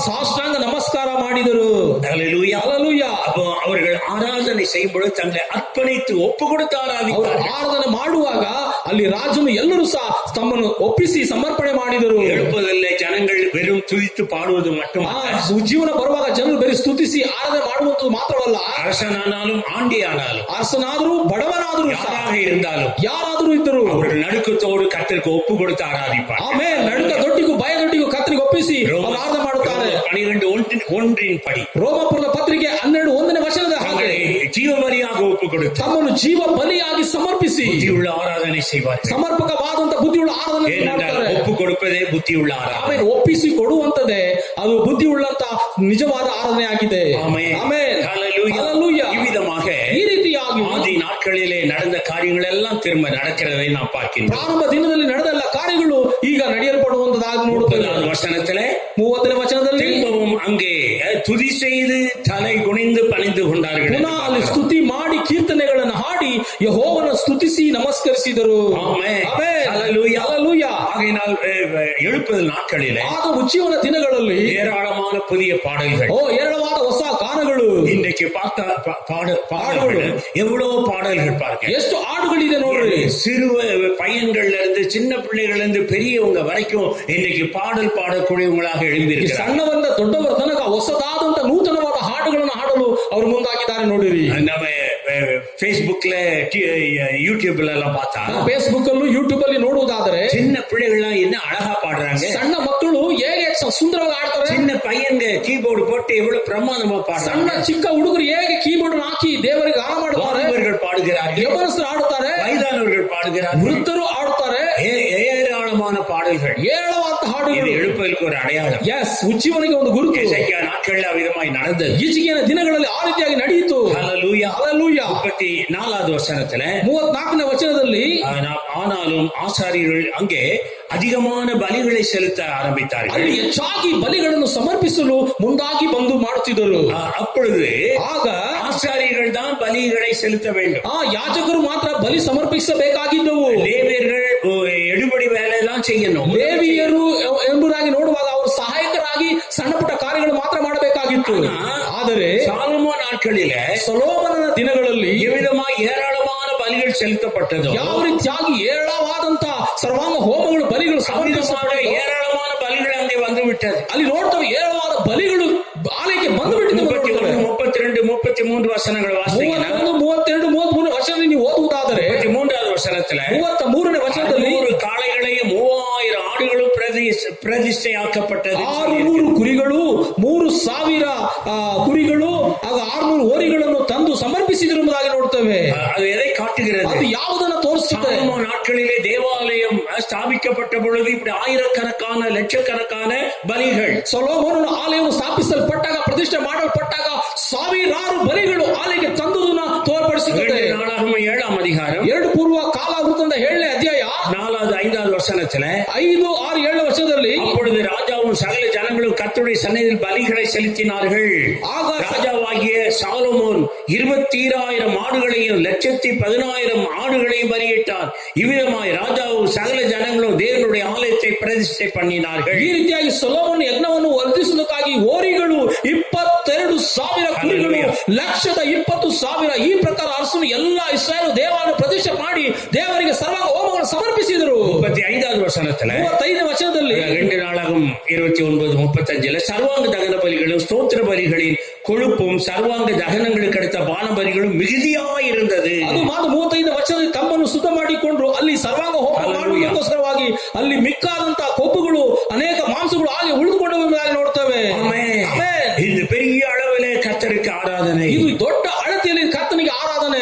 ಸಾಷ್ಟಾಂಗ ನಮಸ್ಕಾರ ಮಾಡಿದರು. ஹல்லேலூயா. ஹல்லேலூயா. அப்போ அவர்கள் ஆராதனை செய்யும் பொழுது தங்களை அர்ப்பணித்து ஒப்பு கொடுத்து ஆராதித்தார்கள். ಆರಾಧನೆ ಮಾಡುವಾಗ ಅಲ್ಲಿ ರಾಜನು ಎಲ್ಲರೂ ಸಹ ತಮ್ಮನ್ನು ಒಪ್ಪಿಸಿ ಸಮರ್ಪಣೆ ಮಾಡಿದರು. எழுப்பதில்லை ஜனங்கள் வெறும் துதித்து பாடுவது மட்டும் ಉಜ್ಜೀವನ ಬರುವಾಗ ಜನರು ಬರೀ ಸ್ತುತಿಸಿ ಆರಾಧನೆ ಮಾಡುವಂತದ್ದು ಮಾತ್ರವಲ್ಲ, அரசனானாலும் ஆண்டியானாலும் ಅರಸನಾದರೂ ಬಡವನಾದರೂ யாராக இருந்தாலும் ಯಾರಾದರೂ ಇದ್ದರು அவர்கள் நடுக்கத்தோடு கர்த்தருக்கு ஒப்பு கொடுத்து ஆராதிப்பார். ಆಮೇಲೆ ನಡುಕ ದೊಡ್ಡಿಗೂ ಭಯ ದೊಡ್ಡಿಗೂ ಕರ್ತನಿಗೆ ಒಪ್ಪಿಸಿ ಅವರು ಆರಾಧನೆ ಮಾಡುತ್ತಾರೆ. 12:1 ಪಡಿ ರೋಮಾಪುರದ ಪತ್ರಿಕೆ 12:1 ವಚನದ ಹಾಗೆ ಜೀವ ಬಲಿಯಾಗಿ ಒಪ್ಪು ಕೊಡುತ್ತಾರೆ, ತಮ್ಮನ್ನು ಜೀವ ಬಲಿಯಾಗಿ ಸಮರ್ಪಿಸಿ ಬುದ್ಧಿಯುಳ್ಳ ಆರಾಧನೆ செய்வார். ಸಮರ್ಪಕವಾದಂತ ಬುದ್ಧಿಯುಳ್ಳ ಆರಾಧನೆ ಮಾಡ್ತಾರೆ. ಒಪ್ಪು ಕೊಡುವುದೇ ಬುದ್ಧಿಯುಳ್ಳ ಆರಾಧನೆ. ಆಮೇಲೆ ಒಪ್ಪಿಸಿ ಕೊಡುವಂತದೇ ಅದು ಬುದ್ಧಿಯುಳ್ಳಂತ ನಿಜವಾದ ಆರಾಧನೆ ಆಗಿದೆ. ஆமென். ஹalleluya. இவ்விதமாக ಈ ರೀತಿಯಾಗಿ ஆதி நாட்களிலே நடந்த காரியங்கள் எல்லாம் திரும்ப நடக்கிறதை நாம் பார்க்கிறோம். ಪ್ರಾರಂಭ ದಿನದಲ್ಲಿ ನಡೆದ ಎಲ್ಲ ಕಾರ್ಯಗಳು ಈಗ ನಡೆಯಲ್ಪಡುವಂತದಾಗಿ ನೋಡುತ್ತೇವೆ. 30வது வசனத்திலே 30ನೇ ವಚನದಲ್ಲಿ திரும்பவும் அங்கே துதி செய்து தலை குனிந்து பணிந்து கொண்டார்கள். ಪುನಃ ಅಲ್ಲಿ ಸ್ತುತಿ ಮಾಡಿ ಕೀರ್ತನೆಗಳನ್ನು ಹಾಡಿ ಯೆಹೋವನ ಸ್ತುತಿಸಿ ನಮಸ್ಕರಿಸಿದರು. ஆமென். ಆಮೆನ್. ஹalleluya. ಹalleluya. ஆகையினால் எழுப்புதல் நாட்களிலே ಆಗ ಉಜ್ಜೀವನ ದಿನಗಳಲ್ಲಿ ஏராளமான புதிய பாடல்கள், ಏರಳವಾದ ಹೊಸ ಗಾನಗಳು, இன்றைக்கு பார்த்த பாடல்கள் எவ்வளவு பாடல்கள் பாருங்க. ಎಷ್ಟು ಹಾಡುಗಳಿದೆ ನೋಡ್ರಿ. சிறு பையன்கள்ல இருந்து சின்ன பிள்ளைகள் இருந்து பெரியவங்க வரைக்கும் இன்னைக்கு பாடல் பாடக்கூடியவங்களாக எழும்பியிருக்கிறார். ಸಣ್ಣವರಿಂದ ದೊಡ್ಡವರ ತನಕ ಹೊಸದಾದಂತ ನೂತನವಾದ ಹಾಡುಗಳನ್ನು ಹಾಡಲು ಅವರು ಮುಂದಾಗಿದ್ದಾರೆ ನೋಡಿರಿ. நம்ம ಫೇಸ್ಬುಕ್ல ಯೂಟ್ಯೂಬ್ல எல்லாம் பார்த்தா, ಫೇಸ್ಬುಕ್ ಅಲ್ಲೂ ಯೂಟ್ಯೂಬ್ ಅಲ್ಲಿ ನೋಡುವುದಾದರೆ சின்ன பிள்ளைகள்லாம் என்ன அழகா பாடுறாங்க. ಸಣ್ಣ ಮಕ್ಕಳು ಹೇಗೆ ಸುಂದರವಾಗಿ ಆಡ್ತಾರೆ. சின்ன பையங்க கீபோர்டு போட்டு எவ்வளவு பிரமாதமா பாடுறாங்க. ಸಣ್ಣ ಚಿಕ್ಕ ಹುಡುಗರು ಹೇಗೆ ಕೀಬೋರ್ಡ್ ಹಾಕಿ ದೇವರಿಗೆ ಗಾನ ಮಾಡುತ್ತಾರೆ. வாலிபர்கள் பாடுகிறார்கள், ಯವನಸ್ಥರು ಆಡುತ್ತಾರೆ, வயதானவர்கள் பாடுகிறார்கள், ವೃದ್ಧರು ಆಡುತ್ತಾರೆ. ஏராளமான பாடல்கள். ಏಳವಾದ ಹಾಡುಗಳು. இது எழுப்பதற்கு ஒரு அடையாளம். ಎಸ್, ಉಜ್ಜೀವನಿಗೆ ಒಂದು ಗುರುತು. எசேக்கியா நாட்கள்ல விதமாய் நடந்தது. ಈಚೆಗಿನ ದಿನಗಳಲ್ಲಿ ಆ ರೀತಿಯಾಗಿ ನಡೆಯಿತು. ஹalleluya. ಹalleluya. 34வது வசனத்துல 34ನೇ ವಚನದಲ್ಲಿ ஆனாலும் ஆசாரியர்கள் அங்கே அதிகமான பலிகளை செலுத்த ஆரம்பித்தார்கள். ಅಲ್ಲಿ ಹೆಚ್ಚಾಗಿ ಬಲಿಗಳನ್ನು ಸಮರ್ಪಿಸಲು ಮುಂದಾಗಿ ಬಂದು ಮಾಡುತ್ತಿದ್ದರು. அப்பொழுது ಆಗ ஆசாரியர்கள் தான் பலிகளை செலுத்த வேண்டும். ಯಾಜಕರು ಮಾತ್ರ ಬಲಿ ಸಮರ್ಪಿಸಬೇಕಾಗಿದ್ದವು. லேவியர்கள் எடுபடி வேலையெல்லாம் செய்யணும். ಲೇವಿಯರು ಎಂಬುದಾಗಿ ನೋಡುವಾಗ ಅವರು ಸಹಾಯಕರಾಗಿ ಸಣ್ಣ ಪುಟ್ಟ ಕಾರ್ಯಗಳು ಮಾತ್ರ ಮಾಡಬೇಕಾಗಿತ್ತು. ಆದರೆ சாலமோன் நாட்களில ಸೊಲೊಮೋನನ ದಿನಗಳಲ್ಲಿ எவ்விதமாய் ஏராளமான பலிகள் செலுத்தப்பட்டதோ, ಯಾವ ರೀತಿಯಾಗಿ ಏಳವಾದಂತ ಸರ್ವಾಂಗ ಹೋಮಗಳು ಬಲಿಗಳು ಸಮರ್ಪಿಸಲ್ಪಟ್ಟವು. ஏராளமான பலிகள் அங்கே வந்து விட்டது. ಅಲ್ಲಿ ನೋಡ್ತೇವೆ ಏಳವಾದ ಬಲಿಗಳು ಆಲಯಕ್ಕೆ ಬಂದು ಬಿಟ್ಟಿದೆ. 32 33 ವಚನಗಳು ವಾಸಿಸಿங்கன்னா 32 33 ವಚನ ನೀವು ಓದುವುದಾದರೆ 33வது வசனத்துல 33ನೇ ವಚನದಲ್ಲಿ 3 ಕಾಳೆಗளையும் 3000 ಆಡುಗಳು ಪ್ರತಿಷ್ಠೆಯಾக்கப்பಟ್ಟது. 600 ಕುರಿಗಳು 3000 ಕುರಿಗಳು ಹಾಗೂ 600 ಹೋರಿಗಳನ್ನು ತಂದು ಸಮರ್ಪಿಸಿದರು ಎಂಬುದಾಗಿ ನೋಡ್ತೇವೆ. அது எதை காட்டுகிறது? ಅದು ಯಾವುದನ್ನು ತೋರಿಸುತ್ತದೆ? நாட்களிலே தேவாலயம் ஸ்தாபிக்கப்பட்ட பொழுது இப்படி ஆயிரக்கணக்கான லட்சக்கணக்கான பலிகள். ಸೊಲೊಮೋನನ ಆಲಯವನ್ನು ಸ್ಥಾಪಿಸಲ್ಪಟ್ಟಾಗ ಪ್ರತಿಷ್ಠೆ ಮಾಡಲ್ಪಟ್ಟಾಗ ಸಾವಿರಾರು ಬಲಿಗಳು ಆಲಯಕ್ಕೆ ತಂದುದನ್ನ ತೋರ್ಪಡಿಸುತ್ತದೆ. நாளாகம 7ஆம் அதிகாரம் 2 ಪೂರ್ವ ಕಾಲ ವೃತ್ತಾಂತ 7ನೇ ಅಧ್ಯಾಯ 4வது 5வது வசனத்துல 5, 6, 7 வசனದಲ್ಲಿ அப்பொழுது ராஜாவும் சகல ஜனங்களும் கர்த்தருடைய சந்நிதியில் பலிகளை செலுத்தினார்கள். ஆக ராஜாவாகிய சாலமோன் 21000 ஆடுகளையும் 1,10,000 ஆடுகளையும் பலியிட்டார். இவ்விதமாய் ராஜாவும் சகல ஜனங்களும் தேவனுடைய ஆலயத்தை பிரதிஷ்டை பண்ணினார்கள். ಈ ರೀತಿಯಾಗಿ ಸೊಲೊಮೋನ್ ಯಜ್ಞವನ್ನು ವರ್ಧಿಸುವುದಕ್ಕಾಗಿ ಹೋರಿಗಳು 22,000 ಕುರಿಗಳು 1,20,000 ಈ ಪ್ರಕಾರ ಅರಸನು ಎಲ್ಲಾ ಇಸ್ರಾಯೇಲ್ ದೇವಾಲಯ ಪ್ರತಿಷ್ಠೆ ಮಾಡಿ ದೇವರಿಗೆ ಸರ್ವಾಂಗ ಹೋಮಗಳನ್ನು ಸಮರ್ಪಿಸಿದರು. 35வது வசனத்துல 35ನೇ ವಚನದಲ್ಲಿ 2 நாளாகும் 29:35 சர்வாங்க தகன பலிகளும் ஸ்தோத்திர பலிகளின் கொழுப்பும் சர்வாங்க தகனங்களுக்கு அடுத்த பான பலிகளும் மிகுதியாய் இருந்தது. ಅದು ಮಾತು 35ನೇ ವಚನದಲ್ಲಿ ತಮ್ಮನ್ನು ಶುದ್ಧ ಮಾಡಿಕೊಂಡ್ರು. ಅಲ್ಲಿ ಸರ್ವಾಂಗ ಹೋಮ ಮಾಡುವುದಕ್ಕೋಸ್ಕರವಾಗಿ ಅಲ್ಲಿ ಮಿಕ್ಕಾದಂತಹ ಕೊಬ್ಬುಗಳು ಅನೇಕ ಮಾಂಸಗಳು ಹಾಗೆ ಉಳಿದುಕೊಂಡವು ಎಂಬುದಾಗಿ ನೋಡ್ತೇವೆ. இந்த பெரிய அளவிலே கர்த்தருக்கு ஆராதனை, ಇದು ದೊಡ್ಡ ಅಳತೆಯಲ್ಲಿ ಕರ್ತನಿಗೆ ಆರಾಧನೆ.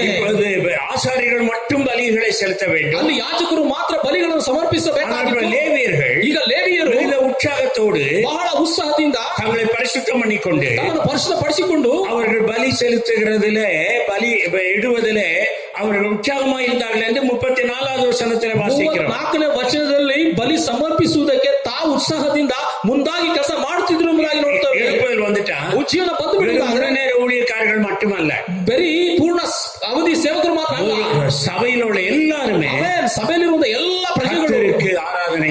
ஆசாரியர்கள் மட்டும் பலிகளை செலுத்த வேண்டும். ಅಲ್ಲಿ ಯಾಜಕರು ಮಾತ್ರ ಬಲಿಗಳನ್ನು ಸಮರ್ಪಿಸಬೇಕಾಗಿತ್ತು. ಲೇವಿಯர்கள் ಈಗ ಲೇವಿಯರು உற்சாகத்தோடு ಬಹಳ ಉತ್ಸಾಹದಿಂದ தங்களை பரிசுத்தம் பண்ணிக்கொண்டு ತಮ್ಮನ್ನು ಪರಿಶುದ್ಧಪಡಿಸಿಕೊಂಡು அவர்கள் பலி செலுத்துகிறதிலே பலி இடுவதிலே அவர்கள் உற்சாகமாக இருந்தார்கள் என்று 34வது ವಚನದಲ್ಲಿ ವಾಸಿக்கிறோம். 34ನೇ ವಚನದಲ್ಲಿ ಬಲಿ ಸಮರ್ಪಿಸುವುದಕ್ಕೆ ತಾವು ಉತ್ಸಾಹದಿಂದ ಮುಂದಾಗಿ ಕೆಲಸ ಮಾಡುತ್ತಿದ್ರು ಎಂಬುದಾಗಿ ನೋಡ್ತೇವೆ. வந்துட்டா ಉಜ್ಜೀವನ ಬಂದು ಬಿಟ್ಟಿದ್ದಾರೆ. ஊழியக்காரர்கள் மட்டுமல்ல, ಬರೀ ಪೂರ್ಣ ಅವಧಿ ಸೇವಕರು ಮಾತ್ರ ಅಲ್ಲ, சபையில் உள்ள எல்லாருமே ಸಭೆಯಲ್ಲಿರುವ ಎಲ್ಲ ಪ್ರಜೆಗಳು ಆರಾಧನೆ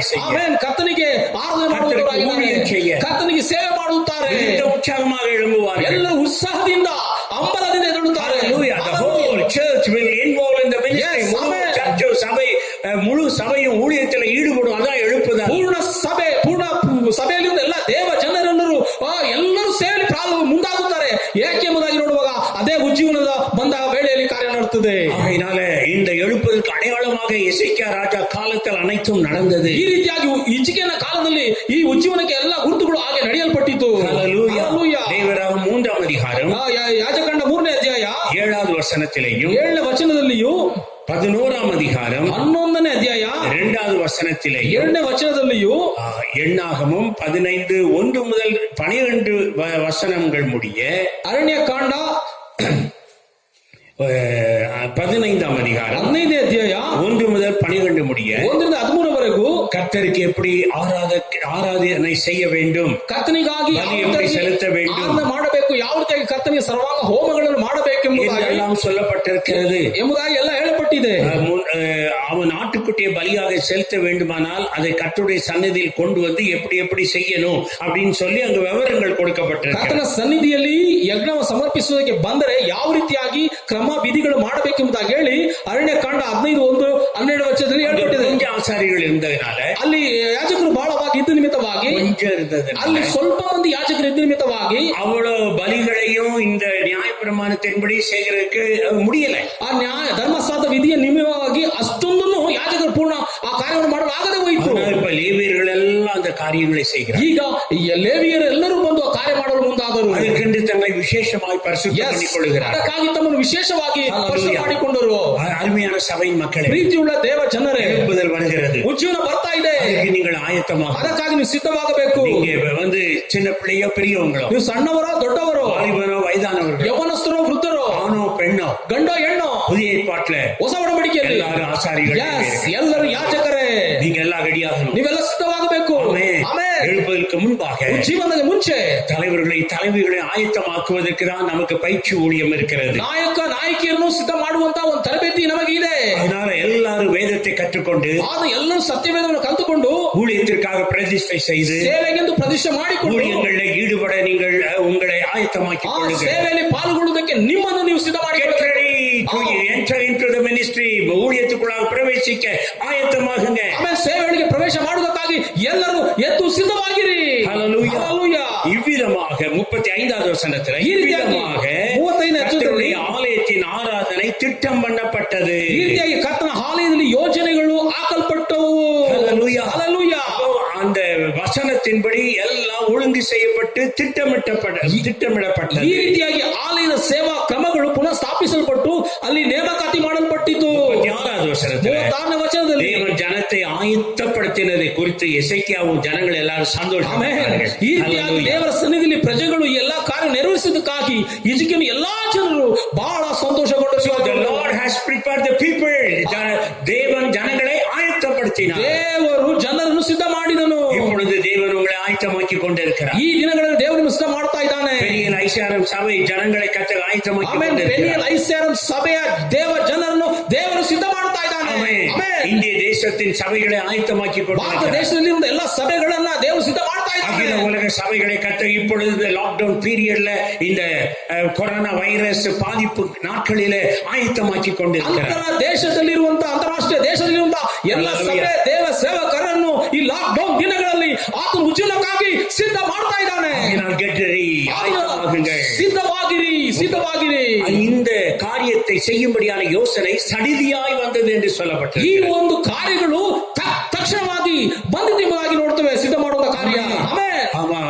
ಕರ್ತನಿಗೆ ಆರಾಧನೆ ಮಾಡುತ್ತಾರೆ, ಕರ್ತನಿಗೆ ಸೇವೆ ಮಾಡುತ್ತಾರೆ. ಉತ್ಸಾಹವಾಗಿ எழும்புவார்கள், ಎಲ್ಲ ಉತ್ಸಾಹದಿಂದ ಅಂಬಲದಿಂದ ಎದುರುತ್ತಾರೆ. சபை ಕಾಲು ಮುಂದಾಗುತ್ತಾರೆ. ಏಕೆಂಬುದಾಗಿ ನೋಡುವಾಗ ಅದೇ ಉಜ್ಜೀವನದ ಬಂದ ವೇಳೆಯಲ್ಲಿ ಕಾರ್ಯ ನಡೆಯುತ್ತದೆ. ஆகையினால இந்த எழுப்புதலுக்கு அடையாளமாக எசேக்கியா ராஜா காலத்தில் அனைத்தும் நடந்தது. ಈ ರೀತಿಯಾಗಿ ಹಿಜ್ಕೀಯನ ಕಾಲದಲ್ಲಿ ಈ ಉಜ್ಜೀವನಕ್ಕೆ ಎಲ್ಲ ಗುರುತುಗಳು ಹಾಗೆ ನಡೆಯಲ್ಪಟ್ಟಿತು. ஹல்லேலூயா. ಹಲ್ಲೆಲೂಯಾ. லேவியராகமம் 3ஆம் அதிகாரம் ಯಾಜಕಾಂಡ 3ನೇ ಅಧ್ಯಾಯ 7வது வசனத்திலேயும் 7ನೇ ವಚನದಲ್ಲಿಯೂ 11ஆம் அதிகாரம் 11ನೇ ಅಧ್ಯಾಯ 2வது வசனத்திலேயும் 2ನೇ ವಚನದಲ್ಲಿಯೂ எண்ணாகமும் 15:1 முதல் 12 வசனங்கள் முடிய ಅರಣ್ಯಕಾಂಡ 15ஆம் அதிகாரம் 15ನೇ ಅಧ್ಯಾಯ 1 முதல் 12 முடிய 1ರಿಂದ 13ವರೆಗೂ கர்த்தருக்கு எப்படி ஆராதனை செய்ய வேண்டும், ಕರ್ತನಿಗಾಗಿ பலி எப்படி செலுத்த வேண்டும் ಆರಾಧನೆ ಮಾಡಬೇಕು, ಯಾವ ರೀತಿಯಾಗಿ ಕರ್ತನಿಗೆ ಸರ್ವಾಂಗ ಹೋಮಗಳನ್ನು ಮಾಡಬೇಕೆಂಬುದಾಗಿ எல்லாம் சொல்லப்பட்டிருக்கிறது ಎಂಬುದಾಗಿ ಎಲ್ಲ ಹೇಳப்பಟ್ಟಿದೆ. அவன் ஆட்டுக்குட்டியை பலியாக செலுத்த வேண்டுமானால் அதை கர்த்தருடைய சந்நிதியில் கொண்டு வந்து எப்படி எப்படி செய்யணும் அப்படின்னு சொல்லி அங்கு விவரங்கள் கொடுக்கப்பட்டிருக்கு. ಕರ್ತನ ಸನ್ನಿಧಿಯಲ್ಲಿ ಯಜ್ಞವನ್ನು ಸಮರ್ಪಿಸುವುದಕ್ಕೆ ಬಂದರೆ ಯಾವ ರೀತಿಯಾಗಿ ಕ್ರಮ ವಿಧಿಗಳು ಮಾಡಬೇಕೆಂಬುದಾಗಿ ಹೇಳಿ ಅರಣ್ಯಕಾಂಡ 15:1-12 ವಚನದಲ್ಲಿ ಹೇಳப்பட்டிದೆ. கொஞ்சம் ஆசாரிகள் இருந்ததுனால, ಅಲ್ಲಿ ಯಾಜಕರು ಬಹಳವಾಗಿ ಇದ್ದ ನಿಮಿತ್ತವಾಗಿ, கொஞ்சம் இருந்ததுனால, ಅಲ್ಲಿ ಸ್ವಲ್ಪ ಮಂದಿ ಯಾಜಕರು ಇದ್ದ ನಿಮಿತ್ತವಾಗಿ அவ்வளவு பலிகளையும் இந்த நியாயப்பிரமாணத்தின்படி செய்கிறதுக்கு முடியல. ಆ ನ್ಯಾಯ ಧರ್ಮಶಾಸ್ತ್ರ ವಿಧಿಯ ನಿಮಿತ್ತವಾಗಿ ಅಷ್ಟೊಂದನ್ನು ಯಾಜಕರು ಪೂರ್ಣ ಆ ಕಾರ್ಯವನ್ನು ಮಾಡಲು ಆಗದೆ ಹೋಯಿತು. இப்ப லேவியர்கள் எல்லாம் அந்த காரியங்களை செய்கிறார். ಈಗ ಲೇವಿಯರು ಎಲ್ಲರೂ ಬಂದು ಆ ಕಾರ್ಯ ಮಾಡಲು ಮುಂದಾದರು. ಅದಕ್ಕೆಂದು தங்களை விசேஷமாய் பரிசுத்தம் பண்ணிக்கொள்கிறார். ಅದಕ್ಕಾಗಿ ತಮ್ಮನ್ನು ವಿಶೇಷವಾಗಿ ಪರಿಶುದ್ಧ ಮಾಡಿಕೊಂಡರು. அருமையான சபையின் மக்களே, ಪ್ರೀತಿಯುಳ್ಳ ದೇವ ಜನರೇ, எழுப்புதல் வருகிறது. ಉಜ್ಜೀವನ ಬರ್ತಾ ಇದೆ. ಅದಕ್ಕೆ நீங்கள் ಆಯತ್ತமாக, ಅದಕ್ಕಾಗಿ ನೀವು ಸಿದ್ಧವಾಗಬೇಕು. நீங்க வந்து சின்ன பிள்ளையோ பெரியவங்களோ, ನೀವು ಸಣ್ಣವರೋ ದೊಡ್ಡವರೋ, வாலிபனோ ವೈದಾನವர்களோ, ಯವನಸ್ಥರೋ ವೃದ್ಧರೋ, ஆணோ பெண்ணோ, ಗಂಡೋ ಹೆಣ್ಣೋ, புதிய ஏற்பாட்டுல ಹೊಸ ಒಡಂಬಡಿಕೆಯಲ್ಲಿ எல்லாரும் ஆசாரிகள், ಎಲ್ಲರೂ ಯಾಜಕರೇ, நீங்க எல்லாம் ரெடியாகணும். ನೀವೆಲ್ಲ ಸಿದ್ಧವಾಗಬೇಕು. ಆಮೆನ್. எழுப்பதற்கு முன்பாக ಜೀವನದ ಮುಂಚೆ தலைவர்களை ஆயத்தமாக்குவதற்கு தான் நமக்கு பயிற்சி ஊழியம் இருக்கிறது. ನಾಯಕಿಯರನ್ನು ಸಿದ್ಧ ಮಾಡುವಂತ ಒಂದು ತರಬೇತಿ ನಮಗೆ ಇದೆ. அதனால எல்லாரும் வேதத்தை கற்றுக்கொண்டு, ಎಲ್ಲರೂ ಸತ್ಯವೇದವನ್ನು ಕಲಿತುಕೊಂಡು ஊழியத்திற்காக பிரதிஷ்டை செய்து, ಸೇವೆಗೆಂದು ಪ್ರತಿಷ್ಠೆ ಮಾಡಿಕೊಂಡು ஊழியங்களில் ஈடுபட நீங்கள் உங்களை ஆயத்தமாக்கிக் கொள்ளுங்கள். ಸೇವೆಯಲ್ಲಿ ಪಾಲ್ಗೊಳ್ಳುವುದಕ್ಕೆ ನಿಮ್ಮನ್ನು ನೀವು ಸಿದ್ಧ ಮಾಡಿಕೊಳ್ಳಬೇಕು. enter into the ministry, ஊழியத்துக்குள்ளாக பிரவேசிக்க ஆயத்தமாகுங்க. ಆಮೇಲೆ ಸೇವೆಗಳಿಗೆ ಪ್ರವೇಶ ಮಾಡುವುದಕ್ಕಾಗಿ ಎಲ್ಲರೂ ಎದ್ದು ಸಿದ್ಧವಾಗಿರಿ. ஹல்லேலூயா. ಹಲ್ಲೆಲೂಯಾ. இவ்விதமாக 35வது வசனத்தில் ಈ ರೀತಿಯಾಗಿ 35ನೇ ಕರ್ತனுடைய ஆலயத்தின் ஆராதனை திட்டம் பண்ணப்பட்டது. ಈ ರೀತಿಯಾಗಿ ಕರ್ತನ ಆಲಯದಲ್ಲಿ ಯೋಜನೆಗಳು ಹಾಕಲ್ಪಟ್ಟವು. ஹல்லேலூயா. ಹಲ್ಲೆಲೂಯಾ. அந்த வசனத்தின்படி எல்லாம் ஒழுங்கு செய்யப்பட்டு திட்டமிடப்பட்டது. ಈ ರೀತಿಯಾಗಿ ಆಲಯದ ಸೇವಾ ಕ್ರಮಗಳು ಪುನಃ ಸ್ಥಾಪಿಸಲ್ಪಟ್ಟು ಅಲ್ಲಿ ನೇಮಕಾತಿ ಮಾಡಲ್ಪಟ್ಟಿತು. 36வது வசனத்தில் 36ನೇ ವಚನದಲ್ಲಿ தேவன் ஜனத்தை ஆயத்தப்படுத்தினதை குறித்து எசேக்கியாவும் ஜனங்கள் எல்லாரும் சந்தோஷப்பட்டார்கள். ಈ ರೀತಿಯಾಗಿ ದೇವರ ಸನ್ನಿಧಿಯಲ್ಲಿ ಪ್ರಜೆಗಳು ಎಲ್ಲಾ ಕಾರ್ಯ ನಿರ್ವಹಿಸುವುದಕ್ಕಾಗಿ ಹಿಜ್ಕೀಯನ ಎಲ್ಲಾ ಜನರು ಬಹಳ ಸಂತೋಷಗೊಂಡರು. The Lord has prepared the people. தேவன் ஜனங்களை ஆயத்தப்படுத்தினார். ದೇವರು ಜನರನ್ನು ಸಿದ್ಧ ಮಾಡಿದನು. இப்பொழுது தேவன் உங்களை ஆயத்தமாக்கி கொண்டிருக்கிறார். ಈ ದಿನಗಳಲ್ಲಿ ದೇವರನ್ನು ಸಿದ್ಧ ಮಾಡ್ತಾ ಇದ್ದಾನೆ. பெரியல் ஐசிஆர்எம் சபை ஜனங்களை கர்த்தர் ஆயத்தமாக்கி கொண்டிருக்கிறார். ಐಸಿಆರ್ಎಂ ಸಭೆಯ ದೇವ ಜನರನ್ನು ದೇವರು ಸಿದ್ಧ ಮಾಡ್ತಾ ಇದ್ದಾನೆ. இந்திய தேசத்தின் சபைகளை ஆயத்தமாக்கி ಭಾರತ கொண்டிருக்கிறார். ದೇಶದಲ್ಲಿ ಎಲ್ಲ ಸಭೆಗಳನ್ನ ದೇವರು ಸಿದ್ಧ ಮಾಡ್ತಾ ಇದ್ದಾನೆ. அகில உலக சபைகளை கர்த்தர் இப்பொழுது லாக்டவுன் பீரியட்ல இந்த கொரோனா வைரஸ் பாதிப்பு நாட்களிலே ஆயத்தமாக்கி கொண்டிருக்கிறார். ದೇಶದಲ್ಲಿರುವಂತಹ ಅಂತಾರಾಷ್ಟ್ರೀಯ ದೇಶದಲ್ಲಿರುವಂತಹ ಎಲ್ಲ ಸಭೆ ದೇವ ಸೇವಕರನ್ನು ಈ ಲಾಕ್ ಡೌನ್ ದಿನಗಳಲ್ಲಿ ಆತನ ಉಜ್ಜೀವನಕ್ಕಾಗಿ ಸಿದ್ಧ ಮಾಡ್ತಾ ಇದ್ದಾನೆ. ಸಿದ್ಧವಾಗಿರಿ. இந்த காரியத்தை செய்யும்படியான யோசனை சடிதியாய் வந்தது என்று சொல்லப்பட்டது. ಈ ಒಂದು ಕಾರ್ಯಗಳು ತಕ್ಷಣವಾಗಿ ಬಂದಿದ್ದೆಂಬುದಾಗಿ ನೋಡ್ತೇವೆ. ಸಿದ್ಧ ಮಾಡುವ ಕಾರ್ಯ. ஆமா,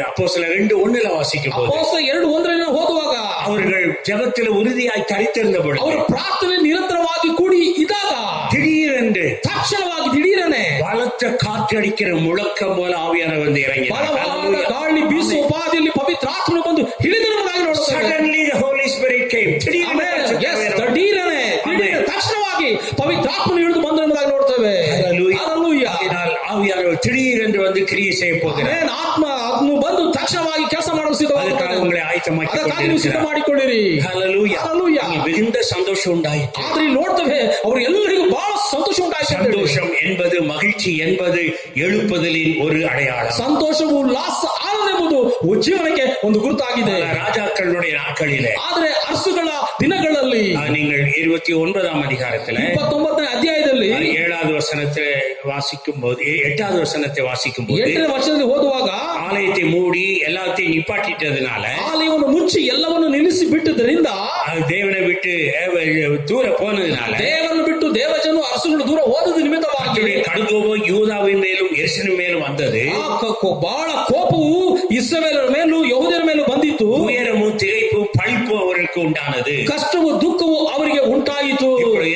அப்போஸ்தலர் 2:1 வாசிக்கும் போது, அப்போஸ்தலர் 2:1 ஓதுವಾಗ அவர்கள் ஜெபத்தில் உறுதியாய் தரித்திருந்த பொழுது, ಅವರು ಪ್ರಾರ್ಥನೆ ನಿರಂತರವಾಗಿ ಕೂಡಿ ಇದ್ದಾಗ திடீரென்று ತಕ್ಷಣವಾಗಿ ದಿಢೀರನೆ பலத்த காற்றடிக்கிற முழக்கம் போல ஆவியானவர் வந்து இறங்கினார். ಬಲವಾದ ಗಾಳಿ ಬೀಸುವ ಉಪಾದಿಯಲ್ಲಿ ಪವಿತ್ರ ಆತ್ಮನು ಬಂದು ಹಿಡಿದಿರುವುದಾಗಿ ನೋಡುತ್ತೇವೆ. Suddenly the Holy Spirit came. ದಿಢೀರನೆ ತಕ್ಷಣವಾಗಿ ಪವಿತ್ರ ಆತ್ಮನು ಇಳಿದು ಬಂದು ಎಂಬುದಾಗಿ ನೋಡ್ತೇವೆ. ஹல்லேலூயா. ஆவியானவர் திடீரென்று வந்து கிரியை செய்ய போகிறார். ಆತ್ಮನು ಬಂದು ತಕ್ಷಣವಾಗಿ ಕೆಲಸ ಮಾಡಲು ಸಿದ್ಧವಾಗುತ್ತಾನೆ. உங்களை ஆயத்தமாக்கி ಸಿದ್ಧ ಮಾಡಿಕೊಳ್ಳಿರಿ. ஹல்லேலூயா. மிகுந்த சந்தோஷம் உண்டாயிற்று. ಆದ್ರೆ ನೋಡ್ತೇವೆ ಅವರು ಎಲ್ಲರಿಗೂ ಬಹಳ ಸಂತೋಷ ಉಂಟಾಯಿತು. சந்தோஷம் என்பது, மகிழ்ச்சி என்பது எழுப்புதலின் ஒரு அடையாளம். ಸಂತೋಷವು ಉಲ್ಲಾಸ ಆನಂದೆಂಬುದು ಉಜ್ಜೀವನಕ್ಕೆ ಒಂದು ಗುರುತಾಗಿದೆ. ராஜாக்களுடைய நாட்களிலே, ಆದ್ರೆ ಅರಸುಗಳ ದಿನಗಳಲ್ಲಿ நீங்கள் 29ஆம் அதிகாரத்தில் 29ನೇ ಅಧ್ಯಾಯದಲ್ಲಿ 8ರಲ್ಲಿ 7வது வசனத்தை வாசிக்கும் போது 8வது வசனத்தை வாசிக்கும் போது 8ನೇ ವರ್ಷದಲ್ಲಿ ಓದುವಾಗ ஆலயத்தை மூடி எல்லாத்தையும் நிப்பாட்டிட்டதுனால ಆಲಯವನ್ನು ಮುಚ್ಚಿ ಎಲ್ಲವನ್ನು ನಿಲ್ಲಿಸಿ ಬಿಟ್ಟದ್ರಿಂದ அது தேவனை விட்டு தூர போனதுனால ದೇವರನ್ನು ಬಿಟ್ಟು ದೇವಜನು ಅರಸುಗಳು ದೂರ ಹೋದದ ನಿಮಿತ್ತವಾಗಿ கடுங்கோபம் யூதாவின் மேலும் எருசலேமின் மேலும் வந்தது. ಬಹಳ ಕೋಪವು ಇಸ್ರಾಯೇಲರ ಮೇಲೂ ಯೆಹೂದ್ಯರ ಮೇಲೂ ಬಂದಿತು. துயரமும் திகைப்பும் பழிப்பு அவர்களுக்கு உண்டானது. ಕಷ್ಟವು ದುಃಖವು ಅವರಿಗೆ ಉಂಟಾಯಿತು.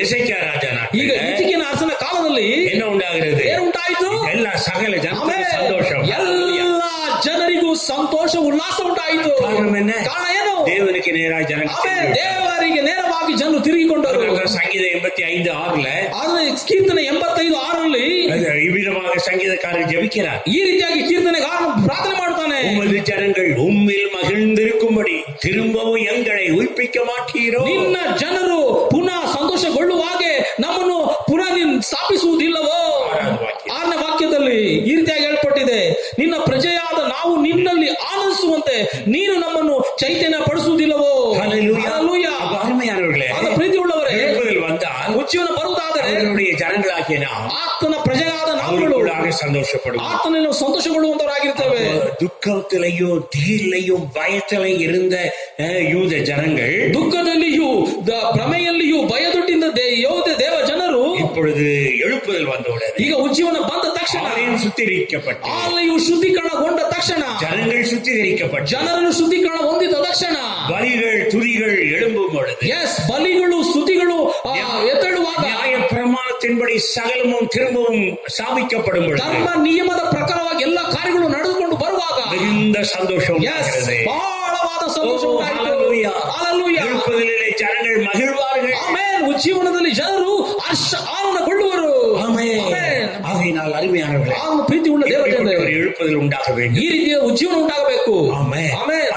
எசேக்கியா ராஜா ಈಗ ಹಿಜ್ಕೀಯನ ಅರಸನ ಕಾಲದಲ್ಲಿ என்ன உண்டாகிறது? ಏನು ಉಂಟಾಯಿತು? ಎಲ್ಲ ಸಕಲ ಜನರಿಗೆ ಸಂತೋಷ, ಎಲ್ಲ ಜನರಿಗೂ ಸಂತೋಷ ಉಲ್ಲಾಸ ಉಂಟಾಯಿತು. ಕಾರಣ ಏನು? ದೇವರಿಗೆ ನೇರಾಗಿ ಜನ ದೇವರಿಗೆ ನೇರವಾಗಿ ಜನರು ತಿರುಗಿಕೊಂಡರು. ಸಂಗೀತ 85:6 ಕೀರ್ತನೆ 85:6 இவ்விதமாக சங்கீதக்காரர் ஜெபிக்கிறார். ಈ ರೀತಿಯಾಗಿ ಕೀರ್ತನೆಗಾರನು ಪ್ರಾರ್ಥನೆ ಮಾಡ್ತಾನೆ. உமது ஜனங்கள் உம்மில் மகிழ்ந்திருக்கும்படி திரும்பவும் எங்களை உயிர்ப்பிக்க மாட்டீரோ? ನಿನ್ನ ಜನರು ಪುನಃ ಸಂತೋಷಗೊಳ್ಳುವ ಹಾಗೆ ನಮ್ಮನ್ನು ಪುನಃ ನೀನು ಸ್ಥಾಪಿಸುವುದಿಲ್ಲವೋ? 6ನೇ ವಾಕ್ಯದಲ್ಲಿ ಈ ರೀತಿಯಾಗಿ ಹೇಳ್ಪಟ್ಟಿದೆ, ನಿನ್ನ ಪ್ರಜೆಯಾದ ನಾವು ನಿನ್ನಲ್ಲಿ ಆನಂದಿಸುವಂತೆ ನೀನು ನಮ್ಮನ್ನು ಚೈತನ್ಯ ಪಡಿಸುವುದಿಲ್ಲವೋ? அருமையானவர்களே, ಪ್ರೀತಿ ಉಳ್ಳವರೇ, வந்தால் ಉಜ್ಜೀವನ ಬರುವುದಾದರೆ அவருடைய ஜனங்களாகிய நாம் ಆತನ ಪ್ರಜೆಯಾದ ನಾವುಗಳು சந்தோஷப்படுவோம். ಆತನಲ್ಲಿ ಸಂತೋಷಗೊಳ್ಳುವಂತವರಾಗಿರ್ತೇವೆ. துக்கத்திலையோ திகிலையும் பயத்திலையும் இருந்த யூத ஜனங்கள், ದುಃಖದಲ್ಲಿಯೂ ಭ್ರಮೆಯಲ್ಲಿಯೂ ಭಯದೊಟ್ಟಿಂದ ಯಹೂದ ದೇವ ಜನರು இப்பொழுது எழுப்புதல் வந்தவுடன், ಈಗ ಉಜ್ಜೀವನ ಬಂದ ತಕ್ಷಣ, ஆலயம் சுத்திகரிக்கப்பட்டு, ಆಲಯವು ಶುದ್ಧೀಕರಣಗೊಂಡ ತಕ್ಷಣ, ஜனங்கள் சுத்திகரிக்கப்பட்டு, ಜನರನ್ನು ಶುದ್ಧೀಕರಣ ಹೊಂದಿದ ತಕ್ಷಣ, பலிகள் துதிகள் எழும்பும் பொழுது, ಬಲಿಗಳು ಸ್ತುತಿಗಳು ಎತ್ತಳುವಾಗ, நியாய பிரமாணத்தின்படி சகலமும் திரும்பவும் ஸ்தாபிக்கப்படும் பொழுது, ಧರ್ಮ ನಿಯಮದ ಪ್ರಕಾರವಾಗಿ ಎಲ್ಲ ಕಾರ್ಯಗಳು ನಡೆದುಕೊಂಡು ಬರುವಾಗ மிகுந்த சந்தோஷம், ಬಹಳವಾದ ಸಂತೋಷ. எழுப்புதலிலே ஜனங்கள் மகிழ்வார்கள். ಉಜ್ಜೀವನದಲ್ಲಿ ಜನರು ಆನಂದಗೊಳ್ಳುವರು. ஆகையினால் அருமையானவர்களே, ಪ್ರೀತಿ ಉಳ್ಳ ದೇವರೇ, எழுப்புதல் உண்டாக வேண்டும். ಈ ರೀತಿಯ ಉಜ್ಜೀವನ ಉಂಟಾಗಬೇಕು.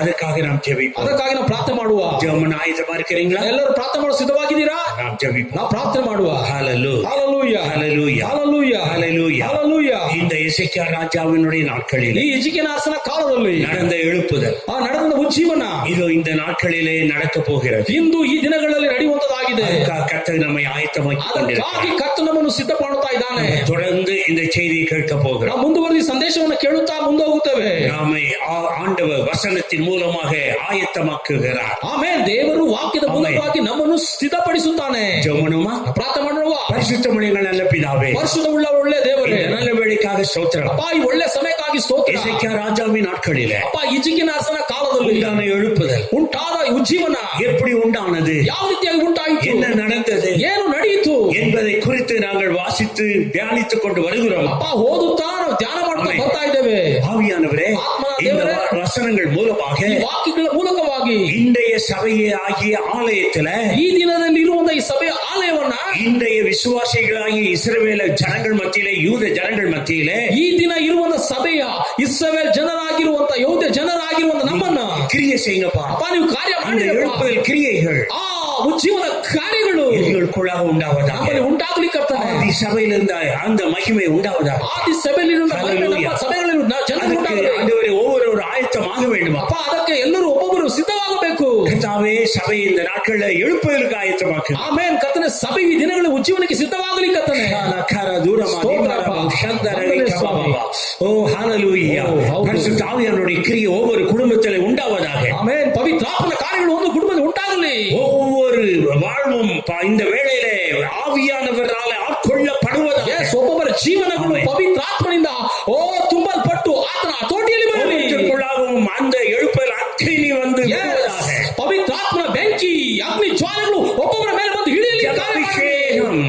ಅದಕ್ಕಾಗಿ ನಾವು ಜಪಿப்போம். ಅದಕ್ಕಾಗಿ ನಾವು ಪ್ರಾರ್ಥನೆ ಮಾಡುವ. ಜಪಮಾನ ಆಯುಧமா இருக்கிறீங்களா? ಎಲ್ಲರೂ ಪ್ರಾರ್ಥನೆ ಮಾಡಲು ಸಿದ್ಧವಾಗಿದ್ದೀರಾ? ನಾವು ಜಪಿப்போம். ನಾವು ಪ್ರಾರ್ಥನೆ ಮಾಡುವ. ஹalleluya, ஹalleluya, ஹalleluya, ஹalleluya, ஹalleluya, ஹalleluya. இந்த எசேக்கியா ராஜாவினுடைய நாட்களில், ಈ ಹಿಜ್ಕೀಯನ ಅರಸನ ಕಾಲದಲ್ಲಿ நடந்த எழுப்புதல், ನಡೆದ ಉಜ್ಜೀವನ ಇದು இந்த நாட்களிலே நடக்க போகிறது. ಇಂದು ಈ ದಿನಗಳಲ್ಲಿ ನಡೆಯುವಂತದಾಗಿದೆ. கர்த்தர் நம்மை ஆயத்தமாக்கி கொண்டிருக்கிறார். ಕರ್ತನು ನಮ್ಮನ್ನು ಸಿದ್ಧ ಮಾಡುತ್ತಾ ಇದ್ದಾನೆ. தொடர்ந்து இந்த செய்தியை கேட்க போகிறோம். ನಾವು ಮುಂದುವರೆದ ಸಂದೇಶವನ್ನು ಕೇಳುತ್ತಾ ಮುಂದೆ ಹೋಗುತ್ತೇವೆ. நாமை ஆண்டவர் வசனத்தின் மூலமாக ஆயத்தமாக்குகிறார். ಆಮೆನ್. ದೇವರು ವಾಕ್ಯದ ಮೂಲಕವಾಗಿ ನಮ್ಮನ್ನು ಸಿದ್ಧಪಡಿಸುತ್ತಾನೆ. ஜெபணுமா? ಪ್ರಾರ್ಥನೆ ಮಾಡುವ. பரிசுத்தமுள்ள நல்ல பிதாவே, ಪರಿಶುದ್ಧ ಉಳ್ಳ ಒಳ್ಳೆ ದೇವರೇ, நல்ல வேளைக்காக ஸ்தோத்திரம். ಅಪ್ಪ, ಈ ಒಳ್ಳೆ ಸಮಯಕ್ಕಾಗಿ ಸ್ತೋತ್ರ. எசேக்கியா ராஜாவின் நாட்களிலே ಅಪ್ಪ, ಹಿಜ್ಕೀಯನ ಅರಸನ ಕಾಲದಲ್ಲಿ உண்டான எழுப்புதல், ಉಂಟಾದ ಉಜ್ಜೀವನ எப்படி உண்டானது, ಯಾವ ರೀತಿಯಾಗಿ ಉಂಟಾಯಿತು, என்ன நடந்தது, ಏನು ನಡೆಯಿತು என்பதை குறித்து நாங்கள் வாசித்து தியானித்துக் கொண்டு வருகிறோம். ಅಪ್ಪ, ಓದುತ್ತಾ ನಾವು ಧ್ಯಾನ ಮಾಡ್ತಾ ಬರ್ತಾ ಇದ್ದೇವೆ. ஆவியானவரே, இந்த வசனங்கள் மூலமாக, ವಾಕ್ಯಗಳ ಮೂಲಕವಾಗಿ இன்றைய சபையே ஆகிய ஆலயத்துல, ಈ ದಿನದಲ್ಲಿ ಇರುವಂತ ಈ ಸಭೆಯ ಆಲಯವನ್ನ, இன்றைய விசுவாசிகளாகிய இஸ்ரவேல ஜனங்கள் மத்தியிலே, யூத ஜனங்கள் மத்தியிலே, ಈ ದಿನ ಇರುವಂತ ಸಭೆಯ ಇಸ್ರಾಯೇಲ್ ಜನರಾಗಿರುವಂತ ಯಹೂದ ಜನರಾಗಿರುವಂತ ನಮ್ಮನ್ನ கிரியை செய்யுங்கப்பா. ಅಪ್ಪ, ನೀವು ಕಾರ್ಯ ಮಾಡಿ. எழுப்புதல் கிரியைகள், ಉಜ್ಜೀವನ ಕಾರ್ಯಗಳು எங்களுக்குள்ளாக உண்டாவதாக, ನಮ್ಮಲ್ಲಿ ಉಂಟಾಗಲಿಕ್ಕೆ ஆதி சபையில் இருந்த அந்த மகிமை உண்டாவதாக, ಆದಿ ಸಭೆಯಲ್ಲಿರುವ ಸಭೆಗಳಲ್ಲಿ ஆண்டவரே ஒவ்வொரு ஆயத்தமாக வேண்டும். ಅಪ್ಪ, ಅದಕ್ಕೆ ಎಲ್ಲರೂ ಒಬ್ಬೊಬ್ಬರು ಸಿದ್ಧವಾಗಬೇಕು. கர்த்தாவே, சபை இந்த நாட்களில் எழுப்புதலுக்கு ஆயத்தமாக்கு. ಆಮೆನ್. ಕರ್ತನೇ, ಸಭೆ ಈ ದಿನಗಳಲ್ಲಿ ಉಜ್ಜೀವನಕ್ಕೆ ಸಿದ್ಧವಾಗಲಿ ಕರ್ತನೇ. ஓ ஹalleluya. பரிசுத்த ஆவியானவருடைய கிரியை ஒவ்வொரு குடும்பத்திலே உண்டாவதாக. ಆಮೆನ್. ಪವಿತ್ರಾತ್ಮನ ಕಾರ್ಯಗಳು ಒಂದು ಕುಟುಂಬದಲ್ಲಿ ಉಂಟಾಗಲಿ. ஒவ்வொரு வாழ்வும் இந்த வேளையிலே ஆவியானவரால் ஆட்கொள்ளப்படுவதாக. ಒಬ್ಬೊಬ್ಬರ ಜೀವನಗಳು ಪವಿತ್ರಾತ್ಮನಿಂದ ತುಂಬಲ್ಪಟ್ಟು ಆತನ ತೋಟಿಯಲ್ಲಿ ಬರಲಿ. அந்த எழுப்பல் அக்கினி வந்து ಪವಿತ್ರಾತ್ಮನ ಬೆಂಕಿ ಅಗ್ನಿ ಜ್ವಾಲೆಗಳು ಒಬ್ಬೊಬ್ಬರ ಮೇಲೆ ಬಂದು ಹಿಡಿಯಲಿ. அபிஷேகம்,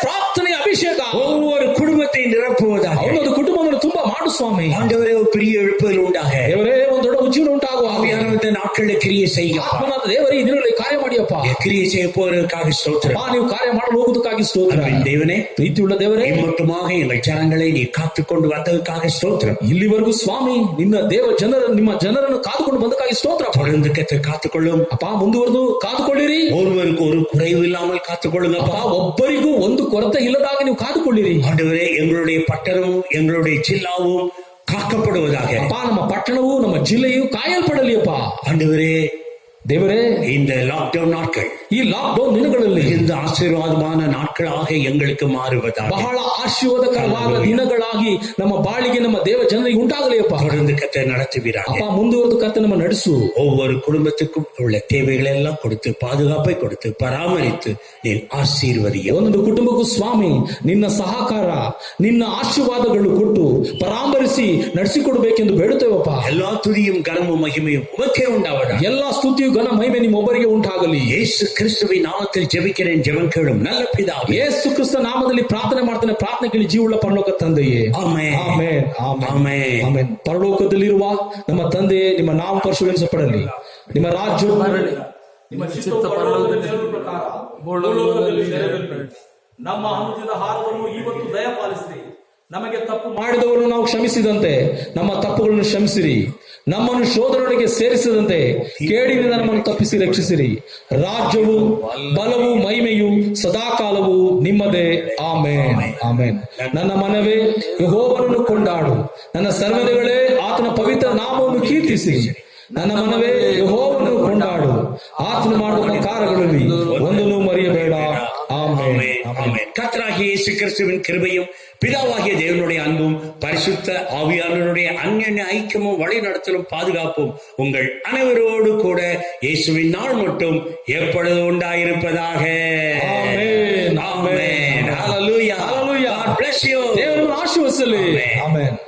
ಪ್ರಾರ್ಥನೆ, ಅಭಿಷೇಕ ஒவ்வொரு குடும்பத்தை நிரப்புவதாக. ಅವನೊಂದು ಕುಟುಂಬವನ್ನು ತುಂಬಾ ಮಾಡು ಸ್ವಾಮಿ. ஆண்டவரே, ஒரு பெரிய எழுப்புதல் உண்டாக. ದೇವರೇ, ಒಂದು ದೊಡ್ಡ ಉಜ್ಜೀವನ ಉಂಟಾಗುವ. ஆவியானவருடைய நாட்களில் கிரியை செய்யுங்க. ಆತ್ಮನಾದ ದೇವರೇ, ಈ ದಿನಗಳಲ್ಲಿ ಕಾರ್ಯ ಮಾಡಿಯಪ್ಪ. கிரியை செய்ய போவதற்காக ஸ்தோத்திரம். ನೀವು ಕಾರ್ಯ ಮಾಡಲು ಹೋಗುವುದಕ್ಕಾಗಿ ಸ್ತೋತ್ರ. தேவனே, ಪ್ರೀತಿಯುಳ್ಳ ದೇವರೇ, மட்டுமாக எங்கள் ஜனங்களை நீ காத்துக்கொண்டு வந்ததற்காக ஸ்தோத்திரம். ಇಲ್ಲಿವರೆಗೂ ಸ್ವಾಮಿ ನಿಮ್ಮ ಜನರನ್ನು ಕಾದುಕೊಂಡು ಬಂದಕ್ಕಾಗಿ ಸ್ತೋತ್ರ. தொடர்ந்து காத்துக்கொள்ளும் ಅಪ್ಪ, ಮುಂದುವರೆದು ಕಾದುಕೊಳ್ಳಿರಿ. ஒருவருக்கு ஒரு குறைவு இல்லாமல் காத்துக்கொள்ளுங்கப்பா. ಒಬ್ಬರಿಗೂ ಒಂದು ಕೊರತೆ ಇಲ್ಲದಾಗ ನೀವು ಕಾದುಕೊಳ್ಳಿರಿ. ஆண்டவரே, எங்களுடைய பட்டணமும் எங்களுடைய ஜில்லாவும் காக்கப்படுவதாக. ಅಪ್ಪ, ನಮ್ಮ ಪಟ್ಟಣವು ನಮ್ಮ ಜಿಲ್ಲೆಯು ಕಾಯಲ್ಪಡಲಿ. ಅಪ್ಪ ஆண்டவரே, ದೇವರೇ, இந்த லாக்டவுன் நாட்கள் ಈ ಲಾಕ್ಡೌನ್ ದಿನಗಳಲ್ಲಿ மிகுந்த ஆசீர்வாதமான நாட்களாக எங்களுக்கு மாறுவதாக ಬಹಳ ಆಶೀರ್ವಾದಕರವಾದ ದಿನಗಳಾಗಿ ನಮ್ಮ ಬಾಳಿಗೆ ನಮ್ಮ ದೇವ ಜನರಿಗೆ ಉಂಟಾಗಲಿ ಅಪ್ಪ. தொடர்ந்து கர்த்தர் நடத்துவீராக. ಅಪ್ಪ ಮುಂದುವರೆದು ಕರ್ತನೆ ನಮ್ಮ ನಡೆಸು. ஒவ்வொரு குடும்பத்துக்கும் உள்ள தேவைகளை எல்லாம் கொடுத்து பாதுகாப்பை கொடுத்து பராமரித்து நீர் ஆசீர்வதியும். ಒಂದೊಂದು ಕುಟುಂಬಕ್ಕೂ ಸ್ವಾಮಿ ನಿನ್ನ ಸಹಕಾರ, ನಿನ್ನ ಆಶೀರ್ವಾದಗಳು ಕೊಟ್ಟು ಪರಾಮರಿಸಿ ನಡೆಸಿಕೊಡ್ಬೇಕೆಂದು ಬೇಡುತ್ತೇವಪ್ಪ. எல்லா துதியும் கனமும் மகிமையும் உமக்கே உண்டாவதாக. ಎಲ್ಲಾ ಸ್ತುತಿಯು ಘನ ಮಹಿಮೆ ನಿಮ್ಮೊಬ್ಬರಿಗೆ ಉಂಟಾಗಲಿ. இயேசு கிறிஸ்துவின் நாமத்தில் ஜெபிக்கிறேன், ஜெபம் கேளும் நல்ல பிதாவே. ಯೇಸು ಕ್ರಿಸ್ತ ನಾಮದಲ್ಲಿ ಪ್ರಾರ್ಥನೆ ಮಾಡ್ತಾನೆ, ಪ್ರಾರ್ಥನೆ ಕೇಳಿ ಜೀವವುಳ್ಳ ಪರಲೋಕ ತಂದೆಯೇ. Amen. Amen. Amen. Amen. Amen. ಪರಲೋಕದಲ್ಲಿರುವ ನಮ್ಮ ತಂದೆಯೇ, ನಿಮ್ಮ ನಾಮ ಪರಿಶುದ್ಧಪಡಲಿ, ನಿಮ್ಮ ರಾಜ್ಯವು ಬರಲಿ, ನಿಮ್ಮ ಚಿತ್ತ ಪರಲೋಕದಲ್ಲಿ ನೆರವೇರುವ ಪ್ರಕಾರ ಭೂಲೋಕದಲ್ಲಿ ನೆರವೇರಲಿ. ನಮ್ಮ ಅನುದಿನದ ಆಹಾರವನ್ನು ಇವತ್ತು ದಯಪಾಲಿಸಿರಿ. ನಮಗೆ ತಪ್ಪು ಮಾಡಿದವರನ್ನು ನಾವು ಕ್ಷಮಿಸಿದಂತೆ ನಮ್ಮ ತಪ್ಪುಗಳನ್ನು ಕ್ಷಮಿಸಿರಿ. ನಮ್ಮನ್ನು ಶೋಧನೆಗೆ ಸೇರಿಸದಂತೆ ಕೇಡಿನಿಂದ ನಮ್ಮನ್ನು ತಪ್ಪಿಸಿ ರಕ್ಷಿಸಿರಿ. ರಾಜ್ಯವು, ಬಲವು, ಮಹಿಮೆಯು ಸದಾಕಾಲವು ನಿಮ್ಮದೇ. ಆಮೆನ್. ಆಮೆನ್. ನನ್ನ ಮನವೇ ಯೆಹೋವನನ್ನು ಕೊಂಡಾಡು, ನನ್ನ ಸರ್ವದೆಗಳೇ ಆತನ ಪವಿತ್ರ ನಾಮವನ್ನು ಕೀರ್ತಿಸಿ. ನನ್ನ ಮನವೇ ಯೆಹೋವನನ್ನು ಕೊಂಡಾಡು, ಆತನು ಮಾಡುವ ಕಾರ್ಯಗಳಲ್ಲಿ ಒಂದನ್ನು ಮರೆಯಬೇಡ. ಆಮೆನ್. ஆமென். கர்த்தராகிய இயேசு கிறிஸ்துவின் கிருபையும் பிதாவாகிய தேவனுடைய அன்பும் பரிசுத்த ஆவியானவருடைய அந்யோன்ய ஐக்கியமும் வழி நடத்தலும் பாதுகாப்பும் உங்கள் அனைவரோடு கூட இயேசுவின் நாள் மட்டும் எப்பொழுது உண்டாயிருப்பதாக. ஆமென். ஆமென். ஹalleluya. Hallelujah. God bless you. ದೇವರನ್ನು ಆಶೀರ್ವದಿಸಲಿ. ಆಮೆನ್.